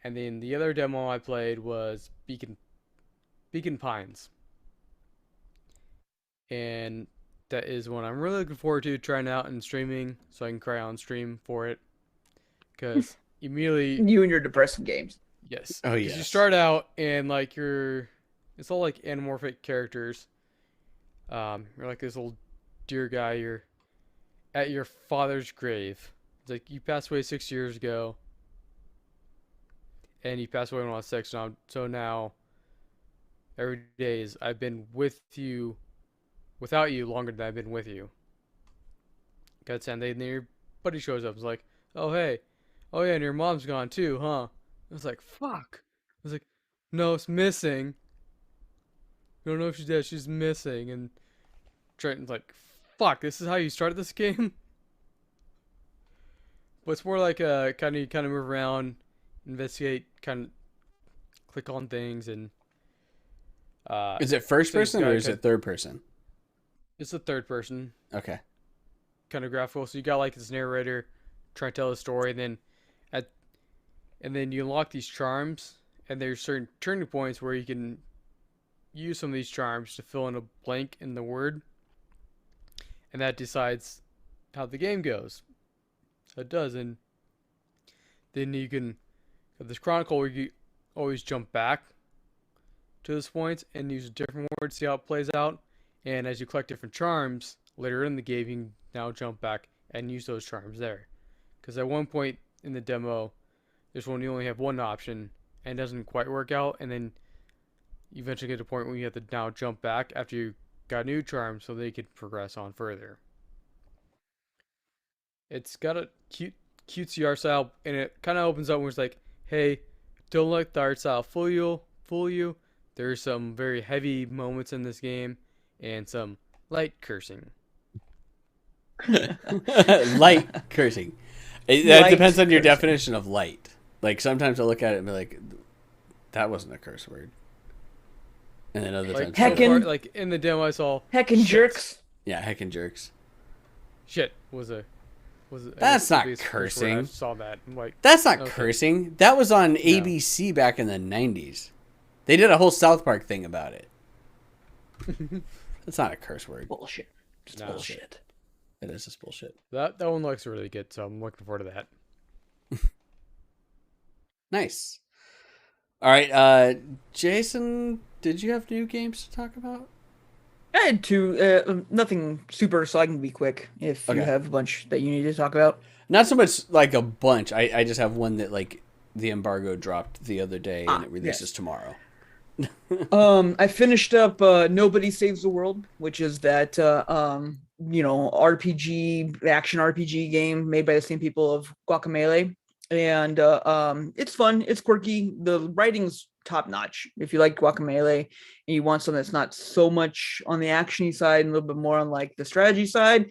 S3: And then the other demo I played was Beacon Pines. And that is one I'm really looking forward to trying out and streaming so I can cry on stream for it. Because immediately...
S2: You and your depressing games.
S3: Yes.
S1: Oh,
S3: yes. You start out and like it's all like anamorphic characters. You're like this old dear guy. You're at your father's grave. It's like you passed away 6 years ago. And you passed away when I was 6. So now, every day is I've been without you longer than I've been with you. Got and then your buddy shows up. It's like, oh hey, oh yeah, and your mom's gone too, huh? I was like, fuck. I was like, no, it's missing. I don't know if she's dead. She's missing. And Trenton's like, fuck. This is how you start this game. But it's more like kind of move around, investigate, kind of click on things, and
S1: is it first person or is it third person?
S3: It's the third person.
S1: Okay.
S3: Kind of graphical. So you got like this narrator trying to tell a story, and then you unlock these charms, and there's certain turning points where you can use some of these charms to fill in a blank in the word, and that decides how the game goes. It does, and then you can have this chronicle where you always jump back to this point and use a different word to see how it plays out. And as you collect different charms later in the game, you can now jump back and use those charms there. Because at one point in the demo, there's one you only have one option and it doesn't quite work out, and then you eventually get to a point where you have to now jump back after you got new charms so they could progress on further. It's got a cutesy art style, and it kind of opens up where it's like, hey, don't let the art style fool you. There's some very heavy moments in this game and some light cursing.
S1: Light cursing. That depends on your definition of light. Like sometimes I look at it and be like, that wasn't a curse word. And then other times,
S2: heckin',
S3: like in the demo I saw,
S2: heckin' jerks.
S1: Yeah, heckin' jerks.
S3: Shit was
S1: that's not cursing.
S3: I saw that. I'm like,
S1: that's not cursing. That was on ABC back in the 90s. They did a whole South Park thing about it. That's not a curse word.
S2: Bullshit. Just bullshit.
S1: It is just bullshit.
S3: That one looks really good, so I'm looking forward to that.
S1: Nice. All right, Jason, did you have new games to talk about?
S2: I had two, nothing super, so I can be quick if you have a bunch that you need to talk about.
S1: Not so much like a bunch. I just have one that like the embargo dropped the other day and it releases tomorrow.
S2: I finished up Nobody Saves the World, which is that RPG, action RPG game made by the same people of Guacamelee. And it's fun, it's quirky. The writing's top notch. If you like Guacamelee and you want something that's not so much on the actiony side and a little bit more on like the strategy side,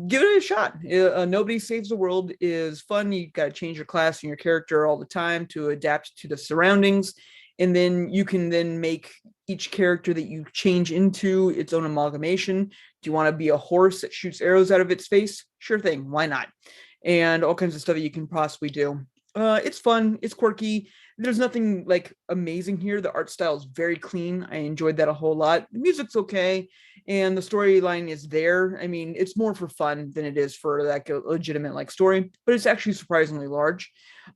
S2: give it a shot. Nobody Saves the World is fun. You got to change your class and your character all the time to adapt to the surroundings. And then you can then make each character that you change into its own amalgamation. Do you want to be a horse that shoots arrows out of its face? Sure thing. Why not? And all kinds of stuff that you can possibly do. It's fun. It's quirky. There's nothing like amazing here. The art style is very clean. I enjoyed that a whole lot. The music's okay, and the storyline is there. I mean, it's more for fun than it is for like a legitimate like story, but it's actually surprisingly large.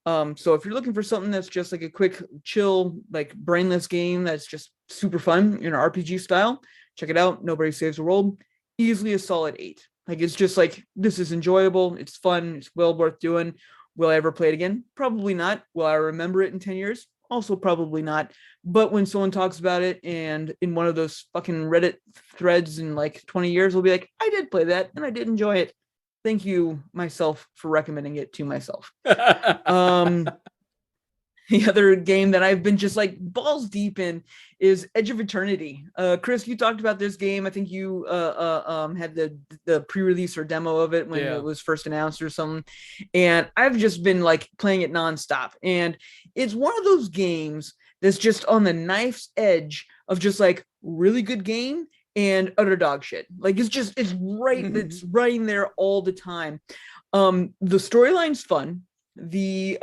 S2: So if you're looking for something that's just like a quick, chill, like brainless game that's just super fun in an RPG style, check it out. Nobody Saves the World. Easily a solid 8. Like it's just like this is enjoyable. It's fun. It's well worth doing. Will I ever play it again? Probably not. Will I remember it in 10 years? Also probably not. But when someone talks about it and in one of those fucking Reddit threads in like 20 years, we'll be like, I did play that and I did enjoy it. Thank you, myself, for recommending it to myself. The other game that I've been just like balls deep in is Edge of Eternity. Chris, you talked about this game. I think you had the pre-release or demo of it when it was first announced or something. And I've just been like playing it nonstop. And it's one of those games that's just on the knife's edge of just like really good game and utter dog shit. Like it's right, it's right in there all the time. The storyline's fun. The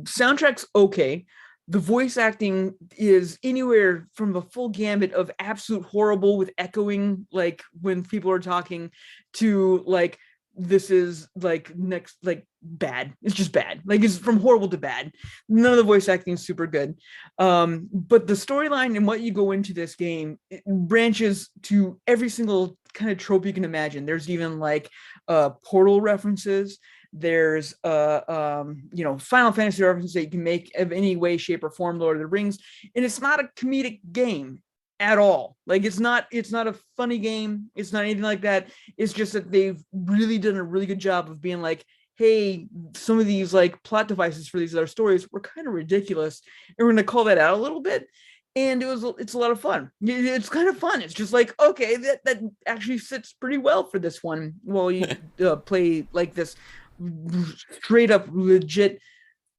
S2: soundtrack's okay. The voice acting is anywhere from the full gambit of absolute horrible with echoing, like when people are talking, to like this is like next, like bad. It's just bad. Like it's from horrible to bad. None of the voice acting is super good. But the storyline and what you go into this game, it branches to every single kind of trope you can imagine. There's even like Portal references. There's Final Fantasy references that you can make of any way, shape, or form, Lord of the Rings, and it's not a comedic game at all. Like it's not a funny game. It's not anything like that. It's just that they've really done a really good job of being like, hey, some of these like plot devices for these other stories were kind of ridiculous, and we're gonna call that out a little bit. And it's a lot of fun. It's kind of fun. It's just like, okay, that actually sits pretty well for this one. Well, you play like this straight up legit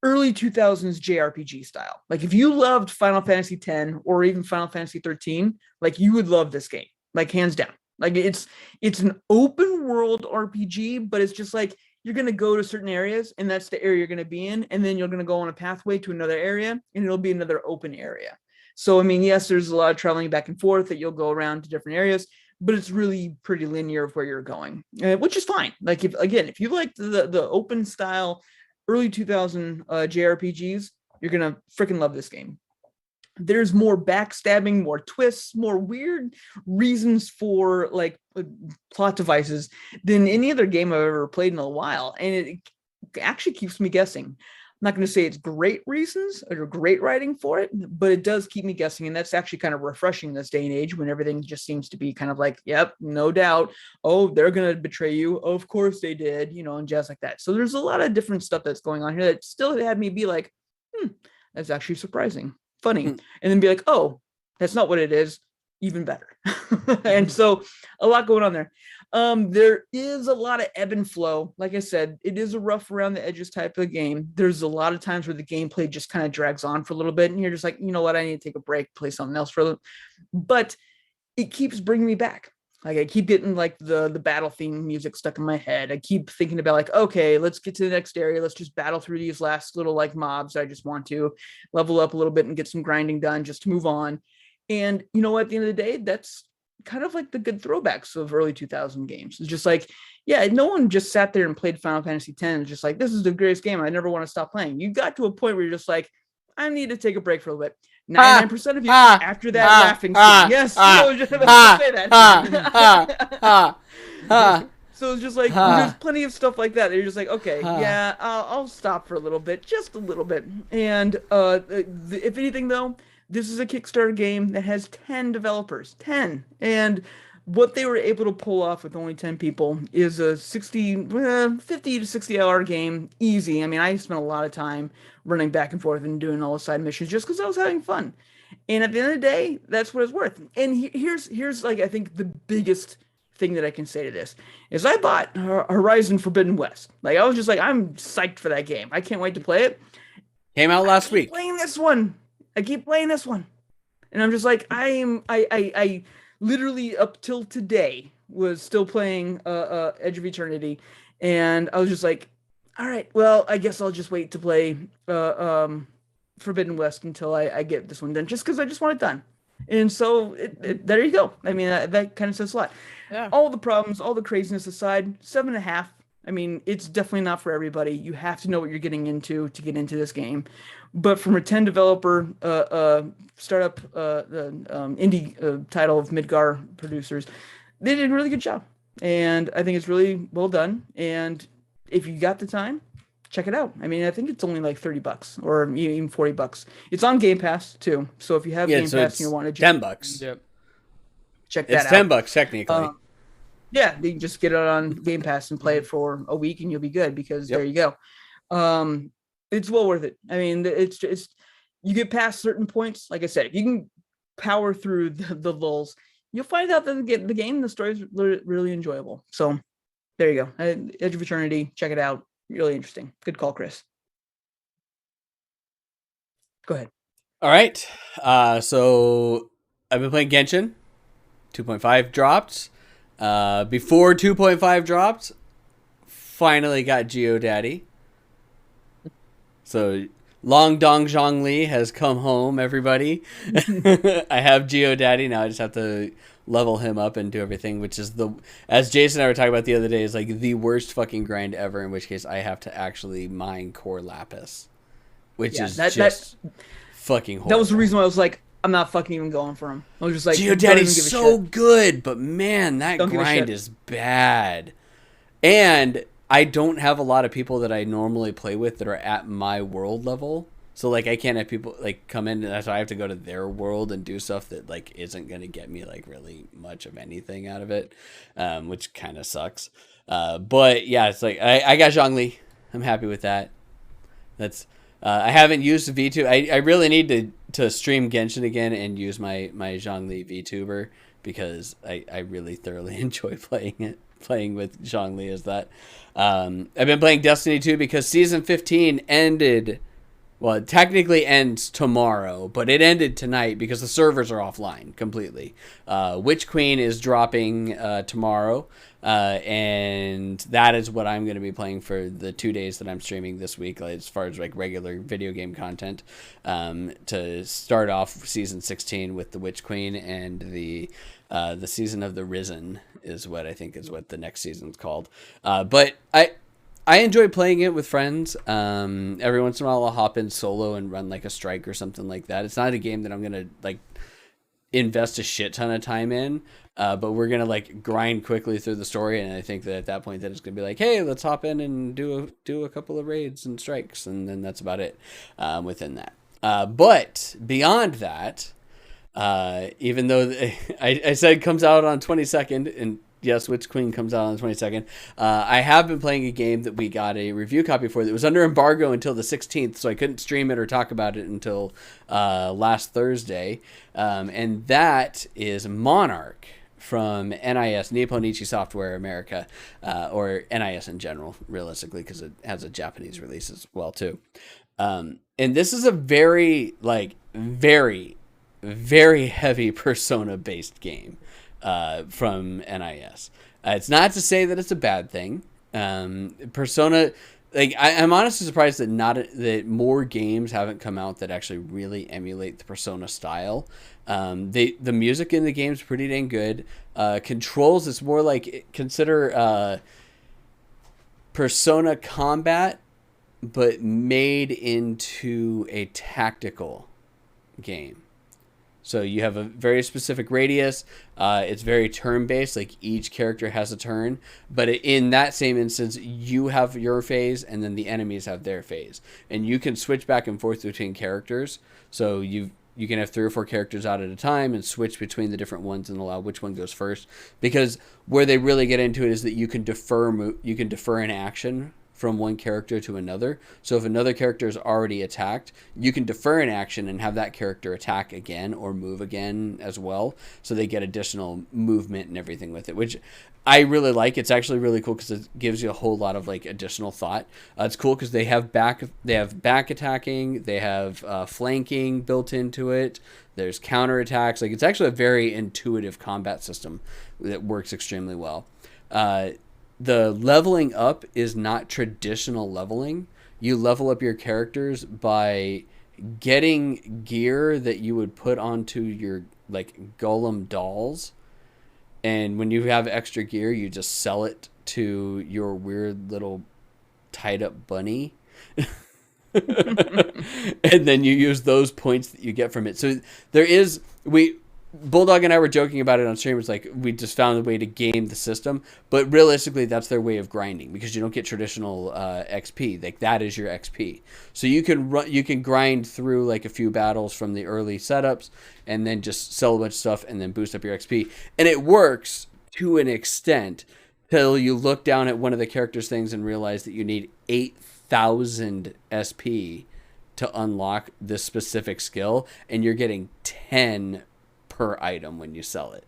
S2: early 2000s JRPG style. Like if you loved Final Fantasy X or even Final Fantasy 13, like you would love this game, like hands down. Like it's an open world RPG, but it's just like you're going to go to certain areas and that's the area you're going to be in. And then you're going to go on a pathway to another area and it'll be another open area. So, I mean, yes, there's a lot of traveling back and forth that you'll go around to different areas, but it's really pretty linear of where you're going, which is fine. Like if you like the open style early 2000 JRPGs, you're going to freaking love this game. There's more backstabbing, more twists, more weird reasons for like plot devices than any other game I've ever played in a while. And it actually keeps me guessing. I'm not going to say it's great reasons or great writing for it, but it does keep me guessing. And that's actually kind of refreshing this day and age when everything just seems to be kind of like, yep, no doubt. Oh, they're going to betray you. Of course they did, and jazz like that. So there's a lot of different stuff that's going on here that still had me be like, that's actually surprising, funny. And then be like, oh, that's not what it is. Even better. And so a lot going on there. There is a lot of ebb and flow. Like I said, it is a rough around the edges type of game. There's a lot of times where the gameplay just kind of drags on for a little bit and you're just like, you know what, I need to take a break, play something else for a little. But it keeps bringing me back. Like I keep getting like the battle theme music stuck in my head. I keep thinking about like, okay, let's get to the next area. Let's just battle through these last little like mobs. I just want to level up a little bit and get some grinding done just to move on. And you know what, at the end of the day, that's kind of like the good throwbacks of early 2000 games. It's just like, yeah, no one just sat there and played Final Fantasy X and just like, this is the greatest game. I never want to stop playing. You got to a point where you're just like, I need to take a break for a little bit. 99% of you after that laughing scene. Yes, I was just about to say that. So it's just like, there's plenty of stuff like that. You're just like, okay, yeah, I'll stop for a little bit, just a little bit. And if anything, though, this is a Kickstarter game that has 10 developers, 10. And what they were able to pull off with only 10 people is a 50 to 60 hour game. Easy. I mean, I spent a lot of time running back and forth and doing all the side missions just because I was having fun. And at the end of the day, that's what it's worth. And here's like, I think the biggest thing that I can say to this is I bought Horizon Forbidden West. Like, I was just like, I'm psyched for that game. I can't wait to play it.
S1: Came out last week.
S2: Playing this one. I keep playing this one. And I'm just like, I literally up till today was still playing Edge of Eternity, and I was just like, all right, well, I guess I'll just wait to play Forbidden West until I get this one done, just because I just want it done. And so there you go. I mean, that kind of says a lot.
S3: Yeah.
S2: All the problems, all the craziness aside, 7.5. I mean, it's definitely not for everybody. You have to know what you're getting into to get into this game. But from a 10 developer startup, the indie title of Midgar producers, they did a really good job. And I think it's really well done. And if you got the time, check it out. I mean, I think it's only like $30 or even $40. It's on Game Pass too. So if you have Game Pass and you want to
S1: $10.
S3: Yep.
S2: check that
S1: It's
S2: out.
S1: $10 technically.
S2: Yeah, you can just get it on Game Pass and play it for a week and you'll be good because there you go. It's well worth it. I mean, it's you get past certain points. Like I said, if you can power through the lulls, you'll find out that the story is really enjoyable. So there you go. Edge of Eternity, check it out. Really interesting. Good call, Chris. Go ahead.
S1: All right. So I've been playing Genshin. 2.5 dropped. Before 2.5 dropped, finally got GeoDaddy. So Long Dong Zhongli has come home, everybody. I have GeoDaddy now. I just have to level him up and do everything, which is as Jason and I were talking about the other day, is like the worst fucking grind ever, in which case I have to actually mine core lapis, which is just fucking horrible.
S2: That was the reason why I was like, I'm not fucking even going for him. I was just like,
S1: GeoDaddy's so good, but man, that grind is bad. And I don't have a lot of people that I normally play with that are at my world level. So like I can't have people like come in, and so I have to go to their world and do stuff that like isn't going to get me like really much of anything out of it, which kind of sucks. But yeah, it's like I got Zhongli. I'm happy with that. That's I haven't used V2. I really need to stream Genshin again and use my Zhongli VTuber, because I really thoroughly enjoy playing with Zhongli as that. I've been playing Destiny 2 because Season 15 ended. Well, it technically ends tomorrow, but it ended tonight because the servers are offline completely. Witch Queen is dropping tomorrow, and that is what I'm going to be playing for the 2 days that I'm streaming this week, as far as like regular video game content, to start off Season 16 with the Witch Queen, and the Season of the Risen is what I think is what the next season's called. But I enjoy playing it with friends. Every once in a while I'll hop in solo and run like a strike or something like that. It's not a game that I'm going to like invest a shit ton of time in, but we're going to like grind quickly through the story. And I think that at that point that it's going to be like, hey, let's hop in and do a couple of raids and strikes. And then that's about it within that. But beyond that, even though I said it comes out on 22nd, and yes, Witch Queen comes out on the 22nd. I have been playing a game that we got a review copy for that was under embargo until the 16th, so I couldn't stream it or talk about it until last Thursday. And that is Monarch from NIS, Nippon Ichi Software America, or NIS in general, realistically, because it has a Japanese release as well, too. And this is a very very heavy Persona-based game. From NIS. It's not to say that it's a bad thing. Persona, like I'm honestly surprised that more games haven't come out that actually really emulate the Persona style. The music in the game is pretty dang good. Controls, it's more like, consider Persona Combat, but made into a tactical game. So you have a very specific radius. It's very turn-based. Like each character has a turn, but in that same instance, you have your phase, and then the enemies have their phase, and you can switch back and forth between characters. So you you can have 3 or 4 characters out at a time and switch between the different ones and allow which one goes first. Because where they really get into it is that you can defer an action from one character to another. So if another character is already attacked, you can defer an action and have that character attack again or move again as well. So they get additional movement and everything with it, which I really like. It's actually really cool because it gives you a whole lot of like additional thought. It's cool because they have back attacking, they have flanking built into it. There's counter attacks. Like, it's actually a very intuitive combat system that works extremely well. The leveling up is not traditional leveling. You level up your characters by getting gear that you would put onto your like golem dolls. And when you have extra gear, you just sell it to your weird little tied up bunny. And then you use those points that you get from it. So Bulldog and I were joking about it on stream. It's like, we just found a way to game the system, but realistically that's their way of grinding, because you don't get traditional XP. Like, that is your XP. So you can grind through like a few battles from the early setups and then just sell a bunch of stuff and then boost up your XP. And it works to an extent till you look down at one of the character's things and realize that you need 8,000 SP to unlock this specific skill, and you're getting 10 per item when you sell it.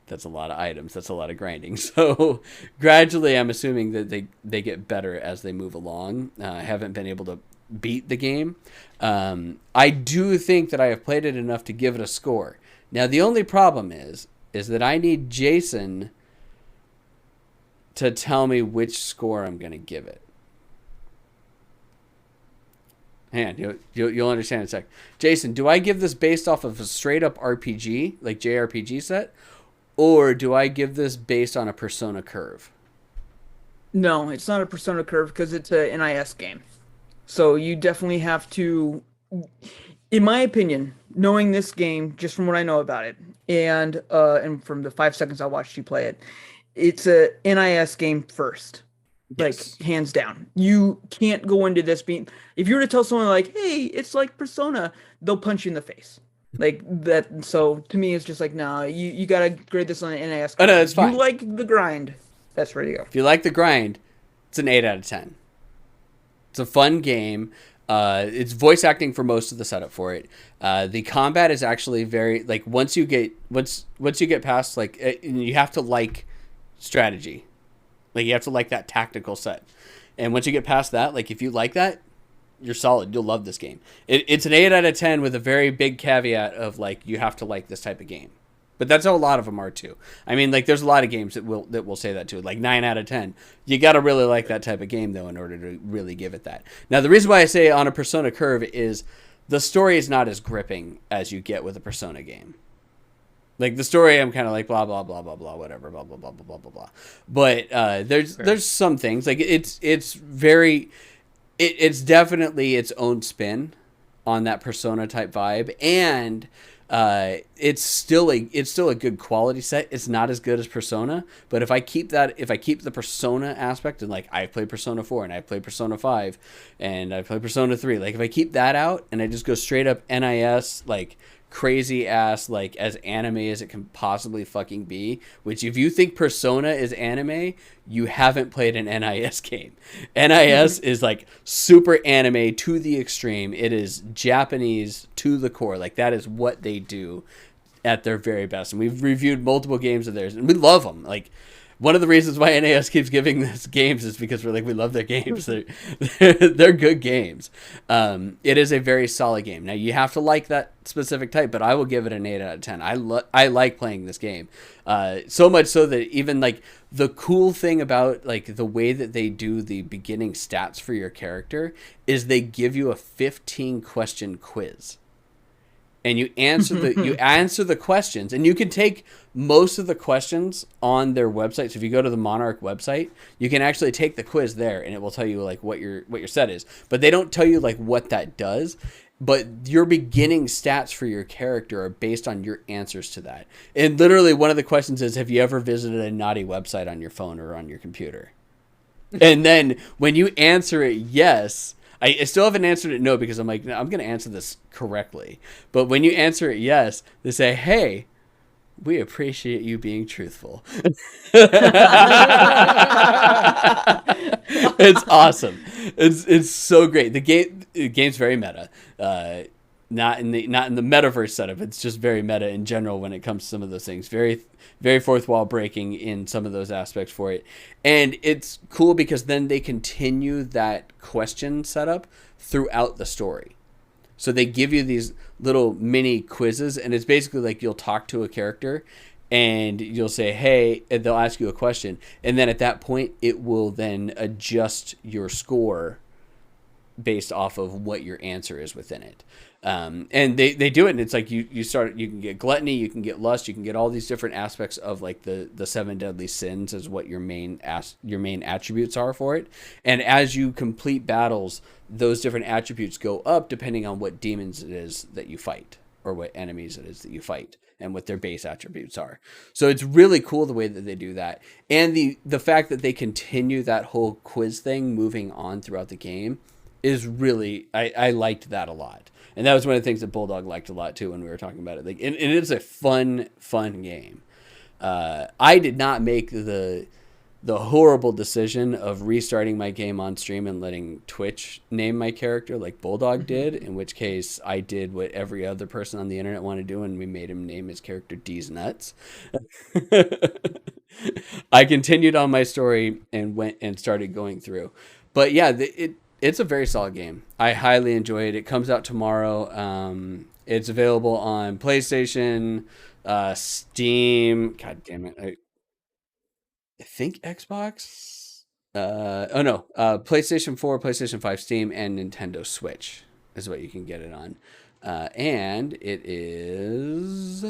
S1: That's a lot of items. That's a lot of grinding. So gradually, I'm assuming that they get better as they move along. I haven't been able to beat the game. I do think that I have played it enough to give it a score. Now, the only problem is that I need Jason to tell me which score I'm going to give it. Hang on, you'll understand in a sec. Jason, do I give this based off of a straight up RPG, like JRPG set, or do I give this based on a Persona curve?
S2: No, it's not a Persona curve because it's a NIS game. So you definitely have to, in my opinion, knowing this game just from what I know about it, and from the 5 seconds I watched you play it, it's a NIS game first. Like, yes. Hands down. You can't go into this being... If you were to tell someone, like, hey, it's like Persona, they'll punch you in the face. Like, that... So, to me, it's just like, no, you gotta grade this on an NAS.
S1: Oh, no, it's fine.
S2: If you like the grind, that's ready to go.
S1: If you like the grind, it's an 8 out of 10. It's a fun game. It's voice acting for most of the setup for it. The combat is actually very... Like, once you get past, like... You have to like strategy. Like, you have to like that tactical set. And once you get past that, like, if you like that, you're solid. You'll love this game. It's an 8 out of 10 with a very big caveat of, like, you have to like this type of game. But that's how a lot of them are, too. I mean, like, there's a lot of games that will say that, too. Like, 9 out of 10. You got to really like that type of game, though, in order to really give it that. Now, the reason why I say on a Persona curve is the story is not as gripping as you get with a Persona game. Like, the story, I'm kind of like, blah, blah, blah, blah, blah, whatever, blah, blah, blah, blah, blah, blah, blah. But there's some things. Like, it's definitely its own spin on that Persona-type vibe. And it's still a good quality set. It's not as good as Persona. But if I keep the Persona aspect, and, like, I've played Persona 4, and I've played Persona 5, and I've played Persona 3. Like, if I keep that out, and I just go straight up NIS, like... crazy ass, like, as anime as it can possibly fucking be, which if you think Persona is anime, you haven't played an NIS game. NIS is like super anime to the extreme. It is Japanese to the core. Like, that is what they do at their very best. And we've reviewed multiple games of theirs and we love them. Like, one of the reasons why NAS keeps giving us games is because we're like, we love their games. They're good games. It is a very solid game. Now, you have to like that specific type, but I will give it an 8 out of 10. I like playing this game. So much so that even, like, the cool thing about, like, the way that they do the beginning stats for your character is they give you a 15-question quiz. And you answer the questions, and you can take most of the questions on their website. So if you go to the Monarch website, you can actually take the quiz there, and it will tell you, like, what your set is. But they don't tell you, like, what that does. But your beginning stats for your character are based on your answers to that. And literally, one of the questions is, have you ever visited a naughty website on your phone or on your computer? And then when you answer it yes, I still haven't answered it no because I'm like, no, I'm going to answer this correctly. But when you answer it yes, they say, hey, we appreciate you being truthful. It's awesome. It's so great. The game's very meta. Not in the metaverse setup. It's just very meta in general when it comes to some of those things. Very very fourth wall breaking in some of those aspects for it. And it's cool because then they continue that question setup throughout the story. So they give you these little mini quizzes, and it's basically like you'll talk to a character and you'll say, hey, and they'll ask you a question. And then at that point, it will then adjust your score based off of what your answer is within it. And they do it, and it's like you can get gluttony, you can get lust, you can get all these different aspects of like the 7 deadly sins is what your main attributes are for it. And as you complete battles, those different attributes go up depending on what demons it is that you fight or what enemies it is that you fight and what their base attributes are. So it's really cool the way that they do that. And the fact that they continue that whole quiz thing moving on throughout the game is really, I liked that a lot. And that was one of the things that Bulldog liked a lot too when we were talking about it. Like, and it is a fun game. I did not make the horrible decision of restarting my game on stream and letting Twitch name my character like Bulldog did, in which case I did what every other person on the internet wanted to do, and we made him name his character D's Nuts. I continued on my story and went and started going through. But yeah, it's a very solid game. I highly enjoy it. It comes out tomorrow. It's available on PlayStation, Steam. God damn it. I think Xbox. PlayStation 4, PlayStation 5, Steam, and Nintendo Switch is what you can get it on. And it is...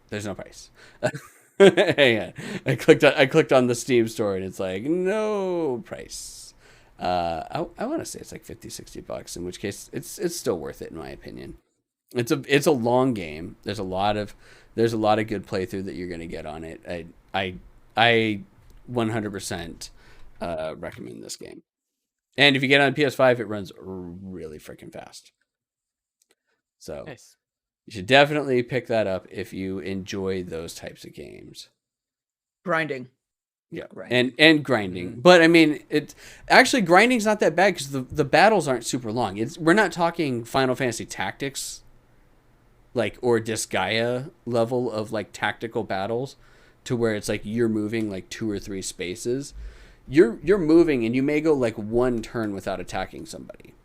S1: There's no price. Hang on. I clicked on the Steam store and it's like no price. I want to say it's like $50-$60, in which case it's still worth it in my opinion. It's a long game. There's a lot of good playthrough that you're gonna get on it. I 100% recommend this game. And if you get on PS5, it runs really freaking fast. So
S3: Nice.
S1: You should definitely pick that up if you enjoy those types of games.
S2: Grinding.
S1: Yeah,
S2: Grinding.
S1: and grinding. Mm-hmm. But I mean, grinding's not that bad because the battles aren't super long. We're not talking Final Fantasy Tactics, like, or Disgaea level of like tactical battles, to where it's like you're moving like 2 or 3 spaces. You're moving and you may go like 1 turn without attacking somebody.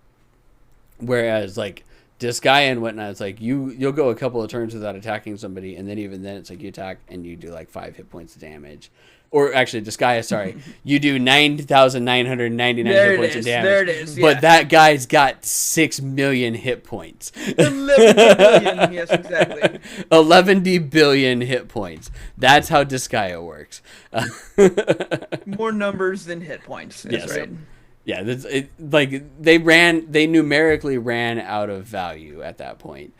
S1: Whereas like Disgaea and whatnot, it's like you'll go a couple of turns without attacking somebody, and then even then it's like you attack and you do like 5 hit points of damage. Or actually, Disgaea, sorry, you do 9,999 hit points of damage.
S2: There it is. Yeah.
S1: But that guy's got 6 million hit points.
S2: 11 billion. Yes, exactly.
S1: 11 billion hit points. That's how Disgaea works.
S2: More numbers than hit points. That's
S1: Yes.
S2: right.
S1: Yeah, they numerically ran out of value at that point.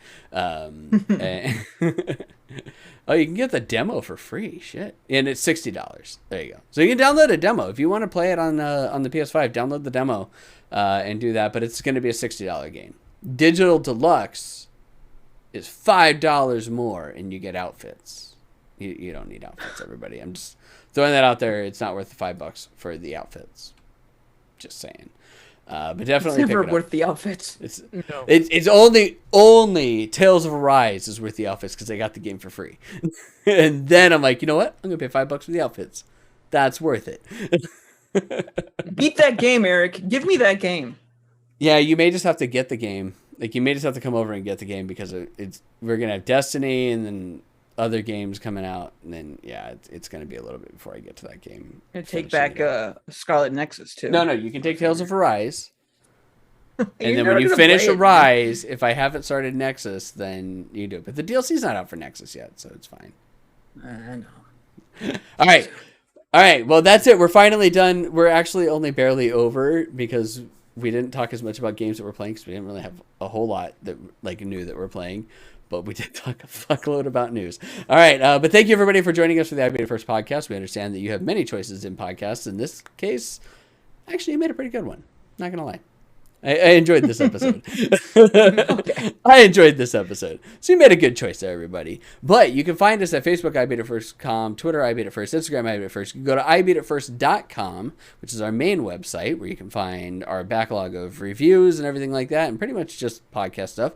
S1: Oh, you can get the demo for free. Shit, and it's $60. There you go. So you can download a demo if you want to play it on the PS5. Download the demo and do that. But it's going to be a $60 game. Digital Deluxe is $5 more, and you get outfits. You don't need outfits, everybody. I'm just throwing that out there. It's not worth the $5 for the outfits. Just saying. But definitely
S2: It's never
S1: pick it
S2: worth
S1: up.
S2: the outfits.
S1: It's only Tales of Arise is worth the outfits because they got the game for free. And then I'm like, you know what? I'm gonna pay $5 for the outfits. That's worth it.
S2: Beat that game, Eric. Give me that game.
S1: Yeah, you may just have to get the game. Like you may just have to come over and get the game because we're gonna have Destiny and then other games coming out, and then it's gonna be a little bit before I get to that game.
S2: I'm gonna take back Scarlet Nexus too.
S1: No, you can take Tales of Arise. And
S2: You're
S1: then
S2: never
S1: when you
S2: gonna
S1: finish
S2: play it,
S1: Arise, if I haven't started Nexus, then you do it. But the DLC's not out for Nexus yet, so it's fine.
S2: I know.
S1: All right. Well, that's it. We're finally done. We're actually only barely over because we didn't talk as much about games that we're playing because we didn't really have a whole lot that like new that we're playing. But we did talk a fuckload about news. All right. But thank you, everybody, for joining us for the IBIF First podcast. We understand that you have many choices in podcasts. In this case, Actually, you made a pretty good one. Not gonna lie. I enjoyed this episode.
S2: Okay.
S1: I enjoyed this episode. So you made a good choice there, everybody. But you can find us at Facebook, IBIFirst.com, Twitter, IBIFirst, Instagram, IBIFirst. You can go to IBIFirst.com, which is our main website, where you can find our backlog of reviews and everything like that, and pretty much just podcast stuff.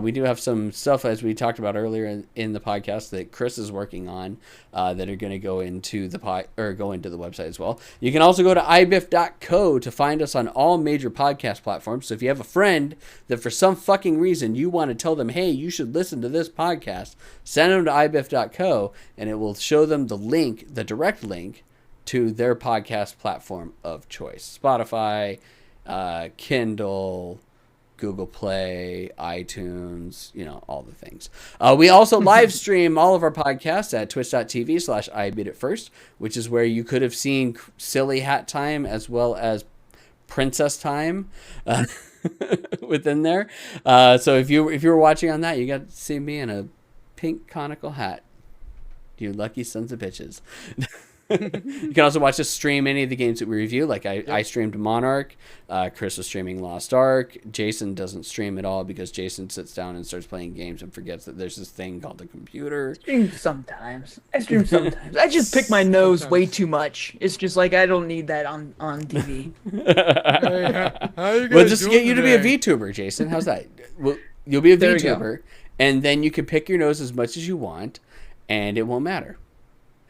S1: We do have some stuff, as we talked about earlier in the podcast, that Chris is working on that are going to go into the website as well. You can also go to IBIF.co to find us on all major podcast platforms. So if you have a friend that for some fucking reason you want to tell them, hey, you should listen to this podcast, send them to IBIF.co and it will show them the link, the direct link to their podcast platform of choice. Spotify, Kindle, Google Play, iTunes, all the things. We also live stream all of our podcasts at twitch.tv/IBeatItFirst, which is where you could have seen Silly Hat Time as well as Princess Time within there. So if you were watching on that, you got to see me in a pink conical hat. You lucky sons of bitches. You can also watch us stream any of the games that we review. Like I streamed Monarch. Chris was streaming Lost Ark. Jason doesn't stream at all because Jason sits down and starts playing games and forgets that there's this thing called the computer.
S2: I stream sometimes. I just pick my nose way too much. It's just like I don't need that on TV.
S1: We'll just get you to be a VTuber, Jason. How's that? Well, you'll be a VTuber, and then you can pick your nose as much as you want, and it won't matter.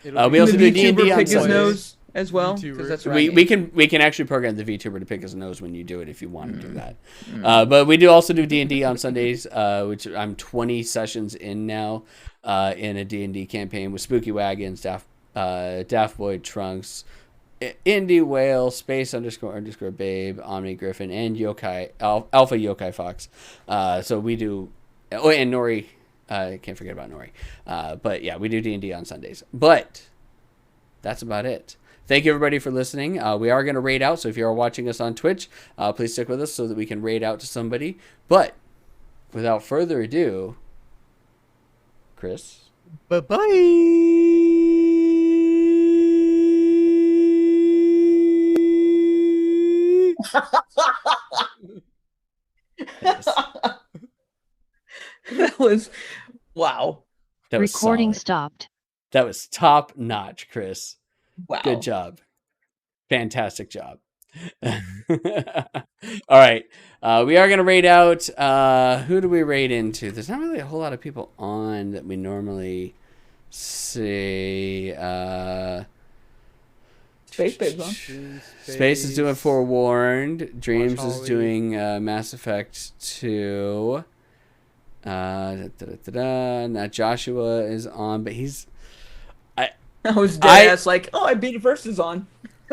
S1: We also do D&D on
S2: pick his
S1: Sundays.
S2: Nose as well. That's right.
S1: We can actually program the VTuber to pick his nose when you do it if you want to do that. But we do also do D&D on Sundays, which I'm 20 sessions in now in a D&D campaign with Spooky Wagons, Daft Boy Trunks, Indie Whale, Space__Babe, Omni Griffin, and Alpha Yokai Fox. So we do, and Nori. Can't forget about Nori. But yeah, we do D&D on Sundays. But that's about it. Thank you, everybody, for listening. We are going to raid out, so if you are watching us on Twitch, please stick with us so that we can raid out to somebody. But without further ado, Chris.
S3: Bye-bye.
S2: That was wow.
S1: That was
S4: Recording
S1: solid.
S4: stopped.
S1: That was top notch, Chris.
S2: Wow.
S1: Good job. Fantastic job. All right. We are going to raid out. Who do we raid into? There's not really a whole lot of people on that we normally see.
S2: Space Babe's on.
S1: Space is doing Forewarned. Dreams is doing Mass Effect 2. Now Joshua is on, but he's
S2: I was dead ass like, oh, I beat it first is on.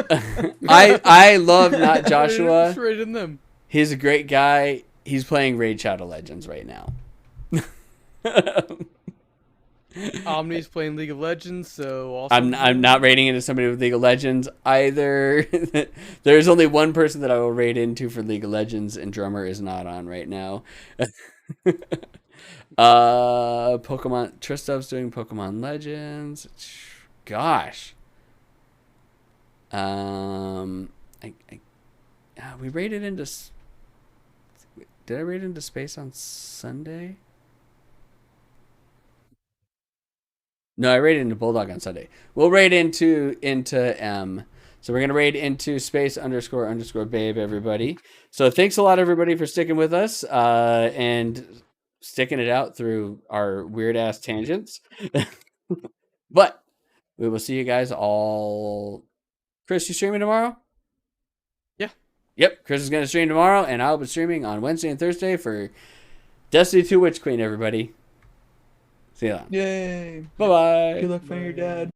S1: I love Not Joshua.
S3: Rated them.
S1: He's a great guy. He's playing Raid Shadow Legends right now.
S3: Omni's playing League of Legends, so also
S1: I'm not raiding into somebody with League of Legends either. There's only one person that I will raid into for League of Legends, and Drummer is not on right now. Pokemon Tristub's doing Pokemon Legends. Gosh. We raided into. Did I raid into Space on Sunday? No, I raided into Bulldog on Sunday. We'll raid into M. So we're gonna raid into Space__Babe, everybody. So thanks a lot, everybody, for sticking with us and sticking it out through our weird ass tangents. But we will see you guys all. Chris, you streaming tomorrow?
S3: Yeah.
S1: Yep, Chris is gonna stream tomorrow, and I'll be streaming on Wednesday and Thursday for Destiny 2 Witch Queen, everybody. See you later.
S2: Yay.
S1: Bye bye.
S2: Good luck finding your dad.